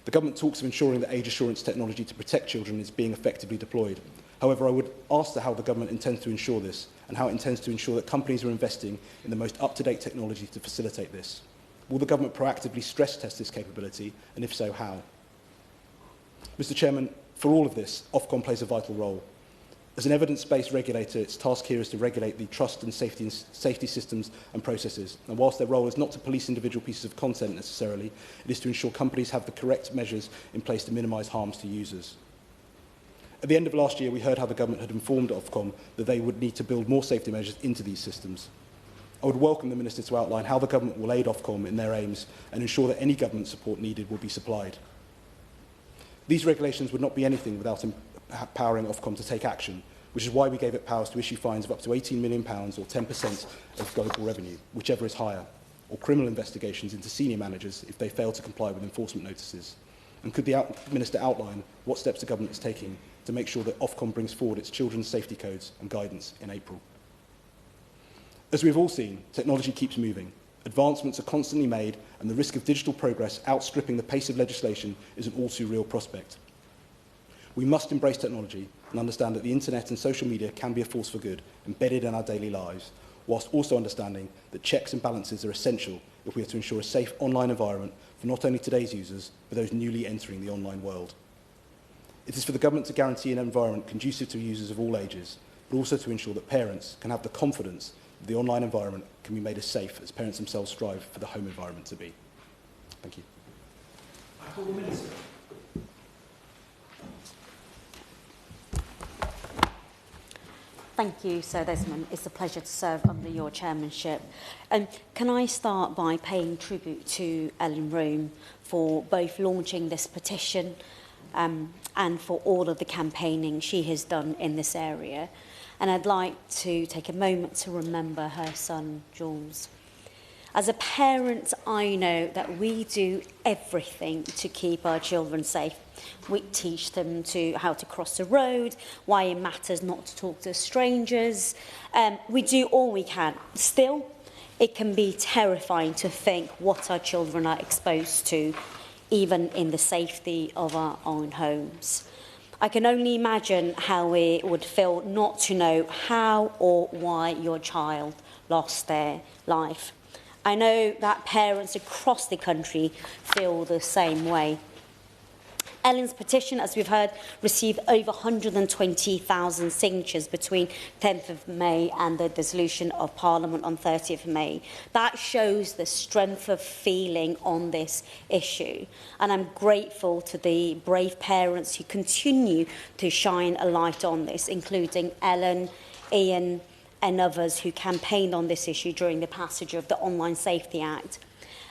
The Government talks of ensuring that age assurance technology to protect children is being effectively deployed. However, I would ask how the Government intends to ensure this and how it intends to ensure that companies are investing in the most up-to-date technology to facilitate this. Will the Government proactively stress test this capability, and if so, how? Mr Chairman, for all of this, Ofcom plays a vital role. As an evidence-based regulator, its task here is to regulate the trust and safety systems and processes. And whilst their role is not to police individual pieces of content necessarily, it is to ensure companies have the correct measures in place to minimise harms to users. At the end of last year, we heard how the government had informed Ofcom that they would need to build more safety measures into these systems. I would welcome the Minister to outline how the government will aid Ofcom in their aims and ensure that any government support needed will be supplied. These regulations would not be anything without empowering Ofcom to take action, which is why we gave it powers to issue fines of up to £18 million or 10% of global revenue, whichever is higher, or criminal investigations into senior managers if they fail to comply with enforcement notices. And could the Minister outline what steps the government is taking to make sure that Ofcom brings forward its children's safety codes and guidance in April? As we've all seen, technology keeps moving. Advancements are constantly made, and the risk of digital progress outstripping the pace of legislation is an all-too-real prospect. We must embrace technology and understand that the internet and social media can be a force for good, embedded in our daily lives, whilst also understanding that checks and balances are essential if we are to ensure a safe online environment for not only today's users, but those newly entering the online world. It is for the government to guarantee an environment conducive to users of all ages, but also to ensure that parents can have the confidence that the online environment can be made as safe as parents themselves strive for the home environment to be. Thank you. I call the Minister. Thank you, Sir Desmond. It's a pleasure to serve under your chairmanship. Can I start by paying tribute to Ellen Room for both launching this petition and for all of the campaigning she has done in this area. And I'd like to take a moment to remember her son, Jules. As a parent, I know that we do everything to keep our children safe. We teach them how to cross the road, why it matters not to talk to strangers. We do all we can. Still, it can be terrifying to think what our children are exposed to, even in the safety of our own homes. I can only imagine how it would feel not to know how or why your child lost their life. I know that parents across the country feel the same way. Ellen's petition, as we've heard, received over 120,000 signatures between 10th of May and the dissolution of Parliament on 30th of May. That shows the strength of feeling on this issue. And I'm grateful to the brave parents who continue to shine a light on this, including Ellen, Ian, and others who campaigned on this issue during the passage of the Online Safety Act.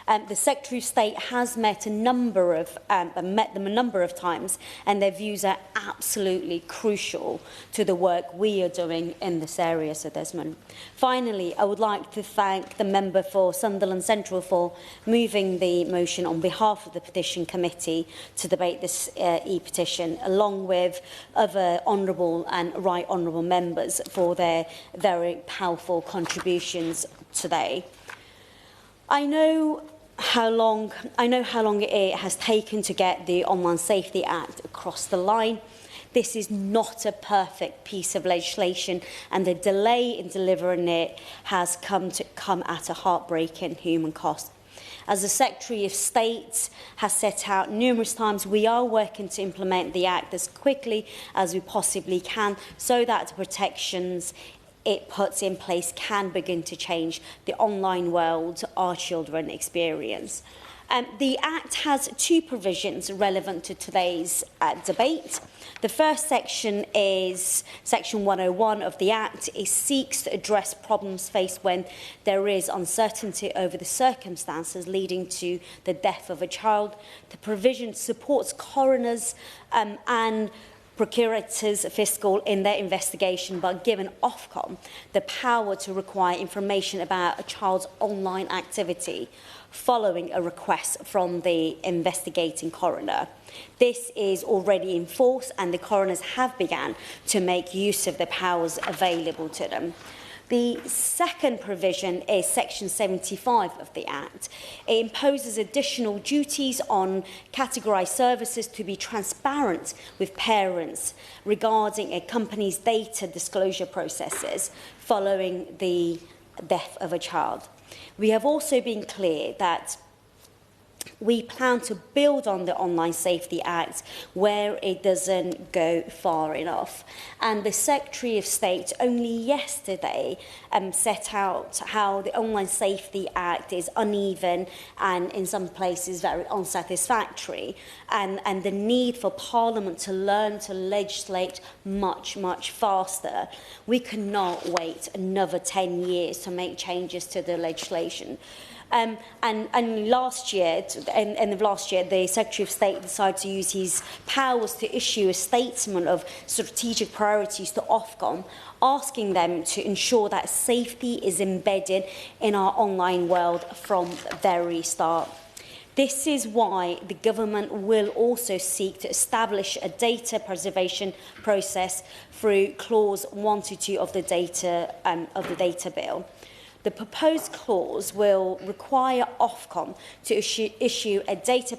The Secretary of State has met them a number of times, and their views are absolutely crucial to the work we are doing in this area, Sir Desmond. Finally, I would like to thank the member for Sunderland Central for moving the motion on behalf of the Petition Committee to debate this e-petition, along with other honourable and right honourable members for their very powerful contributions today. I know how long it has taken to get the Online Safety Act across the line. This is not a perfect piece of legislation, and the delay in delivering it has come at a heartbreaking human cost. As the Secretary of State has set out numerous times, we are working to implement the Act as quickly as we possibly can so that the protections it puts in place can begin to change the online world our children experience. The Act has two provisions relevant to today's debate. The first section is Section 101 of the Act. It seeks to address problems faced when there is uncertainty over the circumstances leading to the death of a child. The provision supports coroners and procurators fiscal in their investigation, but given Ofcom the power to require information about a child's online activity following a request from the investigating coroner. This is already in force, and the coroners have begun to make use of the powers available to them. The second provision is Section 75 of the Act. It imposes additional duties on categorised services to be transparent with parents regarding a company's data disclosure processes following the death of a child. We have also been clear that we plan to build on the Online Safety Act where it doesn't go far enough. And the Secretary of State only yesterday set out how the Online Safety Act is uneven and in some places very unsatisfactory, and the need for Parliament to learn to legislate much, much faster. We cannot wait another 10 years to make changes to the legislation. And last year, end of last year, the Secretary of State decided to use his powers to issue a statement of strategic priorities to Ofcom, asking them to ensure that safety is embedded in our online world from the very start. This is why the government will also seek to establish a data preservation process through clause 122 of the data bill. The proposed clause will require Ofcom to issue a data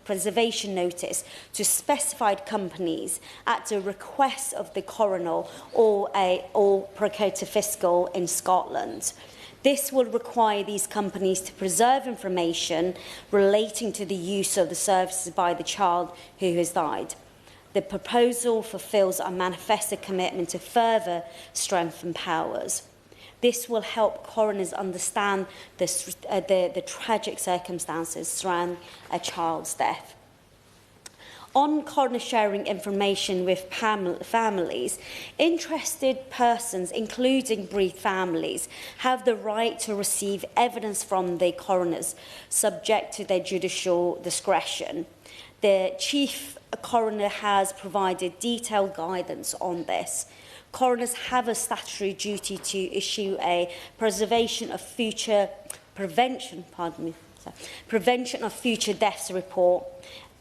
preservation notice to specified companies at the request of the coroner or procurator fiscal in Scotland. This will require these companies to preserve information relating to the use of the services by the child who has died. The proposal fulfills our manifesto commitment to further strengthen powers. This will help coroners understand the tragic circumstances surrounding a child's death. On coroner sharing information with families, interested persons, including bereaved families, have the right to receive evidence from the coroners, subject to their judicial discretion. The Chief Coroner has provided detailed guidance on this. Coroners have a statutory duty to issue a prevention of future deaths report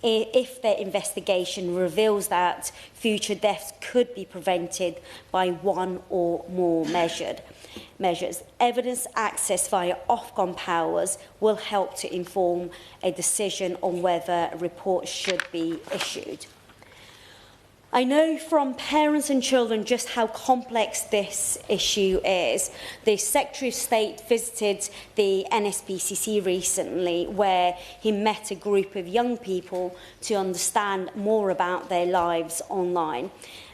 if their investigation reveals that future deaths could be prevented by one or more measures. Evidence access via Ofcom powers will help to inform a decision on whether a report should be issued. I know from parents and children just how complex this issue is. The Secretary of State visited the NSPCC recently, where he met a group of young people to understand more about their lives online.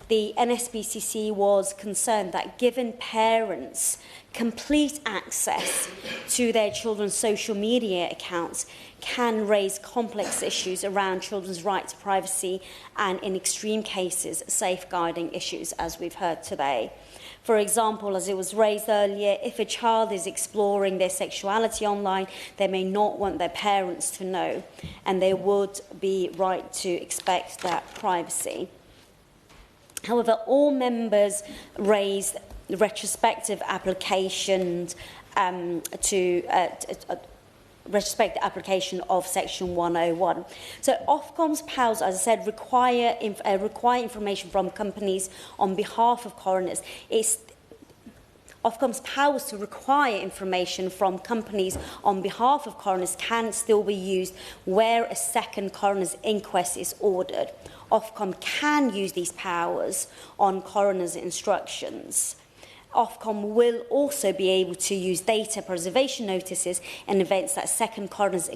The NSPCC was concerned that given parents complete access to their children's social media accounts can raise complex issues around children's right to privacy and, in extreme cases, safeguarding issues, as we've heard today. For example, as it was raised earlier, if a child is exploring their sexuality online, they may not want their parents to know, and they would be right to expect that privacy. However, all members raised retrospective applications respect the application of Section 101. So Ofcom's powers, as I said, require information from companies on behalf of coroners. Ofcom's powers to require information from companies on behalf of coroners can still be used where a second coroner's inquest is ordered. Ofcom can use these powers on coroners' instructions. Ofcom will also be able to use data preservation notices in events that second coroner's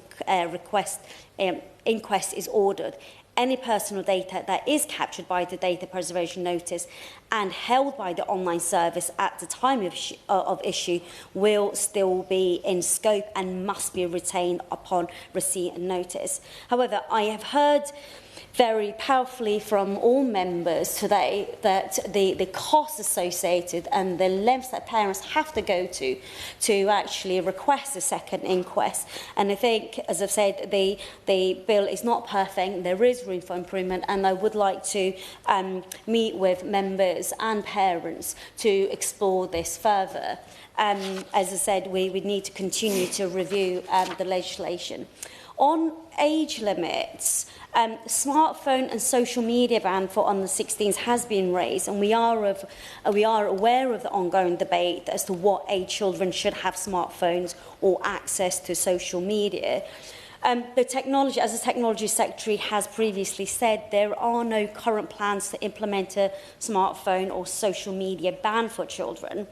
inquest is ordered. Any personal data that is captured by the data preservation notice and held by the online service at the time of issue will still be in scope and must be retained upon receipt and notice. However, I have heard very powerfully from all members today that the costs associated and the lengths that parents have to go to actually request a second inquest. And I think, as I've said, the bill is not perfect. There is room for improvement, and I would like to meet with members and parents to explore this further. As I said, we need to continue to review the legislation. On age limits, smartphone and social media ban for under 16s has been raised, and we are aware of the ongoing debate as to what age children should have smartphones or access to social media. As the Technology Secretary has previously said, there are no current plans to implement a smartphone or social media ban for children.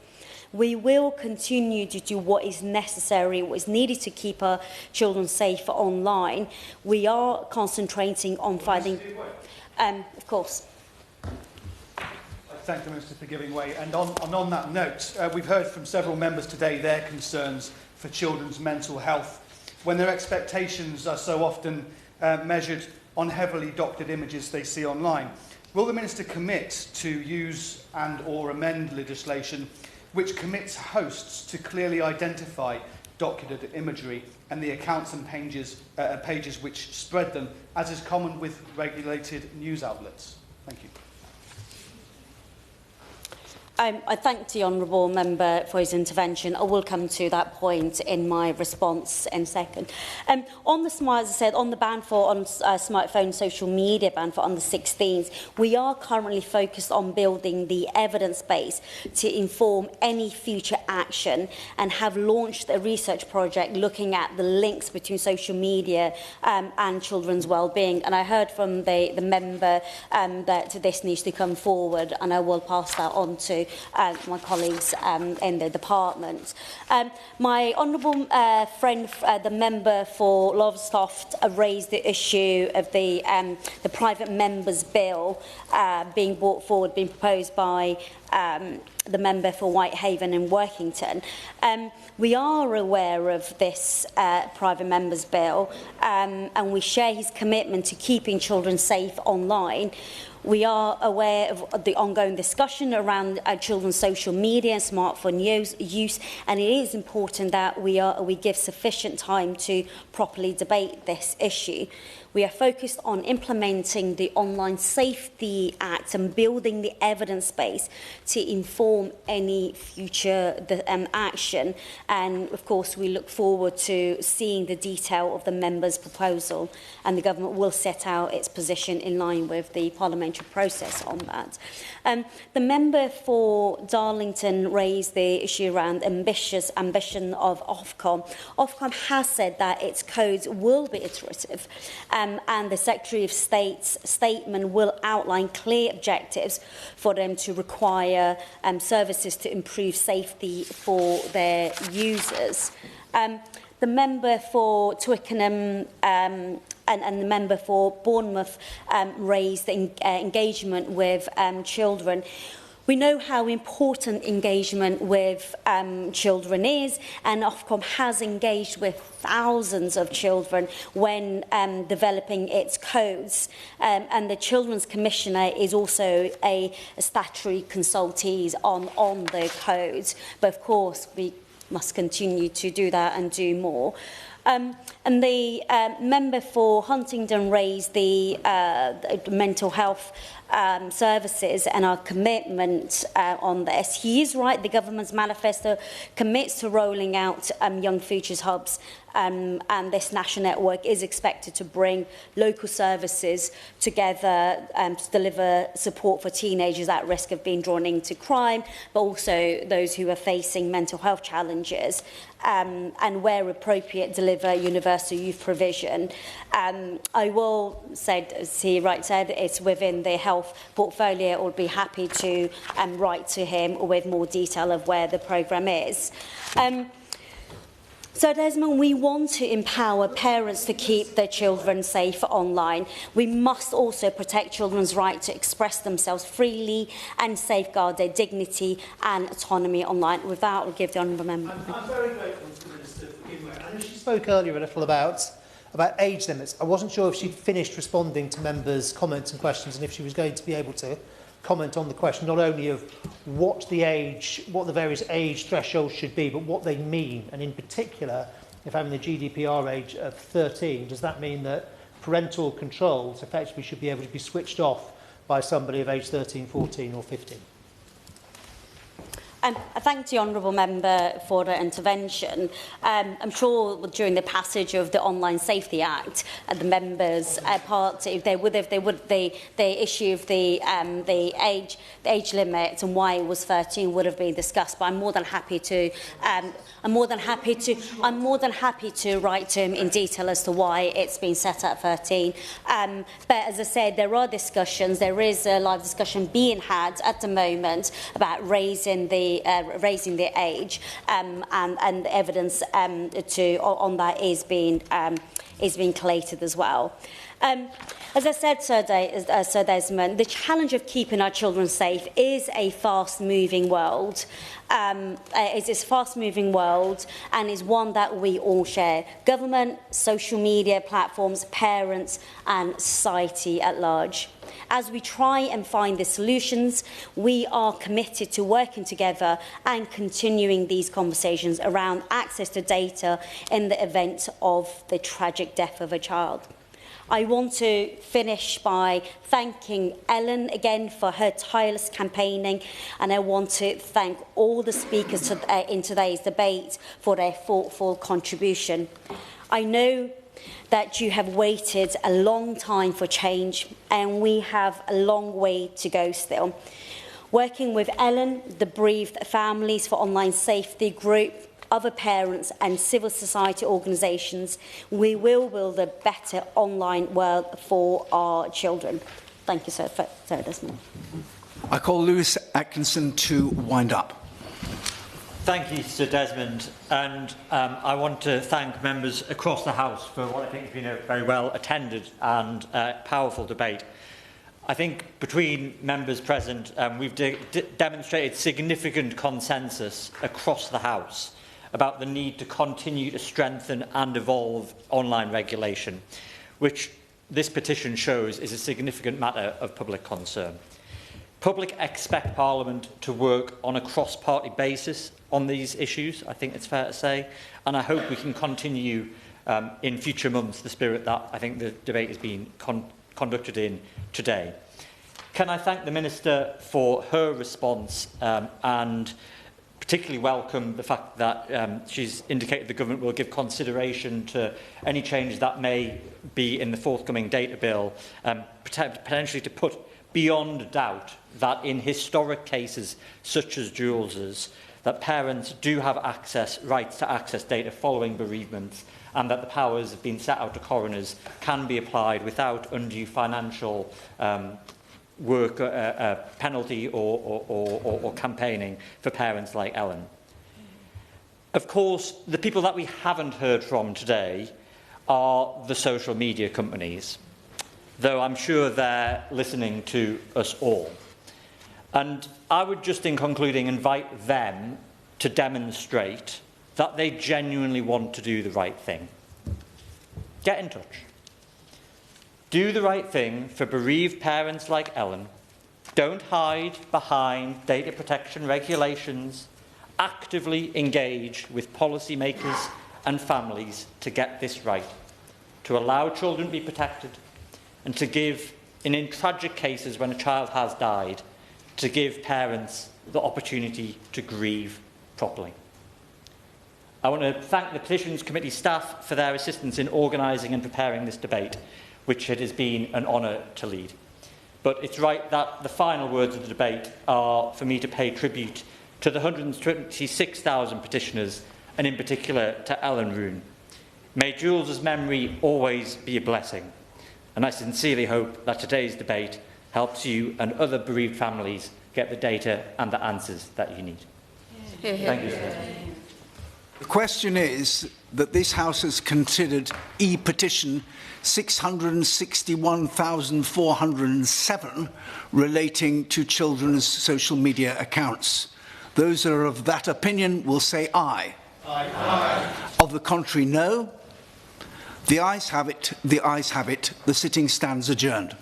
We will continue to do what is necessary, what is needed to keep our children safe online. We are concentrating on finding... of course. I thank the Minister for giving way. And on that note, we've heard from several members today their concerns for children's mental health when their expectations are so often measured on heavily doctored images they see online. Will the Minister commit to use and or amend legislation which commits hosts to clearly identify doctored imagery and the accounts and pages which spread them, as is common with regulated news outlets? Thank you. I thank the Honourable Member for his intervention. I will come to that point in my response in a second. On the smart, as I said, on the ban for smartphone social media ban for under 16s, we are currently focused on building the evidence base to inform any future action and have launched a research project looking at the links between social media and children's well-being. And I heard from the member that this needs to come forward, and I will pass that on to my colleagues in the department. My honourable friend, the member for Lowestoft, raised the issue of the private members' bill being brought forward, being proposed by the member for Whitehaven and Workington. We are aware of this private members' bill and we share his commitment to keeping children safe online. We are aware of the ongoing discussion around children's social media and smartphone use, and it is important that we give sufficient time to properly debate this issue. We are focused on implementing the Online Safety Act and building the evidence base to inform any future action. And, of course, we look forward to seeing the detail of the member's proposal, and the government will set out its position in line with the parliamentary process on that. The member for Darlington raised the issue around ambition of Ofcom. Ofcom has said that its codes will be iterative. And the Secretary of State's statement will outline clear objectives for them to require services to improve safety for their users. The member for Twickenham and the member for Bournemouth raised engagement with children. We know how important engagement with children is, and Ofcom has engaged with thousands of children when developing its codes. And the Children's Commissioner is also a statutory consultee on the codes. But of course, we must continue to do that and do more. And the member for Huntingdon raised the mental health services and our commitment on this. He is right, the government's manifesto commits to rolling out Young Futures Hubs, and this national network is expected to bring local services together to deliver support for teenagers at risk of being drawn into crime, but also those who are facing mental health challenges, and where appropriate, deliver universal youth provision. I will say, as he said, it's within the health portfolio. I would be happy to write to him with more detail of where the programme is. So, Desmond, we want to empower parents to keep their children safe online. We must also protect children's right to express themselves freely and safeguard their dignity and autonomy online. With that, I'll give the honourable member. I'm very grateful to the Minister for giving way. I know she spoke earlier a little about age limits. I wasn't sure if she'd finished responding to members' comments and questions, and if she was going to be able to comment on the question not only of what the various age thresholds should be, but what they mean. And in particular, if having the GDPR age of 13, does that mean that parental controls effectively should be able to be switched off by somebody of age 13, 14 or 15? I thank the honourable member for the intervention. I'm sure during the passage of the Online Safety Act, the members' party, the issue of the age limit and why it was 13 would have been discussed. But I'm more than happy to write to him in detail as to why it's been set at 13. But as I said, there are discussions. There is a live discussion being had at the moment about raising the raising the age, and evidence on that is being collated as well. As I said, Sir Desmond, the challenge of keeping our children safe is a fast-moving world. It's a fast-moving world, and is one that we all share. Government, social media platforms, parents, and society at large. As we try and find the solutions, we are committed to working together and continuing these conversations around access to data in the event of the tragic death of a child. I want to finish by thanking Ellen again for her tireless campaigning, and I want to thank all the speakers in today's debate for their thoughtful contribution. I know that you have waited a long time for change, and we have a long way to go still. Working with Ellen, the Bereaved Families for Online Safety Group, other parents and civil society organisations, we will build a better online world for our children. Thank you, Sir Desmond. I call Lewis Atkinson to wind up. Thank you, Sir Desmond, and I want to thank members across the House for what I think has been a very well attended and powerful debate. I think between members present, we've demonstrated significant consensus across the House about the need to continue to strengthen and evolve online regulation, which this petition shows is a significant matter of public concern. Public expect Parliament to work on a cross-party basis on these issues, I think it's fair to say, and I hope we can continue in future months the spirit that I think the debate is being conducted in today. Can I thank the Minister for her response and particularly welcome the fact that she's indicated the government will give consideration to any changes that may be in the forthcoming data bill, potentially to put beyond doubt that in historic cases such as Jules's, that parents do have rights to access data following bereavements, and that the powers have been set out to coroners can be applied without undue financial work, penalty or campaigning for parents like Ellen. Of course, the people that we haven't heard from today are the social media companies, though I'm sure they're listening to us all. And I would just, in concluding, invite them to demonstrate that they genuinely want to do the right thing. Get in touch. Do the right thing for bereaved parents like Ellen. Don't hide behind data protection regulations. Actively engage with policymakers and families to get this right, to allow children to be protected, and to give, in tragic cases when a child has died, to give parents the opportunity to grieve properly. I want to thank the Petitions Committee staff for their assistance in organising and preparing this debate, which it has been an honour to lead. But it's right that the final words of the debate are for me to pay tribute to the 126,000 petitioners, and in particular to Ellen Roon. May Jules's memory always be a blessing, and I sincerely hope that today's debate helps you and other bereaved families get the data and the answers that you need. Thank you, sir. The question is that this House has considered e-petition 661,407 relating to children's social media accounts. Those that are of that opinion will say aye. Aye. Aye. Of the contrary, no. The ayes have it. The ayes have it. The sitting stands adjourned.